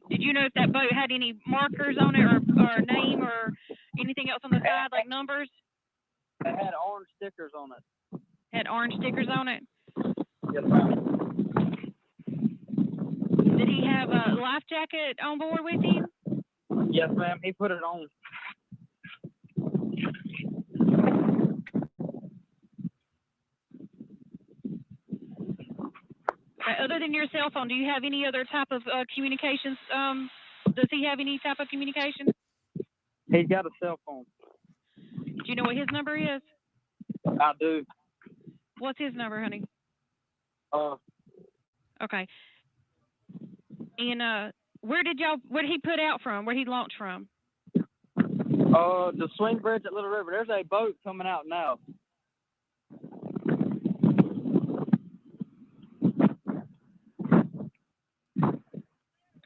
Did you know if that boat had any markers on it, or a name, or anything else on the side, like numbers? It had orange stickers on it. Had orange stickers on it? Yes, ma'am. Did he have a life jacket on board with him? Yes, ma'am. He put it on. Other than your cell phone, do you have any other type of communications? Does he have any type of communication? He's got a cell phone. Do you know what his number is? I do. What's his number, honey? Okay. And where did he put out from? Where he launched from? The swing bridge at Little River. There's a boat coming out now.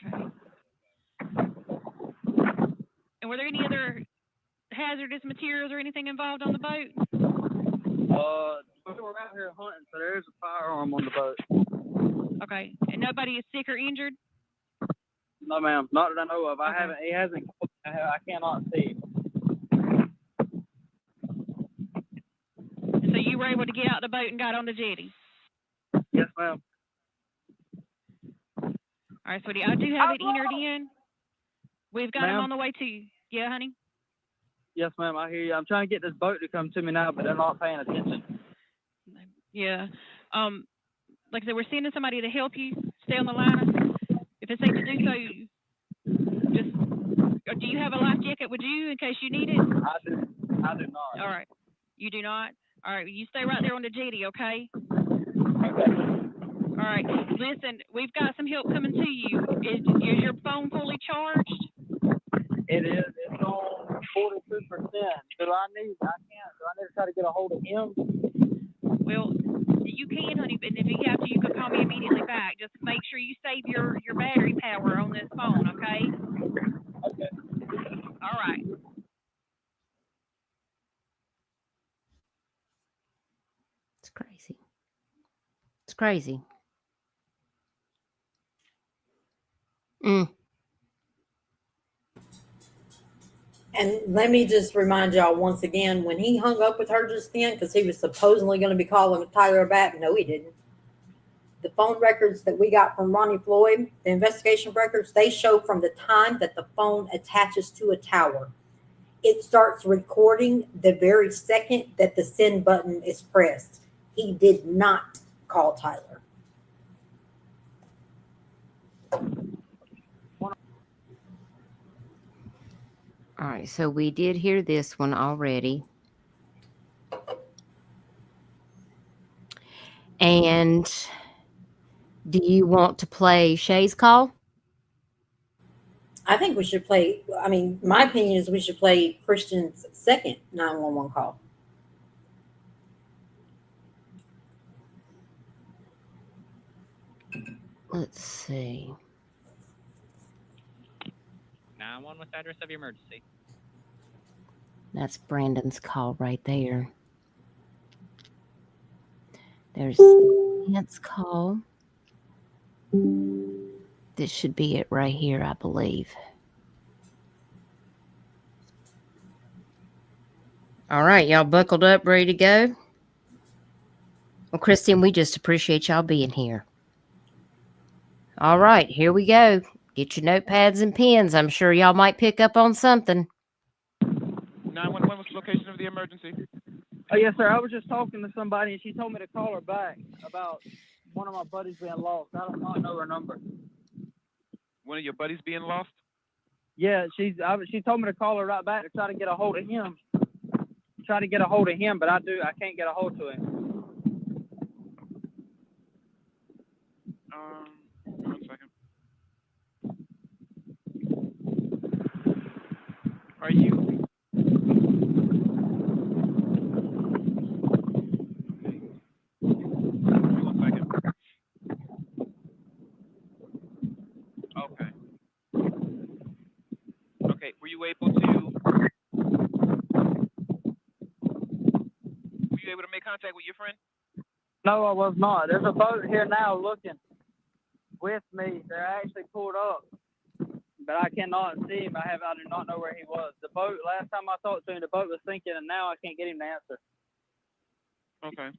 Okay. And were there any other hazardous materials or anything involved on the boat? We were out here hunting, so there's a firearm on the boat. Okay. And nobody is sick or injured? No, ma'am. Not that I know of. Okay. He hasn't. I cannot see. So you were able to get out the boat and got on the jetty? Yes, ma'am. All right, sweetie. I do have it entered in. We've got him on the way to you. Yeah, honey? Yes, ma'am. I hear you. I'm trying to get this boat to come to me now, but they're not paying attention. Yeah. Like I said, we're sending somebody to help you. Stay on the line. If it's safe to do so, just. Do you have a life jacket with you in case you need it? I do not. All right. You do not? All right. You stay right there on the jetty, okay? Okay. All right. Listen, we've got some help coming to you. Is your phone fully charged? It is. It's on 42%. Do I need to try to get a hold of him? Well, you can, honey, and if you have to, you can call me immediately back. Just make sure you save your battery power on this phone, okay? Okay. All right. It's crazy. It's crazy. And let me just remind y'all once again, when he hung up with her just then, because he was supposedly going to be calling Tyler back, no, he didn't. The phone records that we got from Ronnie Floyd, the investigation records, they show from the time that the phone attaches to a tower. It starts recording the very second that the send button is pressed. He did not call Tyler. All right, so we did hear this one already. And do you want to play Shay's call? I think we should play, my opinion is we should play Christian's second 911 call. Let's see. 911, what's the address of your emergency? That's Brandon's call right there. There's Ant's call. This should be it right here, I believe. All right, y'all buckled up, ready to go? Well, Christine, we just appreciate y'all being here. All right, here we go. Get your notepads and pens. I'm sure y'all might pick up on something. 911, what's the location of the emergency? Oh, yes, sir. I was just talking to somebody, and she told me to call her back about one of my buddies being lost. I do not know her number. One of your buddies being lost? Yeah, she told me to call her right back to try to get a hold of him. Try to get a hold of him, but I can't get a hold to him. 1 second. Are you? Okay. Okay. Were you able to make contact with your friend? No, I was not. There's a boat here now looking with me. They're actually pulled up, but I cannot see him. I do not know where he was. The boat, last time I talked to him, the boat was sinking, and now I can't get him to answer. Okay.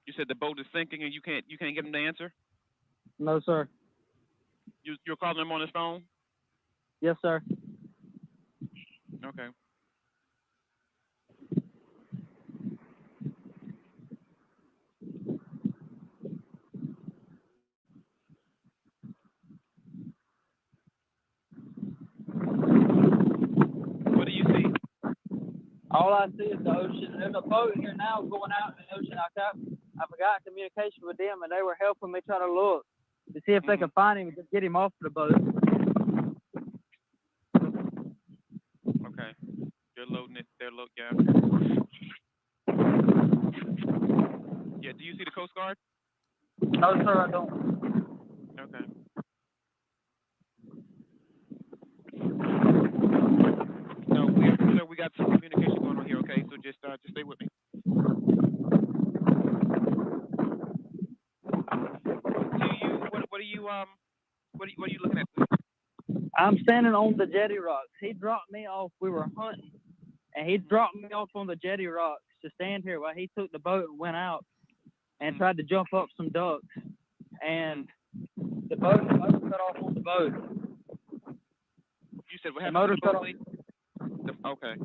You said the boat is sinking and you can't get him to answer? No, sir. You're calling him on his phone? Yes, sir. Okay. What do you see? All I see is the ocean. There's a boat here now going out in the ocean. I forgot communication with them, and they were helping me try to look to see if they could find him and get him off the boat. Okay. They're loading it. Yeah. Yeah, do you see the Coast Guard? No, sir, I don't. Okay. No, we got some communication going on here, okay? So just stay with me. What are you looking at? I'm standing on the jetty rocks. He dropped me off. We were hunting, and he dropped me off on the jetty rocks to stand here while he took the boat and went out and tried to jump up some ducks. And the motor cut off on the boat. You said what happened to the boat? Okay.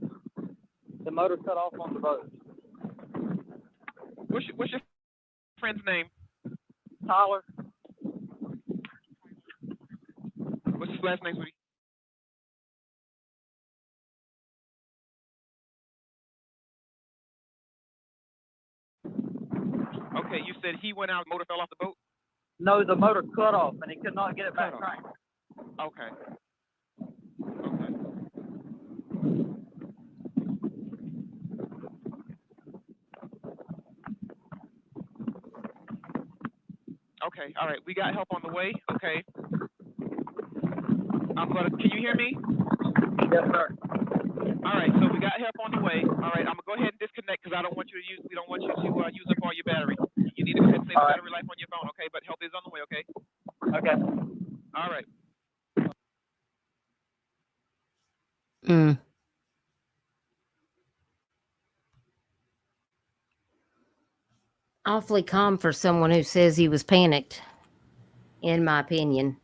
The motor cut off on the boat. What's your friend's name? Tyler. What's his last name, sweetie? Okay, you said he went out, motor fell off the boat? No, the motor cut off, and he could not get it back cranked. Okay. Okay, all right. We got help on the way. Okay. Can you hear me? Yes, sir. All right, so we got help on the way. All right, I'm gonna go ahead and disconnect because we don't want you to use up all your battery. You need to go ahead and save the battery life on your phone, okay? But help is on the way, okay? Okay. All right. Awfully calm for someone who says he was panicked, in my opinion.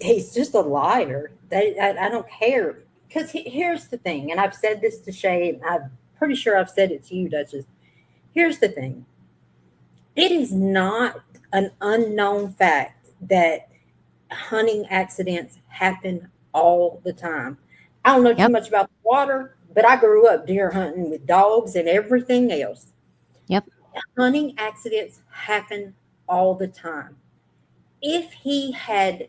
He's just a liar. I don't care. Because here's the thing, and I've said this to Shay, and I'm pretty sure I've said it to you, Dutchess. Here's the thing. It is not an unknown fact that hunting accidents happen all the time. I don't know too much about the water, but I grew up deer hunting with dogs and everything else. Yep. Hunting accidents happen all the time. If he had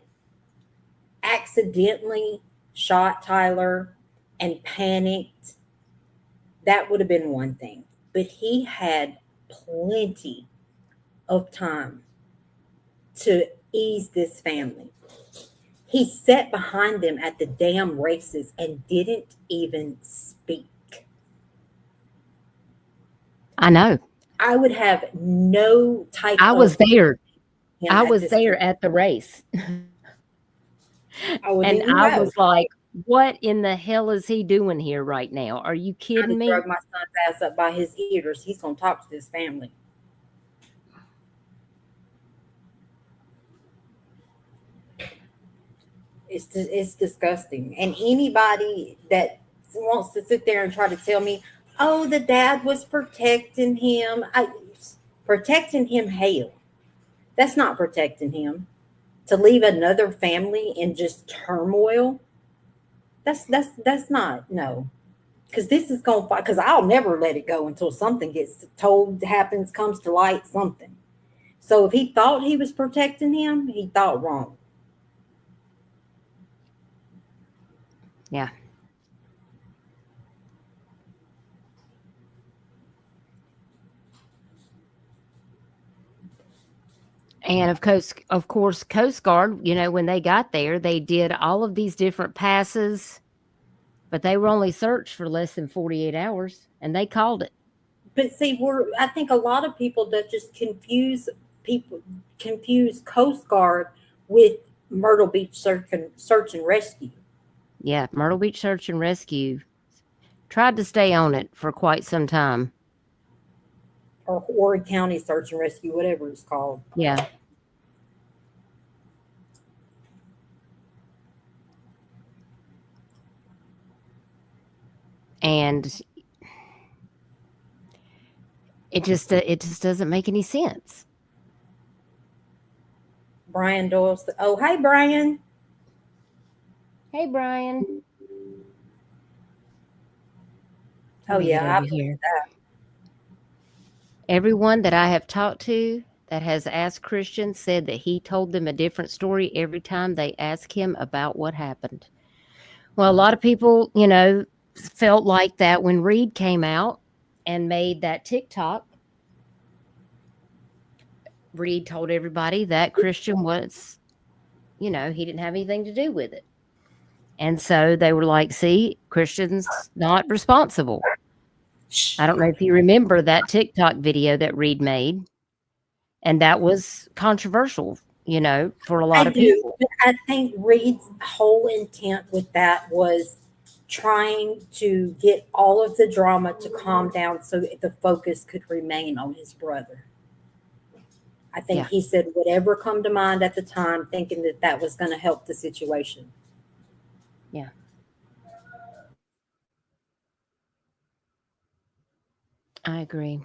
accidentally shot Tyler and panicked, that would have been one thing. But he had plenty of time to ease this family. He sat behind them at the damn races and didn't even speak. I know. I would have no type I was there. Yeah, I was there at the race. I would and I was like, What in the hell is he doing here right now? Are you Trying kidding to me? drug my son's ass up by his ears. He's gonna talk to his family. It's disgusting. And anybody that wants to sit there and try to tell me, oh, the dad was protecting him. Protecting him, hell. That's not protecting him. To leave another family in just turmoil, that's not, no. Because this is going to, because I'll never let it go until something gets told, happens, comes to light, something. So if he thought he was protecting him, he thought wrong. Yeah. And of course, Coast Guard, when they got there, they did all of these different passes, but they were only searched for less than 48 hours, and they called it. But see, I think a lot of people that just confuse Coast Guard with Myrtle Beach search and rescue. Yeah, Myrtle Beach Search and Rescue tried to stay on it for quite some time. Or Horry County Search and Rescue, whatever it's called. Yeah. And it just doesn't make any sense. Brian Doyle. Oh, hey, Brian. Hey, Brian. Oh, yeah. I here. Everyone that I have talked to that has asked Christian said that he told them a different story every time they asked him about what happened. Well, a lot of people, felt like that when Reed came out and made that TikTok. Reed told everybody that Christian was, he didn't have anything to do with it. And so they were like, see, Christian's not responsible. I don't know if you remember that TikTok video that Reed made. And that was controversial, for a lot of people. But I think Reed's whole intent with that was trying to get all of the drama to calm down so the focus could remain on his brother. I think he said whatever come to mind at the time, thinking that was going to help the situation. Yeah. I agree.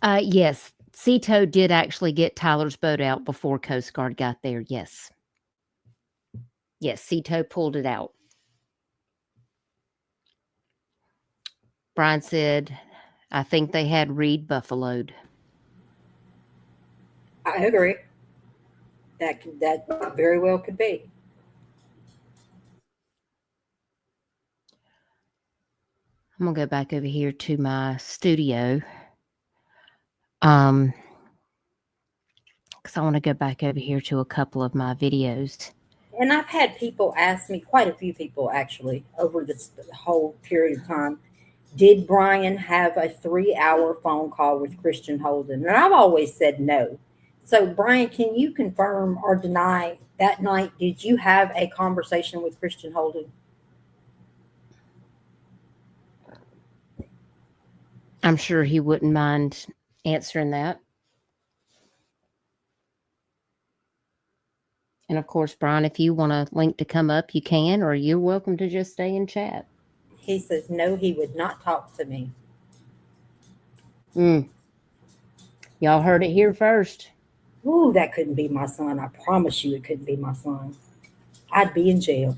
Yes, Cito did actually get Tyler's boat out before Coast Guard got there. Yes. Yes, Cito pulled it out. Brian said, I think they had Reed buffaloed. I agree. That very well could be. I'm going to go back over here to my studio. Because I want to go back over here to a couple of my videos. And I've had people ask me, quite a few people actually, over this whole period of time, did Brian have a 3-hour phone call with Christian Holden? And I've always said no. So, Brian, can you confirm or deny that night, did you have a conversation with Christian Holden? I'm sure he wouldn't mind answering that. And of course, Brian, if you want a link to come up, you can, or you're welcome to just stay and chat. He says, no, he would not talk to me. Y'all heard it here first. Ooh, that couldn't be my son. I promise you it couldn't be my son. I'd be in jail.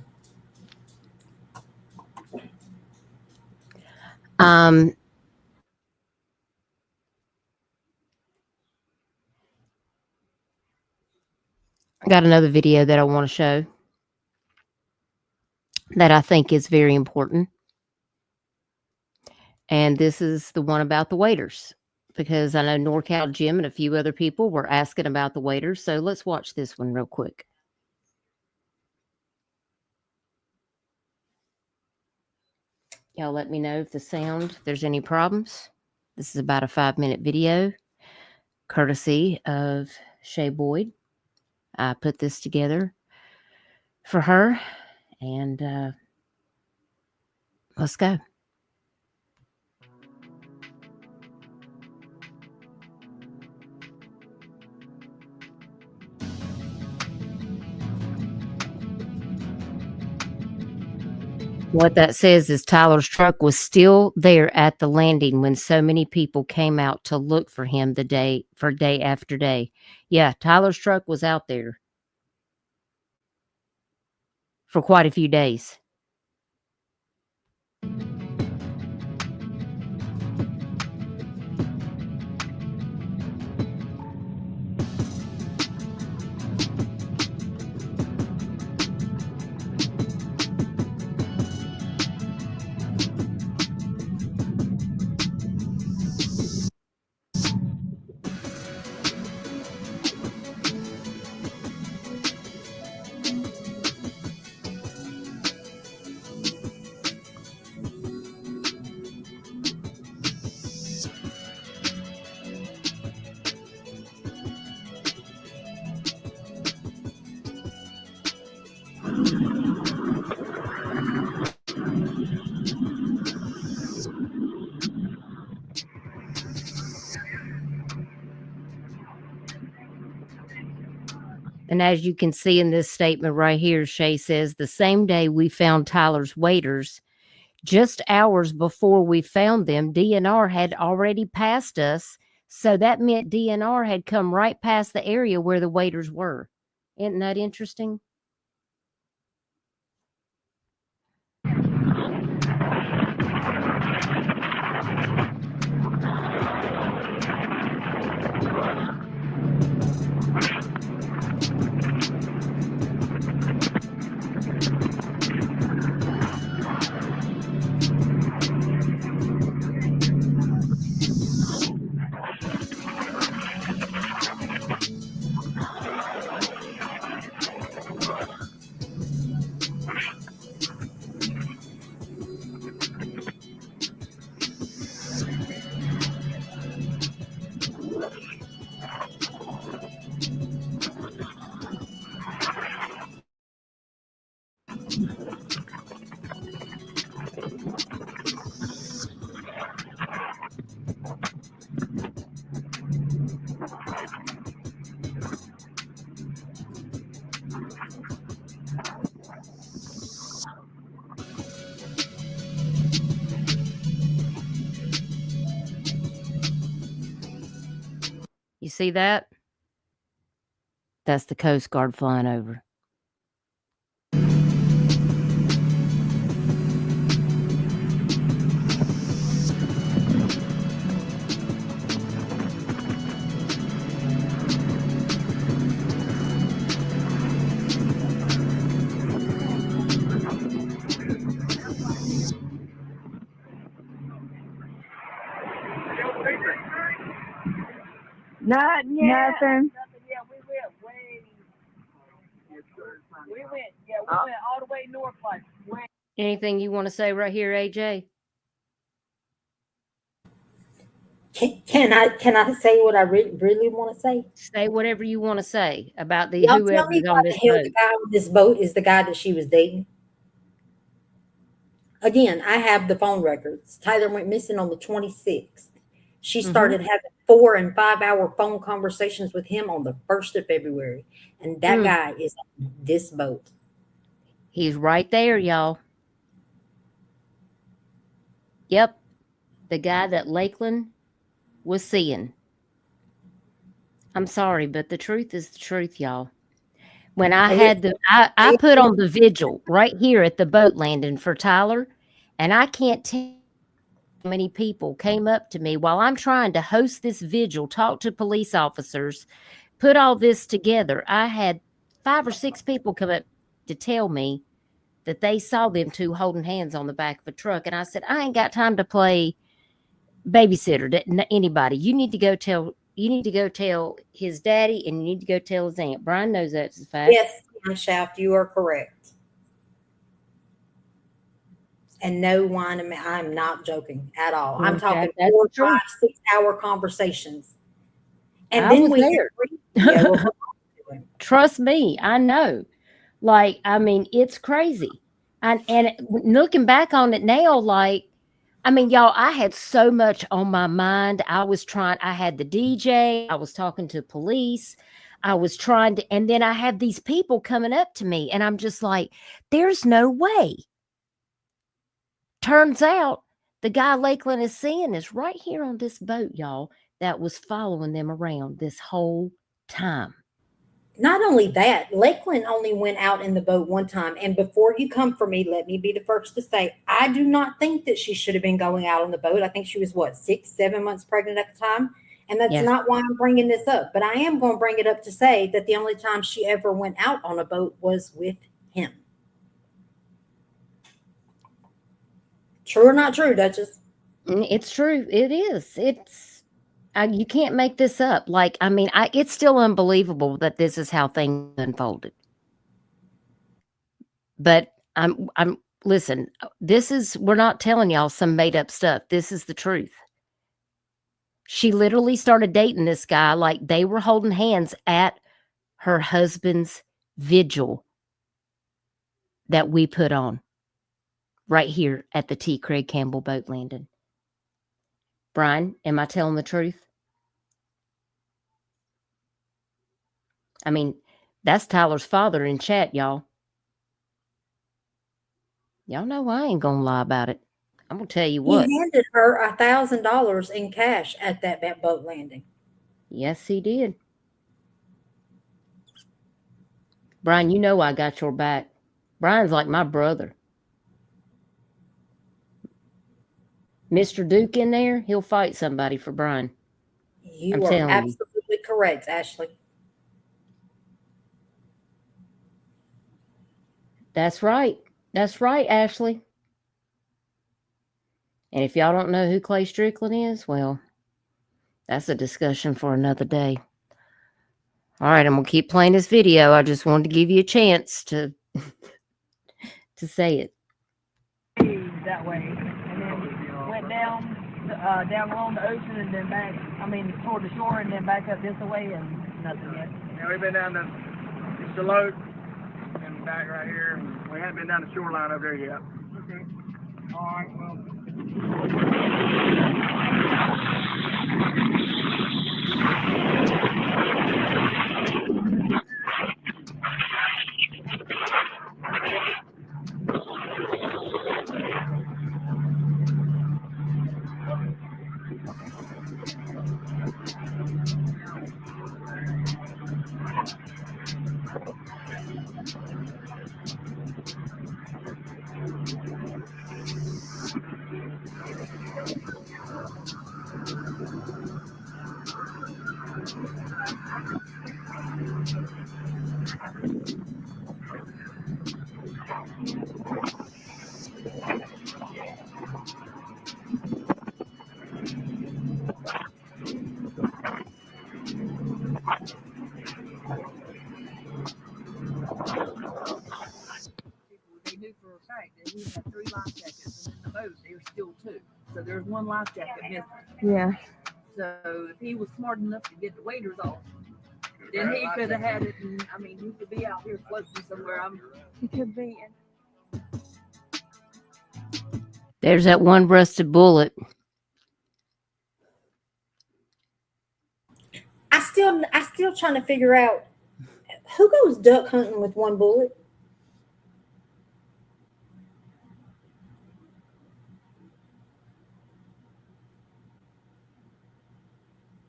I got another video that I want to show that I think is very important. And this is the one about the waiters, because I know NorCal Jim and a few other people were asking about the waiters. So let's watch this one real quick. Y'all let me know if the sound, if there's any problems. This is about a 5-minute video, courtesy of Shay Boyd. I put this together for her, and Let's go. What that says is Tyler's truck was still there at the landing when so many people came out to look for him day after day. Yeah, Tyler's truck was out there for quite a few days. And as you can see in this statement right here, Shay says, the same day we found Tyler's waders, just hours before we found them, DNR had already passed us. So that meant DNR had come right past the area where the waders were. Isn't that interesting? You see that? That's the Coast Guard flying over. Not yet. Nothing. Yeah, we went all the way north, like way. Anything you want to say right here, AJ? Can I say what I really want to say? Say whatever you want to say about the Y'all whoever tell me is why on the this hell boat. the guy on this boat is the guy that she was dating. Again, I have the phone records. Tyler went missing on the 26th. She started having 4 and 5 hour phone conversations with him on the 1st of February. And that guy is on this boat. He's right there, y'all. Yep. The guy that Lakeland was seeing. I'm sorry, but the truth is the truth, y'all. When I had I put on the vigil right here at the boat landing for Tyler, and I can't tell how many people came up to me while I'm trying to host this vigil, talk to police officers, put all this together. I had 5 or 6 people come up to tell me that they saw them two holding hands on the back of a truck. And I said, I ain't got time to play babysitter to anybody. You need to go tell his daddy, and you need to go tell his aunt. Brian knows that's a fact. Yes, Shaft, you are correct. And no wine, I'm not joking at all. I'm talking 4, 5, 6 hour conversations. And I then was there. Trust me, I know. Like, I mean, it's crazy. And looking back on it now, like, I mean, y'all, I had so much on my mind. I had the DJ, I was talking to police, I was trying to, and then I have these people coming up to me, and I'm just like, there's no way. Turns out the guy Lakeland is seeing is right here on this boat, y'all, that was following them around this whole time. Not only that, Lakeland only went out in the boat one time. And before you come for me, let me be the first to say, I do not think that she should have been going out on the boat. I think she was, 6, 7 months pregnant at the time. And that's not why I'm bringing this up. But I am going to bring it up to say that the only time she ever went out on a boat was with him. True or not true, Dutchess? It's true. It is. You can't make this up. Like, I mean, it's still unbelievable that this is how things unfolded. But listen, we're not telling y'all some made up stuff. This is the truth. She literally started dating this guy like they were holding hands at her husband's vigil that we put on right here at the T. Craig Campbell boat landing. Brian, am I telling the truth? I mean, that's Tyler's father in chat, y'all. Y'all know I ain't gonna lie about it. I'm gonna tell you what. He handed her $1,000 in cash at that boat landing. Yes, he did. Brian, you know I got your back. Brian's like my brother. Mr. Duke in there, he'll fight somebody for Brian. You are absolutely correct, Ashley. That's right. That's right, Ashley. And if y'all don't know who Clay Strickland is, well, that's a discussion for another day. All right, I'm going to keep playing this video. I just wanted to give you a chance to say it. That way, and then went down along the ocean and then back, toward the shore and then back up this way and nothing yet. Yeah, we've been down to Deloach and back right here. We haven't been down the shoreline over there yet. Okay. All right, well. For a fact that he had 3 life jackets, and in the boat there's still 2. So there's 1 life jacket missing. Yeah. So if he was smart enough to get the waders off, then he could have had it. And he could be out here floating somewhere. He could be. There's that one rusted bullet. I still trying to figure out who goes duck hunting with 1 bullet.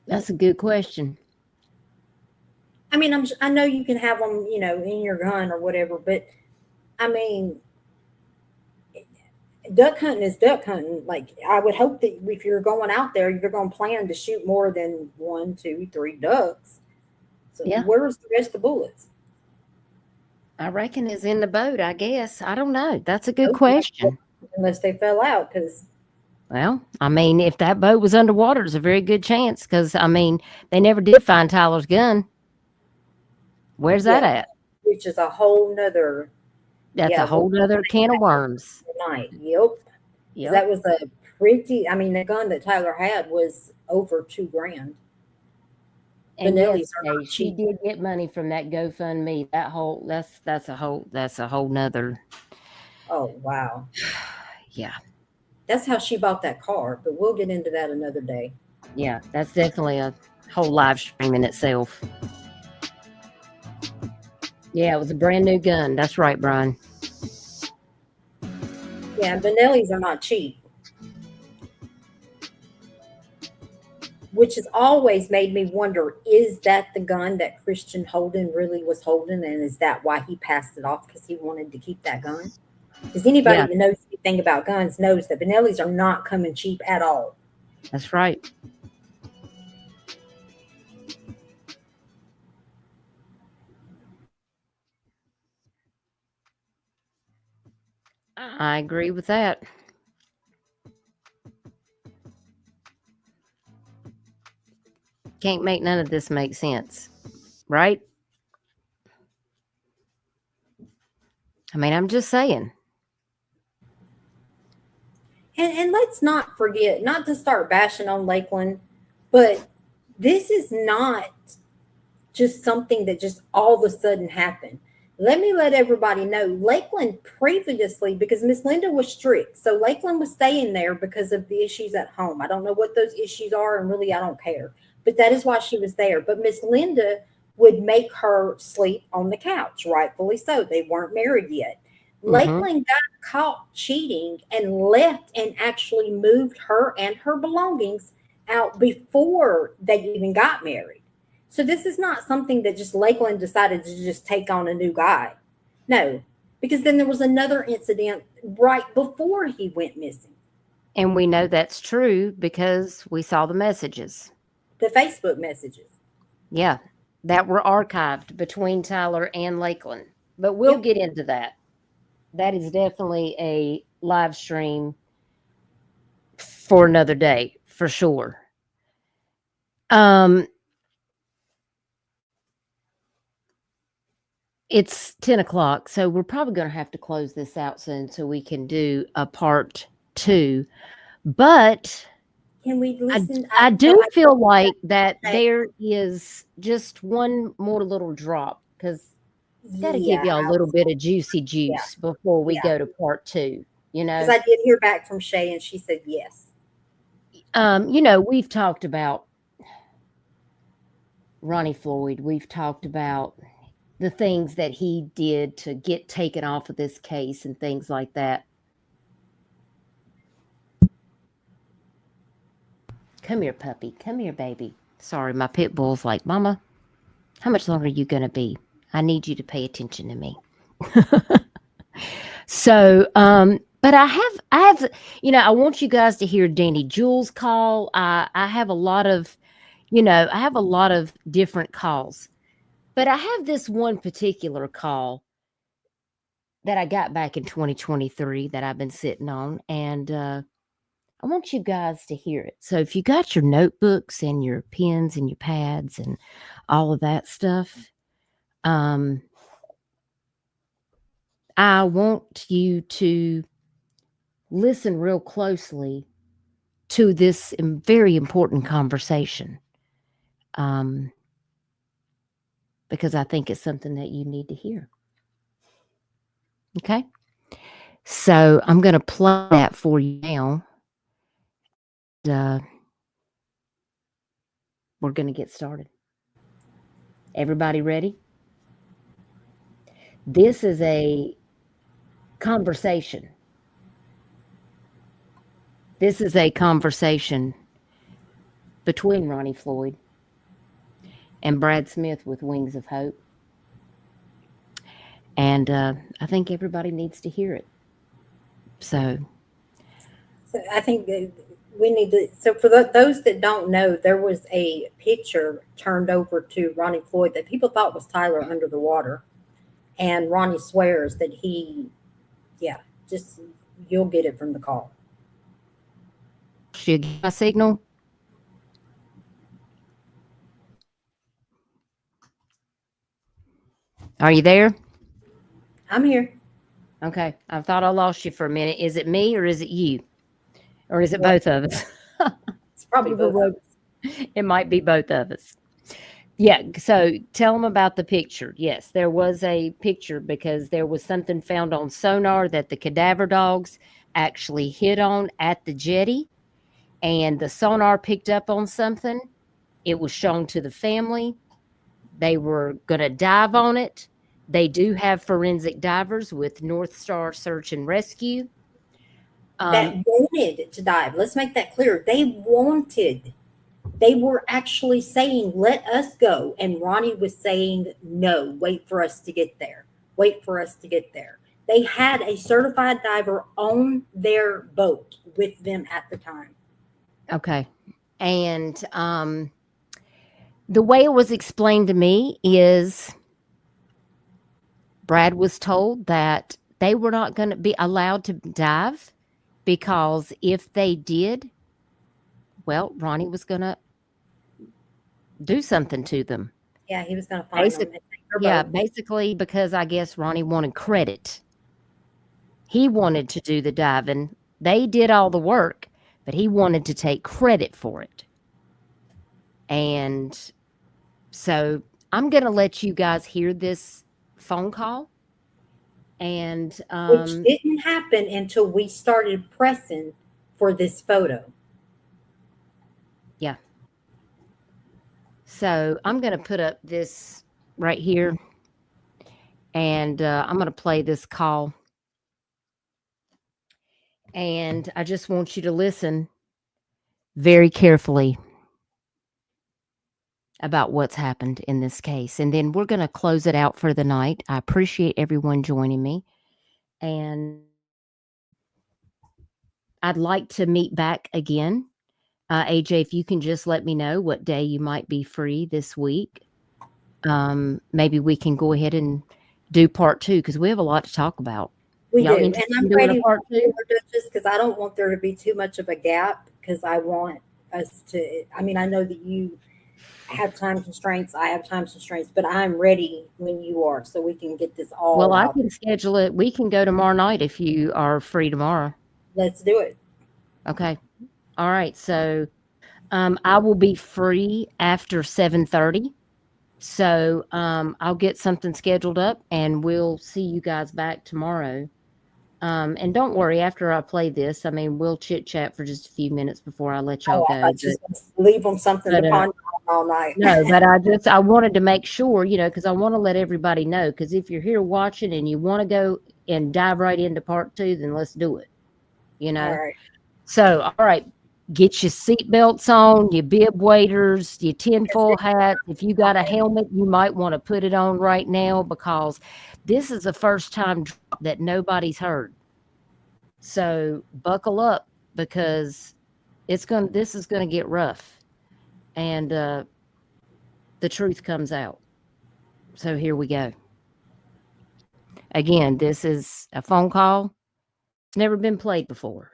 That's a good question. I know you can have them, in your gun or whatever, but duck hunting is duck hunting. Like, I would hope that if you're going out there, you're going to plan to shoot more than 1, 2, 3 ducks. So where's the rest of the bullets? I reckon it's in the boat, I guess. I don't know. That's a good question. Unless they fell out, because. Well, if that boat was underwater, there's a very good chance because, they never did find Tyler's gun. Where's that at? Which is a whole nother. That's a whole nother can of worms. Yep. That was a pretty, the gun that Tyler had was over $2,000. And yes, she did get money from that GoFundMe. That's a whole nother. Oh, wow. Yeah. That's how she bought that car, but we'll get into that another day. Yeah, that's definitely a whole live stream in itself. Yeah, it was a brand new gun. That's right, Brian. Yeah, Benelli's are not cheap. Which has always made me wonder, is that the gun that Christian Holden really was holding? And is that why he passed it off, because he wanted to keep that gun? Because anybody that knows anything about guns knows that Benelli's are not coming cheap at all. That's right. I agree with that. Can't make none of this make sense, right? I mean, I'm just saying. And let's not forget, not to start bashing on Lakeland, but this is not just something that just all of a sudden happened. Let me let everybody know, Lakeland previously, because Miss Linda was strict, so Lakeland was staying there because of the issues at home. I don't know what those issues are, and really I don't care, but that is why she was there. But Miss Linda would make her sleep on the couch, rightfully so. They weren't married yet. Lakeland got caught cheating and left and actually moved her and her belongings out before they even got married. So this is not something that just Lakeland decided to just take on a new guy. No, because then there was another incident right before he went missing. And we know that's true because we saw the messages. The Facebook messages. Yeah, that were archived between Tyler and Lakeland. But we'll get into that. That is definitely a live stream for another day, for sure. It's 10 o'clock, so we're probably going to have to close this out soon so we can do a part 2. But can we listen? I do feel like that there is just one more little drop, because got to give y'all a little bit of juicy juice before we go to part 2, you know? Because I did hear back from Shay and she said yes. You know, we've talked about Ronnie Floyd. We've talked about the things that he did to get taken off of this case and things like that. Come here, puppy. Come here, baby. Sorry, my pit bull's like, Mama, how much longer are you going to be? I need you to pay attention to me. So, but I have, you know, I want you guys to hear Danny Jules' call. I have a lot of, you know, I have a lot of different calls, but I have this one particular call that I got back in 2023 that I've been sitting on, and I want you guys to hear it. So if you got your notebooks and your pens and your pads and all of that stuff, I want you to listen real closely to this very important conversation, because I think it's something that you need to hear. Okay? So I'm going to play that for you now. We're going to get started. Everybody ready? This is a conversation. This is a conversation between Ronnie Floyd and Brad Smith with Wings of Hope. And I think everybody needs to hear it. So I think that we need to, so for those that don't know, there was a picture turned over to Ronnie Floyd that people thought was Tyler under the water. And Ronnie swears that he, just, you'll get it from the call. Should I get my signal? Are you there? I'm here. Okay. I thought I lost you for a minute. Is it me or is it you? Or is it both of us? It's probably both of us. It might be both of us. Yeah, so tell them about the picture. Yes, there was a picture because there was something found on sonar that the cadaver dogs actually hit on at the jetty, and the sonar picked up on something. It was shown to the family. They were going to dive on it. They do have forensic divers with North Star Search and Rescue. That wanted to dive. Let's make that clear. They wanted. They were actually saying, let us go. And Ronnie was saying, no, wait for us to get there. Wait for us to get there. They had a certified diver on their boat with them at the time. Okay. And the way it was explained to me is Brad was told that they were not going to be allowed to dive because if they did, well, Ronnie was going to do something to them. Yeah, he was going to find them. Yeah, basically because I guess Ronnie wanted credit. He wanted to do the diving. They did all the work, but he wanted to take credit for it. And so I'm going to let you guys hear this phone call. And which didn't happen until we started pressing for this photo. Yeah. So I'm going to put up this right here, and I'm going to play this call. And I just want you to listen very carefully about what's happened in this case. And then we're going to close it out for the night. I appreciate everyone joining me. And I'd like to meet back again. AJ, if you can just let me know what day you might be free this week. Maybe we can go ahead and do part 2 because we have a lot to talk about. We Y'all do. And I'm ready part 2 because I don't want there to be too much of a gap because I want us to, I mean, I know that you have time constraints. I have time constraints, but I'm ready when you are so we can get this all Well, out. I can schedule it. We can go tomorrow night if you are free tomorrow. Let's do it. Okay. All right. So I will be free after 7:30. So I'll get something scheduled up and we'll see you guys back tomorrow. And don't worry, after I play this, I mean, we'll chit chat for just a few minutes before I let y'all go. I just leave them something to ponder all night. No, but I wanted to make sure, because I want to let everybody know, because if you're here watching and you want to go and dive right into part 2, then let's do it. All right. So, all right, get your seatbelts on, your bib waders, your tinfoil hat. If you got a helmet, you might want to put it on right now because this is the first time that nobody's heard. So buckle up because this is going to get rough and the truth comes out. So here we go. Again, this is a phone call. It's never been played before.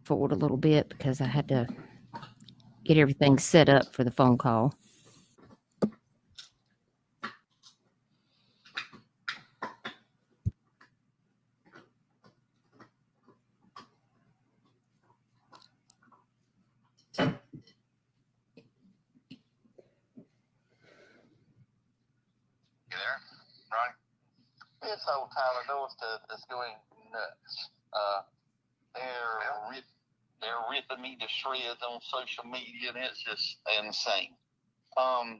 Forward a little bit because I had to get everything set up for the phone call. You there, Ronnie? This old Tyler Doyle stuff is going nuts. They're ripping me to shreds on social media, and it's just insane. Well,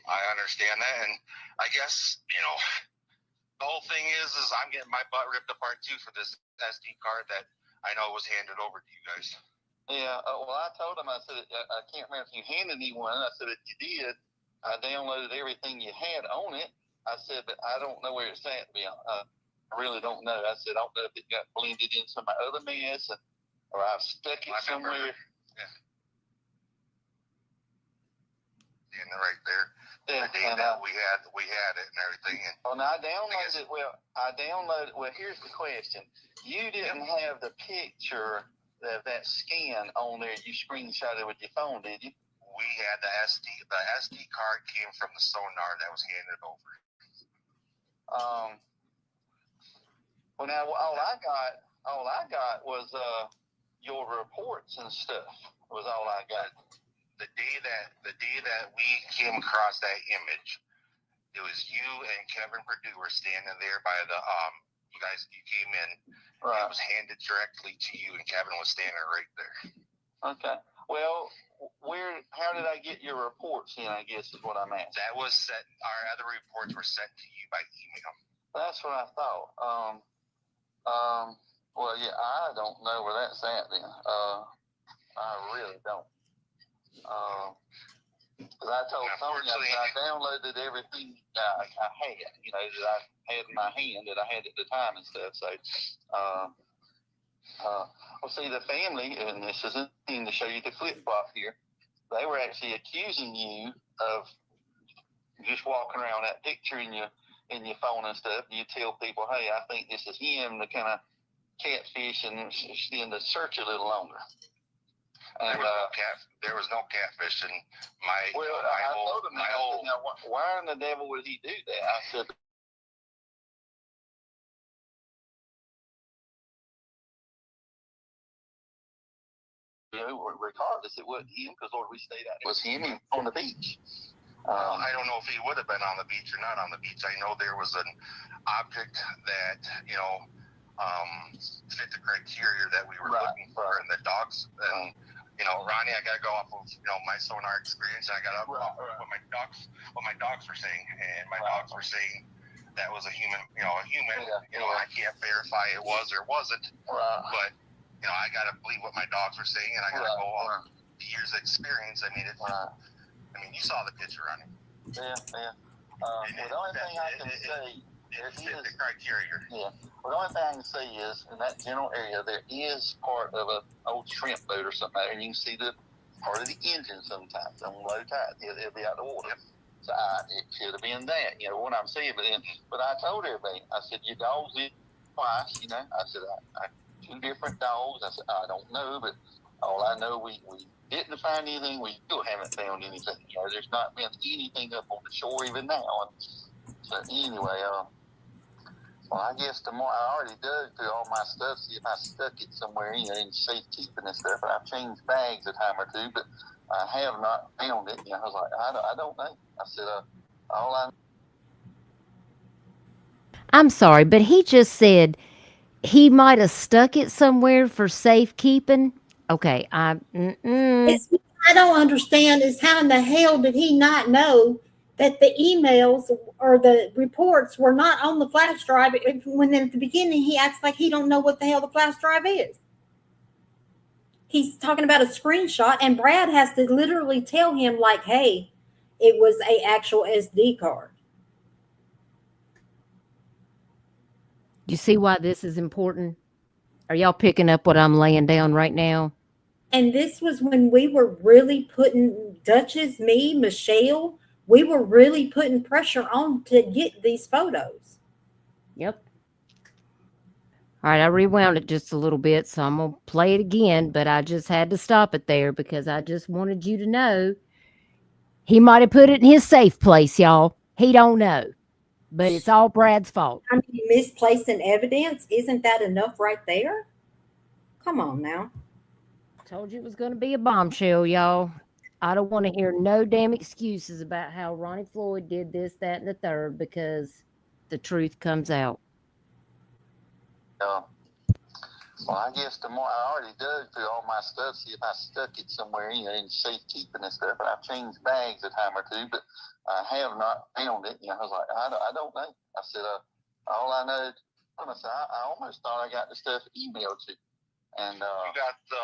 I understand that, and I guess the whole thing is I'm getting my butt ripped apart too for this SD card that I know was handed over to you guys. Yeah. Well, I told him. I said I can't remember if you handed me one. I said if you did, I downloaded everything you had on it. I said, but I don't know where it's at. I really don't know. I said, I don't know if it got blended in some of my other mess or I've stuck it somewhere. Yeah. And right there. Yeah, the day that we had it and everything. And I downloaded it. Well, here's the question. You didn't have the picture of that scan on there. You screenshot it with your phone, did you? We had the SD card came from the sonar that was handed over. Well, now all I got was your reports and stuff. Was all I got. The day that we came across that image, it was you and Kevin Perdue were standing there by the you came in. Right. It was handed directly to you, and Kevin was standing right there. Okay. Well, how did I get your reports in, I guess is what I'm asking. That was sent, our other reports were sent to you by email. That's what I thought. Well, yeah, I don't know where that's at then. I really don't. Because I told Sonya I downloaded everything I had, that I had in my hand that I had at the time and stuff. So, well, see, the family, and this is a thing to show you the flip-flop here, they were actually accusing you of just walking around that picture in your phone and stuff, and you tell people, hey, I think this is him, to kind of catfish and extend the search a little longer. And there was no catfishing. I told him, now, why in the devil would he do that? I said, regardless, it wasn't him, because Lord, we stayed out. It was him on the beach. I don't know if he would have been on the beach or not on the beach. I know there was an object that, fit the criteria that we were looking for, and the dogs, and, Ronnie, I got to go off of, my sonar experience. I got to go off of what my dogs were saying, and my dogs were saying that was a human, I can't verify it was or wasn't, but, I got to believe what my dogs were saying, and I got to go off years of experience. I mean, you saw the picture, Ronnie. Yeah. The only thing I can say, it fit the criteria. Yeah. Well, the only thing I can say is, in that general area, there is part of an old shrimp boat or something there, and you can see the part of the engine sometimes on low tide. It'll be out of the water. So it should have been that, what I'm saying. But I told everybody, I said, your dogs did twice, I said, I 2 different dogs. I said, I don't know, but all I know, we didn't find anything. We still haven't found anything. There's not been anything up on the shore even now. And so anyway, well, I guess tomorrow, I already dug through all my stuff, see if I stuck it somewhere, in safekeeping and stuff. And I've changed bags a time or 2, but I have not found it. I was like, I don't know. I said, all I know. I'm sorry, but he just said he might have stuck it somewhere for safekeeping. Okay, I don't understand is how in the hell did he not know that the emails or the reports were not on the flash drive, when at the beginning he acts like he don't know what the hell the flash drive is. He's talking about a screenshot, and Brad has to literally tell him, like, hey, it was a actual SD card. You see why this is important? Are y'all picking up what I'm laying down right now? And this was when we were really putting, Dutchess, me, Michelle, we were really putting pressure on to get these photos. Yep. All right, I rewound it just a little bit, so I'm going to play it again, but I just had to stop it there because I just wanted you to know he might have put it in his safe place, y'all. He don't know, but it's all Brad's fault. I mean, misplacing evidence, isn't that enough right there? Come on now. Told you it was going to be a bombshell, y'all. I don't want to hear no damn excuses about how Ronnie Floyd did this, that, and the third, because the truth comes out. Well, I guess tomorrow, I already dug through all my stuff, see if I stuck it somewhere, in safekeeping and stuff, and I've changed bags a time or 2, but I have not found it. I was like, I don't know. I said, all I know, I almost thought I got the stuff emailed to. And you got the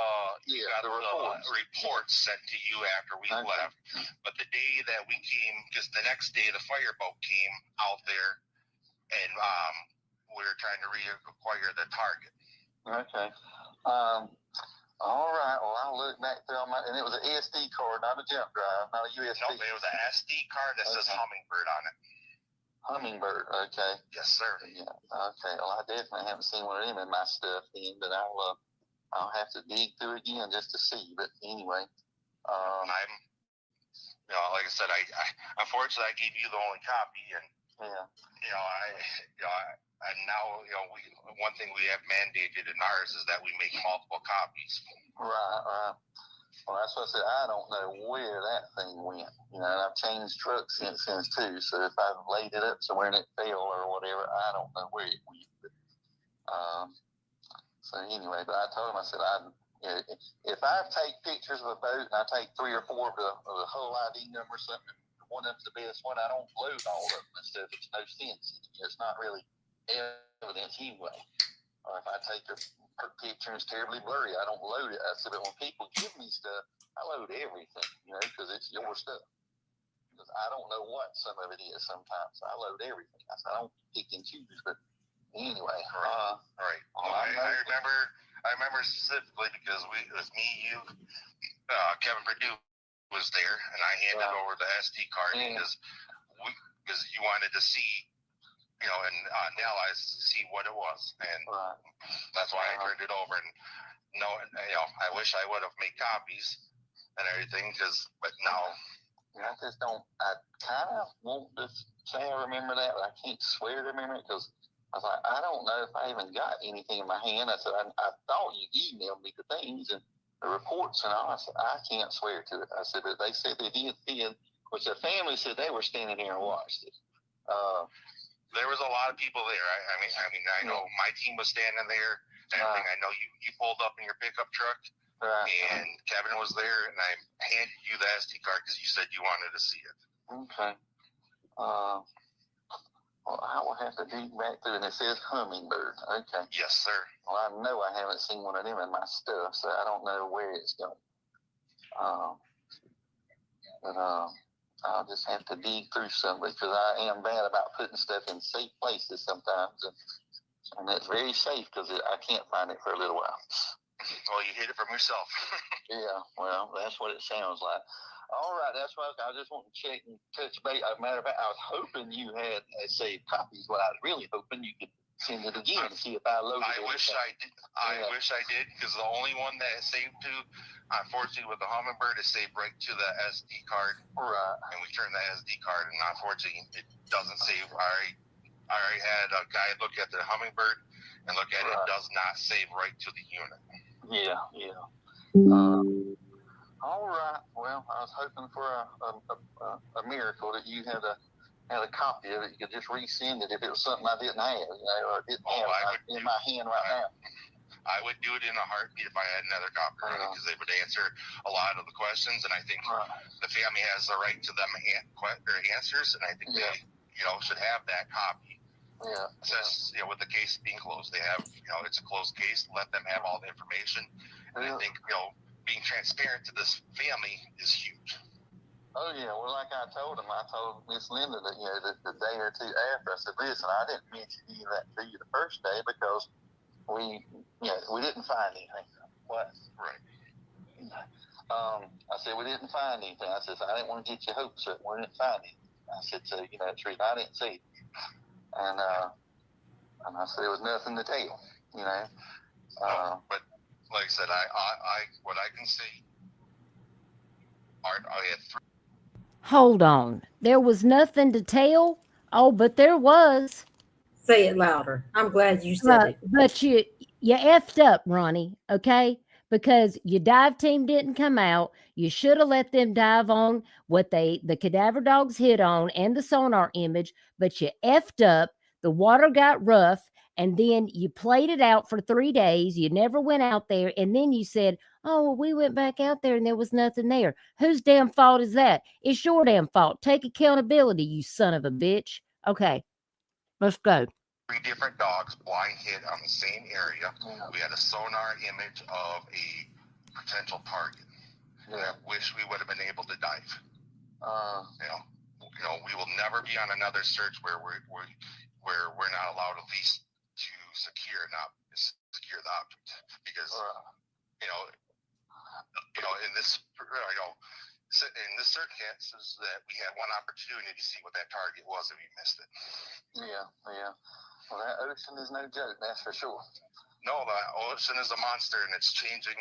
reports sent to you after we left. But the day that we came, because the next day the fireboat came out there, and we were trying to reacquire the target. Okay. All right. Well, I'll look back through all my, and it was an SD card, not a jump drive, not a USB. No, it was an SD card that says Hummingbird on it. Hummingbird. Okay. Yes, sir. Yeah. Okay. Well, I definitely haven't seen one of them in my stuff then, but I'll have to dig through again just to see. But anyway, I'm, like I said, I unfortunately I gave you the only copy, and Yeah. And now, one thing we have mandated in ours is that we make multiple copies. Right. Well, that's what I said. I don't know where that thing went. And I've changed trucks since too. So if I've laid it up somewhere and it fell or whatever, I don't know where it went. But, so anyway, but I told him, I said, if I take pictures of a boat and I take 3 or 4 of the whole ID number or something, one of them's the best one, I don't load all of them and stuff. It's no sense. It's not really evidence anyway. Or if I take a picture and it's terribly blurry, I don't load it. I said, but when people give me stuff, I load everything, because it's your stuff. Because I don't know what some of it is sometimes. I load everything. I said, I don't pick and choose, but anyway. Right. I remember specifically because it was me, you, Kevin Perdue was there, and I handed over the SD card because you wanted to see, and Nell, I see what it was, and that's why I turned it over. And I wish I would have made copies and everything, but now. I just don't. I kind of want to say I remember that, but I can't swear to remember it because I was like, I don't know if I even got anything in my hand. I said, I thought you emailed me the things and the reports and all. I said, I can't swear to it. I said, but they said they did, which the family said they were standing here and watched it. There was a lot of people there. I mean, I know my team was standing there. And I know you pulled up in your pickup truck. And Kevin was there, and I handed you the SD card because you said you wanted to see it. Okay. Well, I will have to dig back through, and it says Hummingbird. Okay. Yes, sir. Well, I know I haven't seen one of them in my stuff, so I don't know where it's going. But I'll just have to dig through some because I am bad about putting stuff in safe places sometimes, and that's very safe because I can't find it for a little while. Well, you hid it from yourself. Yeah, well, that's what it sounds like. All right, that's what I just want to check and touch base. As a matter of fact, I was hoping you had saved copies, but I was really hoping you could send it again and see if I loaded it. I wish I did, because the only one that is saved to, unfortunately, with the Hummingbird, is saved right to the SD card. Right. And we turn the SD card, and unfortunately, it doesn't save. I already had a guy look at the Hummingbird and look at it. It does not save right to the unit. Yeah. All right. Well, I was hoping for a miracle that you had a copy of it. You could just resend it if it was something I didn't have, or didn't have in my hand right now. I would do it in a heartbeat if I had another copy, because they would answer a lot of the questions, and I think the family has the right to them answers, and I think they, should have that copy. Yeah. Since, with the case being closed, they have, it's a closed case. Let them have all the information. And I think, being transparent to this family is huge. Oh, yeah. Well, like I told Miss Linda that, the day or two after, I said, listen, I didn't mention any of that to you the first day because we didn't find anything. What? Right. I said, we didn't find anything. I said, so I didn't want to get your hopes up. We didn't find it. I said, so, the truth, I didn't see it. And I said, there was nothing to tell, but like I said, what I can see, I had 3. Hold on. There was nothing to tell? Oh, but there was. Say it louder. I'm glad you said it. But you effed up, Ronnie, okay? Because your dive team didn't come out. You should have let them dive on what the cadaver dogs hit on and the sonar image, but you effed up. The water got rough, and then you played it out for 3 days. You never went out there, and then you said, oh, well, we went back out there and there was nothing there. Whose damn fault is that? It's your damn fault. Take accountability, you son of a bitch. Okay, let's go. 3 different dogs blind hit on the same area. We had a sonar image of a potential target. I wish we would have been able to dive. We will never be on another search where we're not allowed at least to secure the object, because in this circumstances that we had one opportunity to see what that target was and we missed it. Yeah. Well, that ocean is no joke, that's for sure. No, the ocean is a monster, and it's changing,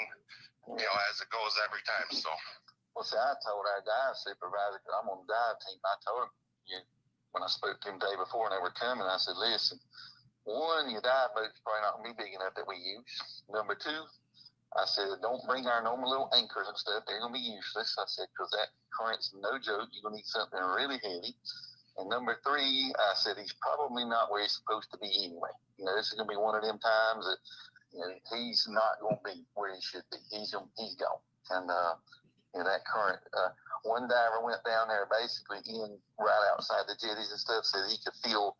as it goes every time. So, well, see, I told our dive supervisor, because I'm on the dive team, I told him, when I spoke to him the day before and they were coming, I said, listen, one, your dive boat's probably not going to be big enough that we use. Number two, I said, don't bring our normal little anchors and stuff. They're going to be useless. I said, because that current's no joke. You're going to need something really heavy. And number three, I said, he's probably not where he's supposed to be anyway. You know, this is going to be one of them times that, you know, he's not going to be where he should be. He's gone. And, you know, that current, one diver went down there basically right outside the jetties and stuff, said he could feel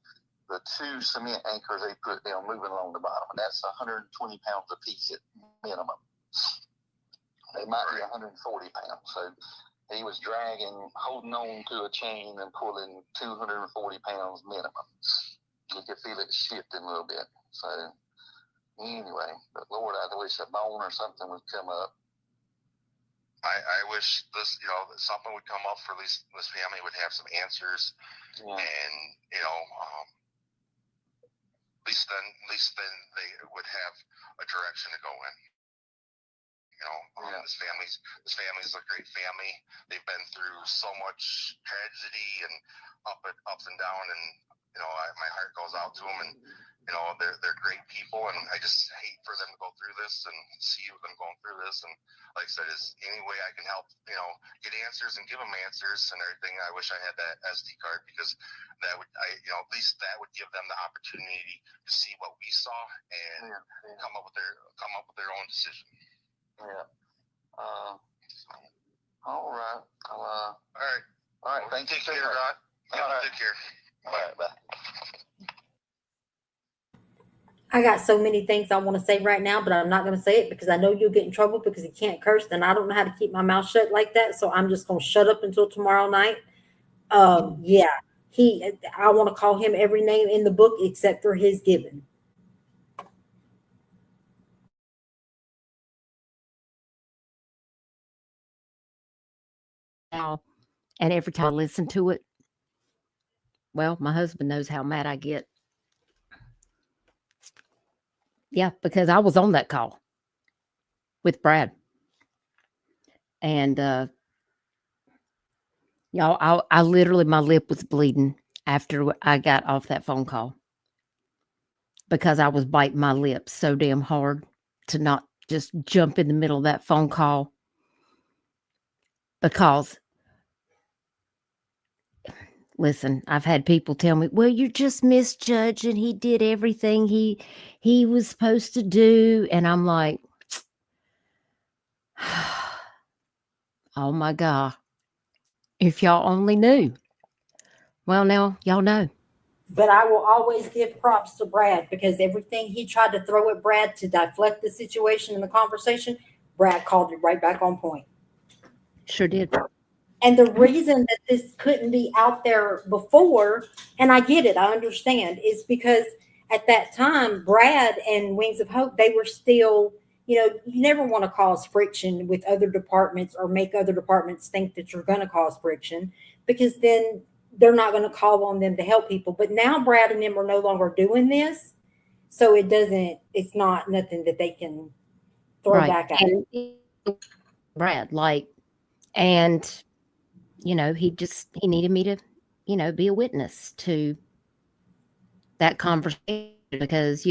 the 2 cement anchors they put down moving along the bottom. And that's 120 pounds a piece at minimum. They might be 140 pounds. So he was dragging, holding on to a chain and pulling 240 pounds minimum. You could feel it shifting a little bit. So anyway, but Lord, I wish a bone or something would come up. I wish this, you know, something would come up for at least this family would have some answers, and you know, at least then they would have a direction to go in. You know, this family's a great family. They've been through so much tragedy and ups and down, and you know, my heart goes out to them, and you know, they're great people, and I just hate for them to go through this and see them going through this. And like I said, is any way I can help, you know, get answers and give them answers and everything. I wish I had that SD card, because that would, at least that would give them the opportunity to see what we saw and come up with their own decision. Yeah. All right. All right. Thank you, Rod. Take care. All right. Bye. I got so many things I want to say right now, but I'm not going to say it because I know you'll get in trouble because you can't curse. And I don't know how to keep my mouth shut like that. So I'm just going to shut up until tomorrow night. Yeah, I want to call him every name in the book except for his given. And every time I listen to it, well, my husband knows how mad I get. Yeah, because I was on that call with Brad. And y'all, I literally, my lip was bleeding after I got off that phone call, because I was biting my lips so damn hard to not just jump in the middle of that phone call. Because, listen, I've had people tell me, well, you're just misjudging. He did everything he was supposed to do. And I'm like, oh my God, if y'all only knew. Well, now y'all know. But I will always give props to Brad, because everything he tried to throw at Brad to deflect the situation and the conversation, Brad called it right back on point. Sure did. And the reason that this couldn't be out there before, and I get it, I understand, is because at that time, Brad and Wings of Hope, they were still, you never want to cause friction with other departments or make other departments think that you're going to cause friction, because then they're not going to call on them to help people. But now Brad and them are no longer doing this. So it's not nothing that they can throw back at. And Brad, and he needed me to, be a witness to that conversation, because,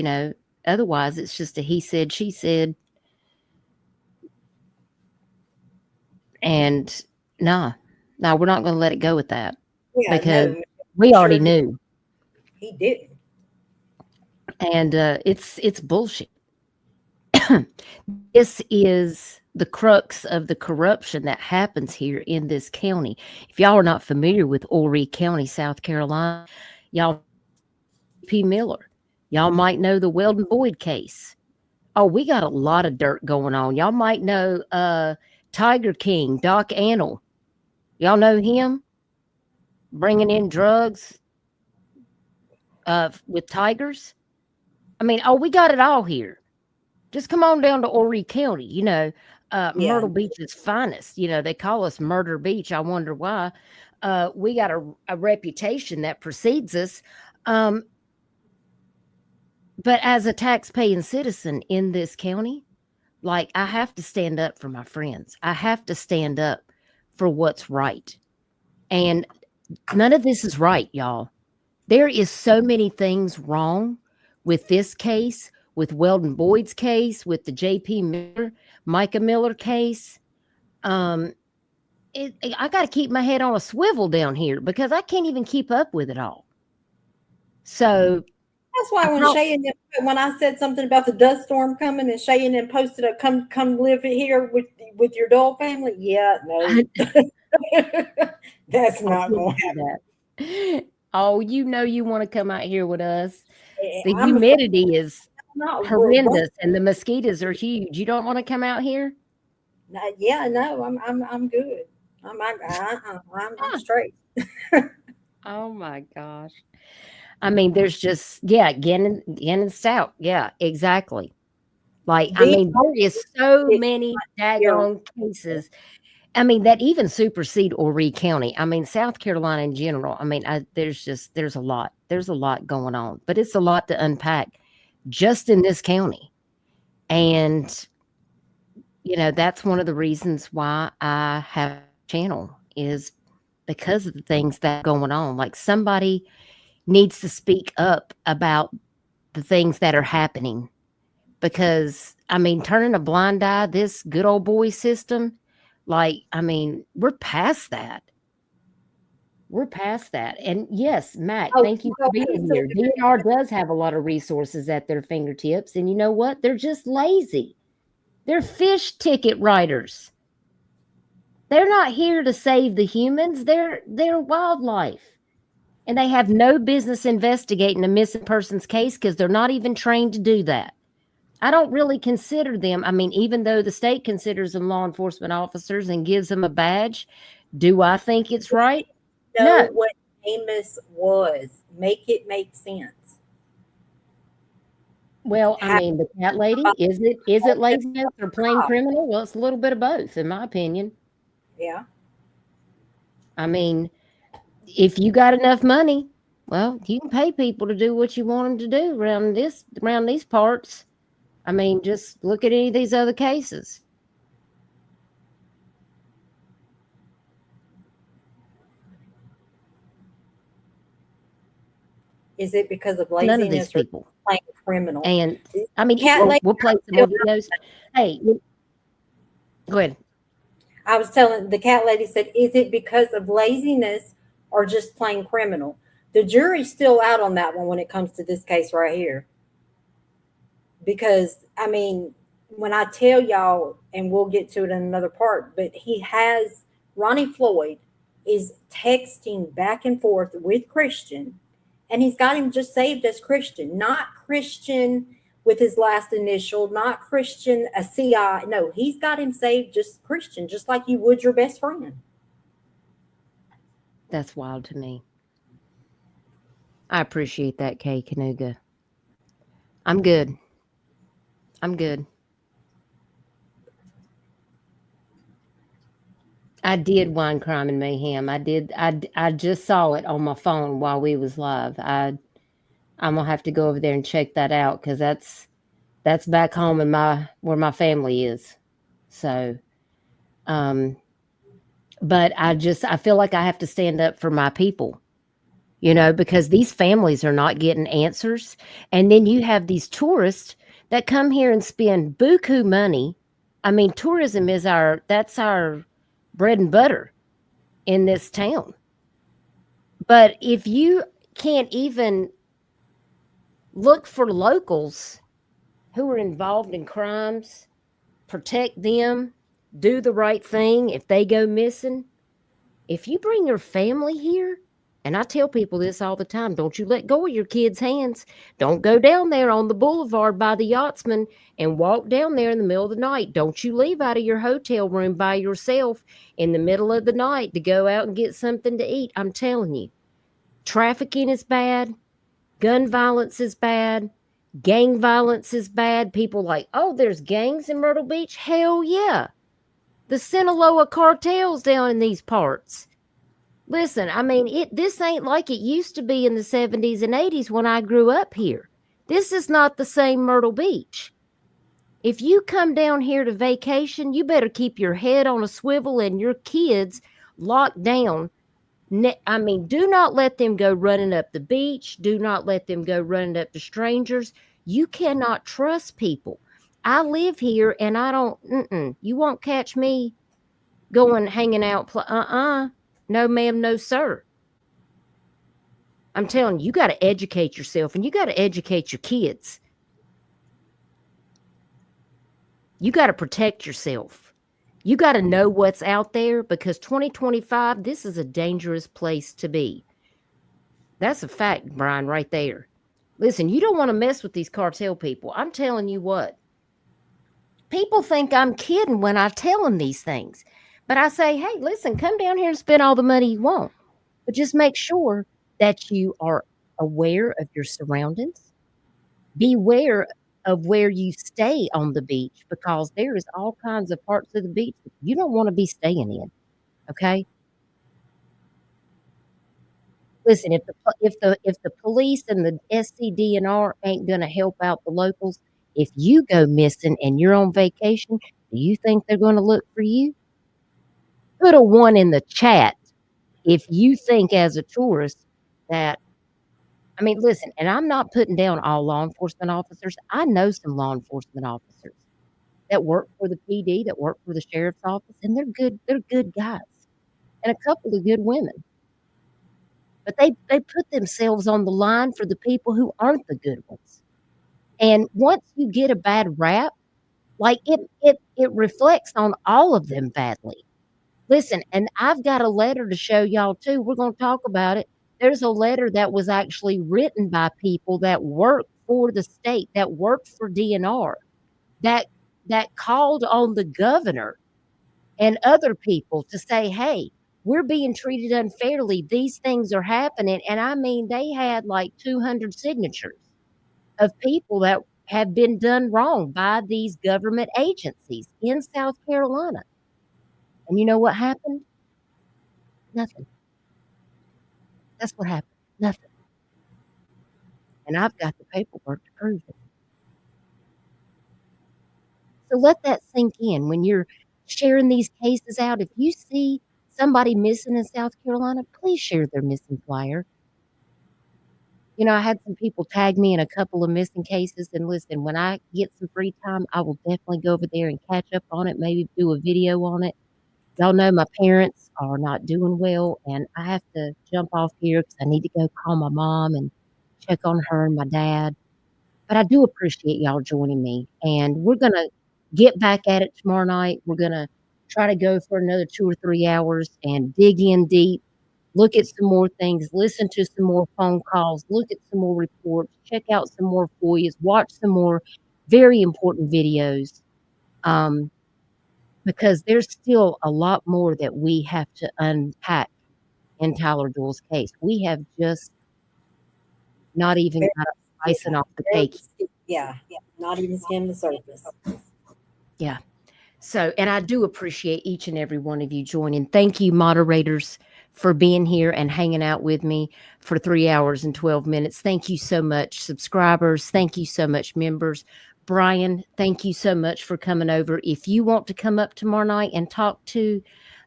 otherwise it's just a he said, she said. And no, we're not going to let it go with that, because we already knew. He didn't. And it's bullshit. This is the crux of the corruption that happens here in this county. If y'all are not familiar with Horry County, South Carolina, y'all P. Miller, y'all might know the Weldon Boyd case. Oh, we got a lot of dirt going on. Y'all might know Tiger King, Doc Antle. Y'all know him? Bringing in drugs with tigers. I mean, we got it all here. Just come on down to Horry County, Myrtle Beach's finest. They call us Murder Beach. I wonder why. We got a reputation that precedes us. But as a tax-paying citizen in this county, I have to stand up for my friends. I have to stand up for what's right. And none of this is right, y'all. There is so many things wrong with this case, with Weldon Boyd's case, with the J.P. Miller, Micah Miller case. I got to keep my head on a swivel down here because I can't even keep up with it all. So that's why when I said something about the dust storm coming and Cheyenne posted a come live here with your Doyle family. Yeah, no. That's not going to happen. Oh, you know you want to come out here with us. The humidity is horrendous and the mosquitoes are huge. You don't want to come out here? Yeah, no, I'm good. I'm straight. Oh my gosh. I mean, there's just Gannon Stout. Yeah, exactly. Like, I mean, there is so many daggone cases. I mean, that even supersede Horry County. I mean, South Carolina in general. I mean, there's a lot. There's a lot going on, but it's a lot to unpack just in this county. And, you know, that's one of the reasons why I have a channel is because of the things that are going on. Like somebody needs to speak up about the things that are happening because, I mean, turning a blind eye, this good old boy system, like, I mean, we're past that. We're past that. And yes, Matt, thank you for being here. DNR does have a lot of resources at their fingertips. And you know what? They're just lazy. They're fish ticket writers. They're not here to save the humans. They're wildlife. And they have no business investigating a missing persons case because they're not even trained to do that. I don't really consider them. I mean, even though the state considers them law enforcement officers and gives them a badge, do I think it's right? No. What Amos was. Make it make sense. Well, I mean, the cat lady, is it laziness or plain criminal? Well, it's a little bit of both, in my opinion. Yeah. I mean, if you got enough money, well, you can pay people to do what you want them to do around these parts. I mean, just look at any of these other cases. Is it because of laziness? None of these people. Playing criminal. And I mean, we'll play some more videos. Hey, go ahead. I was telling the cat lady said, is it because of laziness or just plain criminal? The jury's still out on that one when it comes to this case right here. Because, I mean, when I tell y'all, and we'll get to it in another part, but Ronnie Floyd is texting back and forth with Christian, and he's got him just saved as Christian, not Christian with his last initial, not Christian, a CI. No, he's got him saved just Christian, just like you would your best friend. That's wild to me. I appreciate that, Kay Kanuga. I'm good. I did Wine, Crime, and Mayhem. I just saw it on my phone while we was live. I'm gonna have to go over there and check that out because that's back home in where my family is. So, but I feel like I have to stand up for my people, you know, because these families are not getting answers. And then you have these tourists that come here and spend buku money. I mean, tourism is that's our bread and butter in this town. But if you can't even look for locals who are involved in crimes, protect them, do the right thing if they go missing, if you bring your family here, and I tell people this all the time, don't you let go of your kids' hands. Don't go down there on the boulevard by the Yachtsman and walk down there in the middle of the night. Don't you leave out of your hotel room by yourself in the middle of the night to go out and get something to eat. I'm telling you, trafficking is bad. Gun violence is bad. Gang violence is bad. People like, oh, there's gangs in Myrtle Beach? Hell yeah. The Sinaloa cartels down in these parts. Listen, I mean, this ain't like it used to be in the 70s and 80s when I grew up here. This is not the same Myrtle Beach. If you come down here to vacation, you better keep your head on a swivel and your kids locked down I mean, do not let them go running up the beach. Do not let them go running up to strangers. You cannot trust people. I live here and I don't, you won't catch me going hanging out. No, ma'am, no, sir. I'm telling you, you got to educate yourself and you got to educate your kids. You got to protect yourself. You got to know what's out there because 2025, this is a dangerous place to be. That's a fact, Brian, right there. Listen, you don't want to mess with these cartel people. I'm telling you what. People think I'm kidding when I tell them these things. But I say, hey, listen, come down here and spend all the money you want. But just make sure that you are aware of your surroundings. Beware of where you stay on the beach because there is all kinds of parts of the beach that you don't want to be staying in. Okay? Listen, if the police and the SCDNR ain't gonna help out the locals, if you go missing and you're on vacation, do you think they're gonna look for you? Put a 1 in the chat if you think as a tourist that, I mean, listen, and I'm not putting down all law enforcement officers. I know some law enforcement officers that work for the PD, that work for the sheriff's office, and they're good guys. And a couple of good women. But they put themselves on the line for the people who aren't the good ones. And once you get a bad rap, like it reflects on all of them badly. Listen, and I've got a letter to show y'all too. We're going to talk about it. There's a letter that was actually written by people that work for the state, that worked for DNR, that called on the governor and other people to say, hey, we're being treated unfairly. These things are happening. And I mean, they had like 200 signatures of people that have been done wrong by these government agencies in South Carolina. And you know what happened? Nothing. That's what happened. Nothing. And I've got the paperwork to prove it. So let that sink in when you're sharing these cases out. If you see somebody missing in South Carolina, please share their missing flyer. You know, I had some people tag me in a couple of missing cases. And listen, when I get some free time, I will definitely go over there and catch up on it, maybe do a video on it. Y'all know my parents are not doing well, and I have to jump off here because I need to go call my mom and check on her and my dad. But I do appreciate y'all joining me, and we're going to get back at it tomorrow night. We're going to try to go for another 2 or 3 hours and dig in deep, look at some more things, listen to some more phone calls, look at some more reports, check out some more FOIAs, watch some more very important videos. Because there's still a lot more that we have to unpack in Tyler Doyle's case. We have just not even got icing off the cake. Yeah, not even skimmed the surface. Yeah. So, and I do appreciate each and every one of you joining. Thank you, moderators, for being here and hanging out with me for 3 hours and 12 minutes. Thank you so much, subscribers. Thank you so much, members. Brian, thank you so much for coming over. If you want to come up tomorrow night and talk to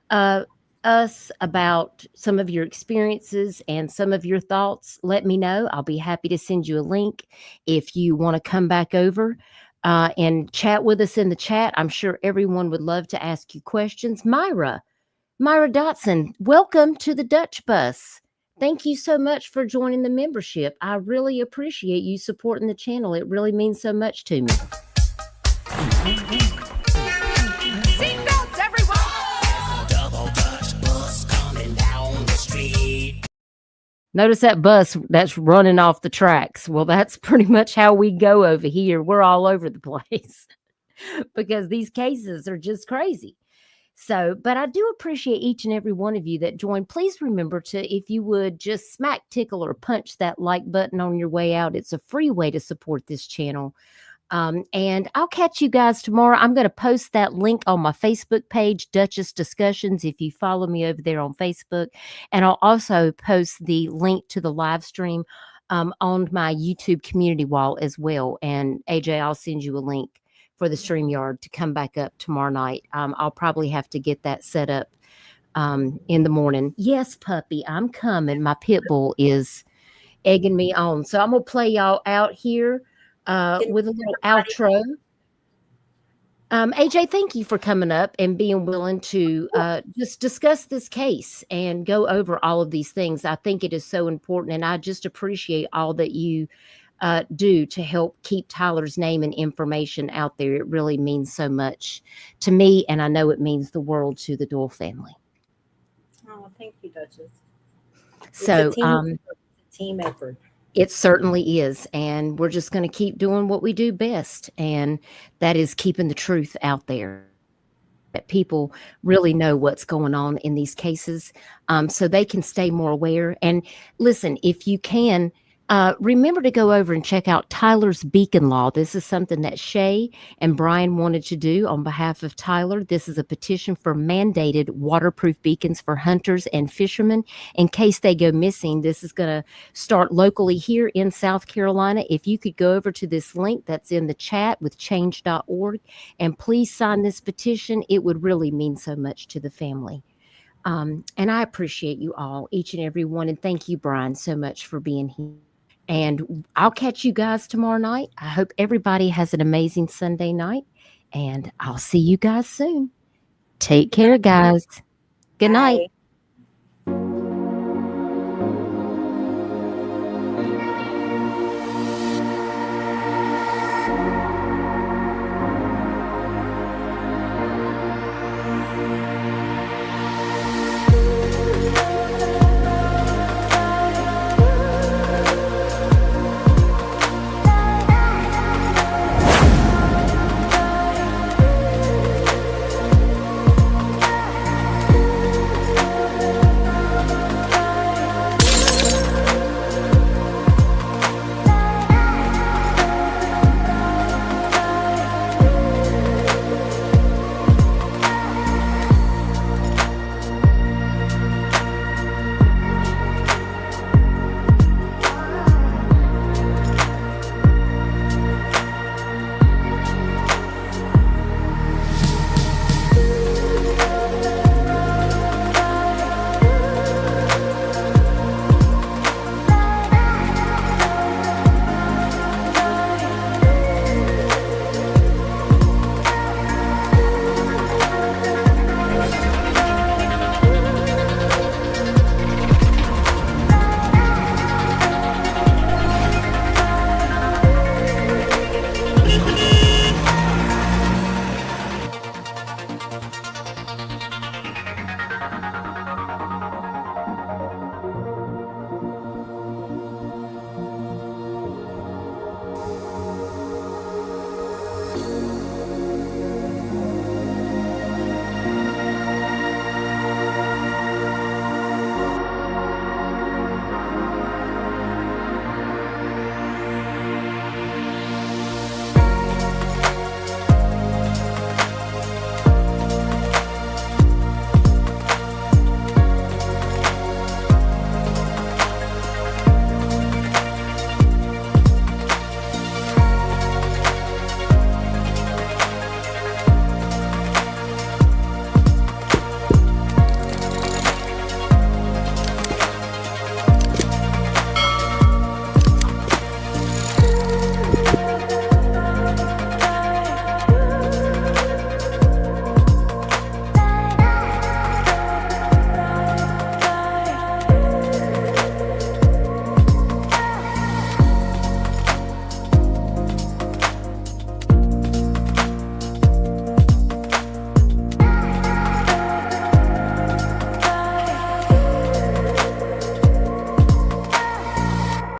us about some of your experiences and some of your thoughts, let me know. I'll be happy to send you a link if you want to come back over and chat with us in the chat. I'm sure everyone would love to ask you questions. Myra Dotson, welcome to the Dutch Bus. Thank you so much for joining the membership. I really appreciate you supporting the channel. It really means so much to me. Seatbelts, everyone! Double Dutch bus coming down the street. Notice that bus that's running off the tracks. Well, that's pretty much how we go over here. We're all over the place because these cases are just crazy. So, but I do appreciate each and every one of you that joined. Please remember to, if you would, just smack, tickle, or punch that like button on your way out. It's a free way to support this channel. And I'll catch you guys tomorrow. I'm going to post that link on my Facebook page, Dutchess Discussions, if you follow me over there on Facebook. And I'll also post the link to the live stream on my YouTube community wall as well. And AJ, I'll send you a link for the StreamYard to come back up tomorrow night. I'll probably have to get that set up in the morning. Yes, puppy, I'm coming. My pit bull is egging me on. So I'm going to play y'all out here with a little outro. AJ, thank you for coming up and being willing to just discuss this case and go over all of these things. I think it is so important, and I just appreciate all that you do to help keep Tyler's name and information out there. It really means so much to me, and I know it means the world to the Doyle family. Oh, thank you, Dutchess. So, it's a team effort. It certainly is. And we're just going to keep doing what we do best. And that is keeping the truth out there. That people really know what's going on in these cases, so they can stay more aware. And listen, if you can, remember to go over and check out Tyler's Beacon Law. This is something that Shay and Brian wanted to do on behalf of Tyler. This is a petition for mandated waterproof beacons for hunters and fishermen in case they go missing. This is going to start locally here in South Carolina. If you could go over to this link that's in the chat with change.org and please sign this petition, it would really mean so much to the family. And I appreciate you all, each and every one. And thank you, Brian, so much for being here. And I'll catch you guys tomorrow night. I hope everybody has an amazing Sunday night. And I'll see you guys soon. Take care, guys. Good night.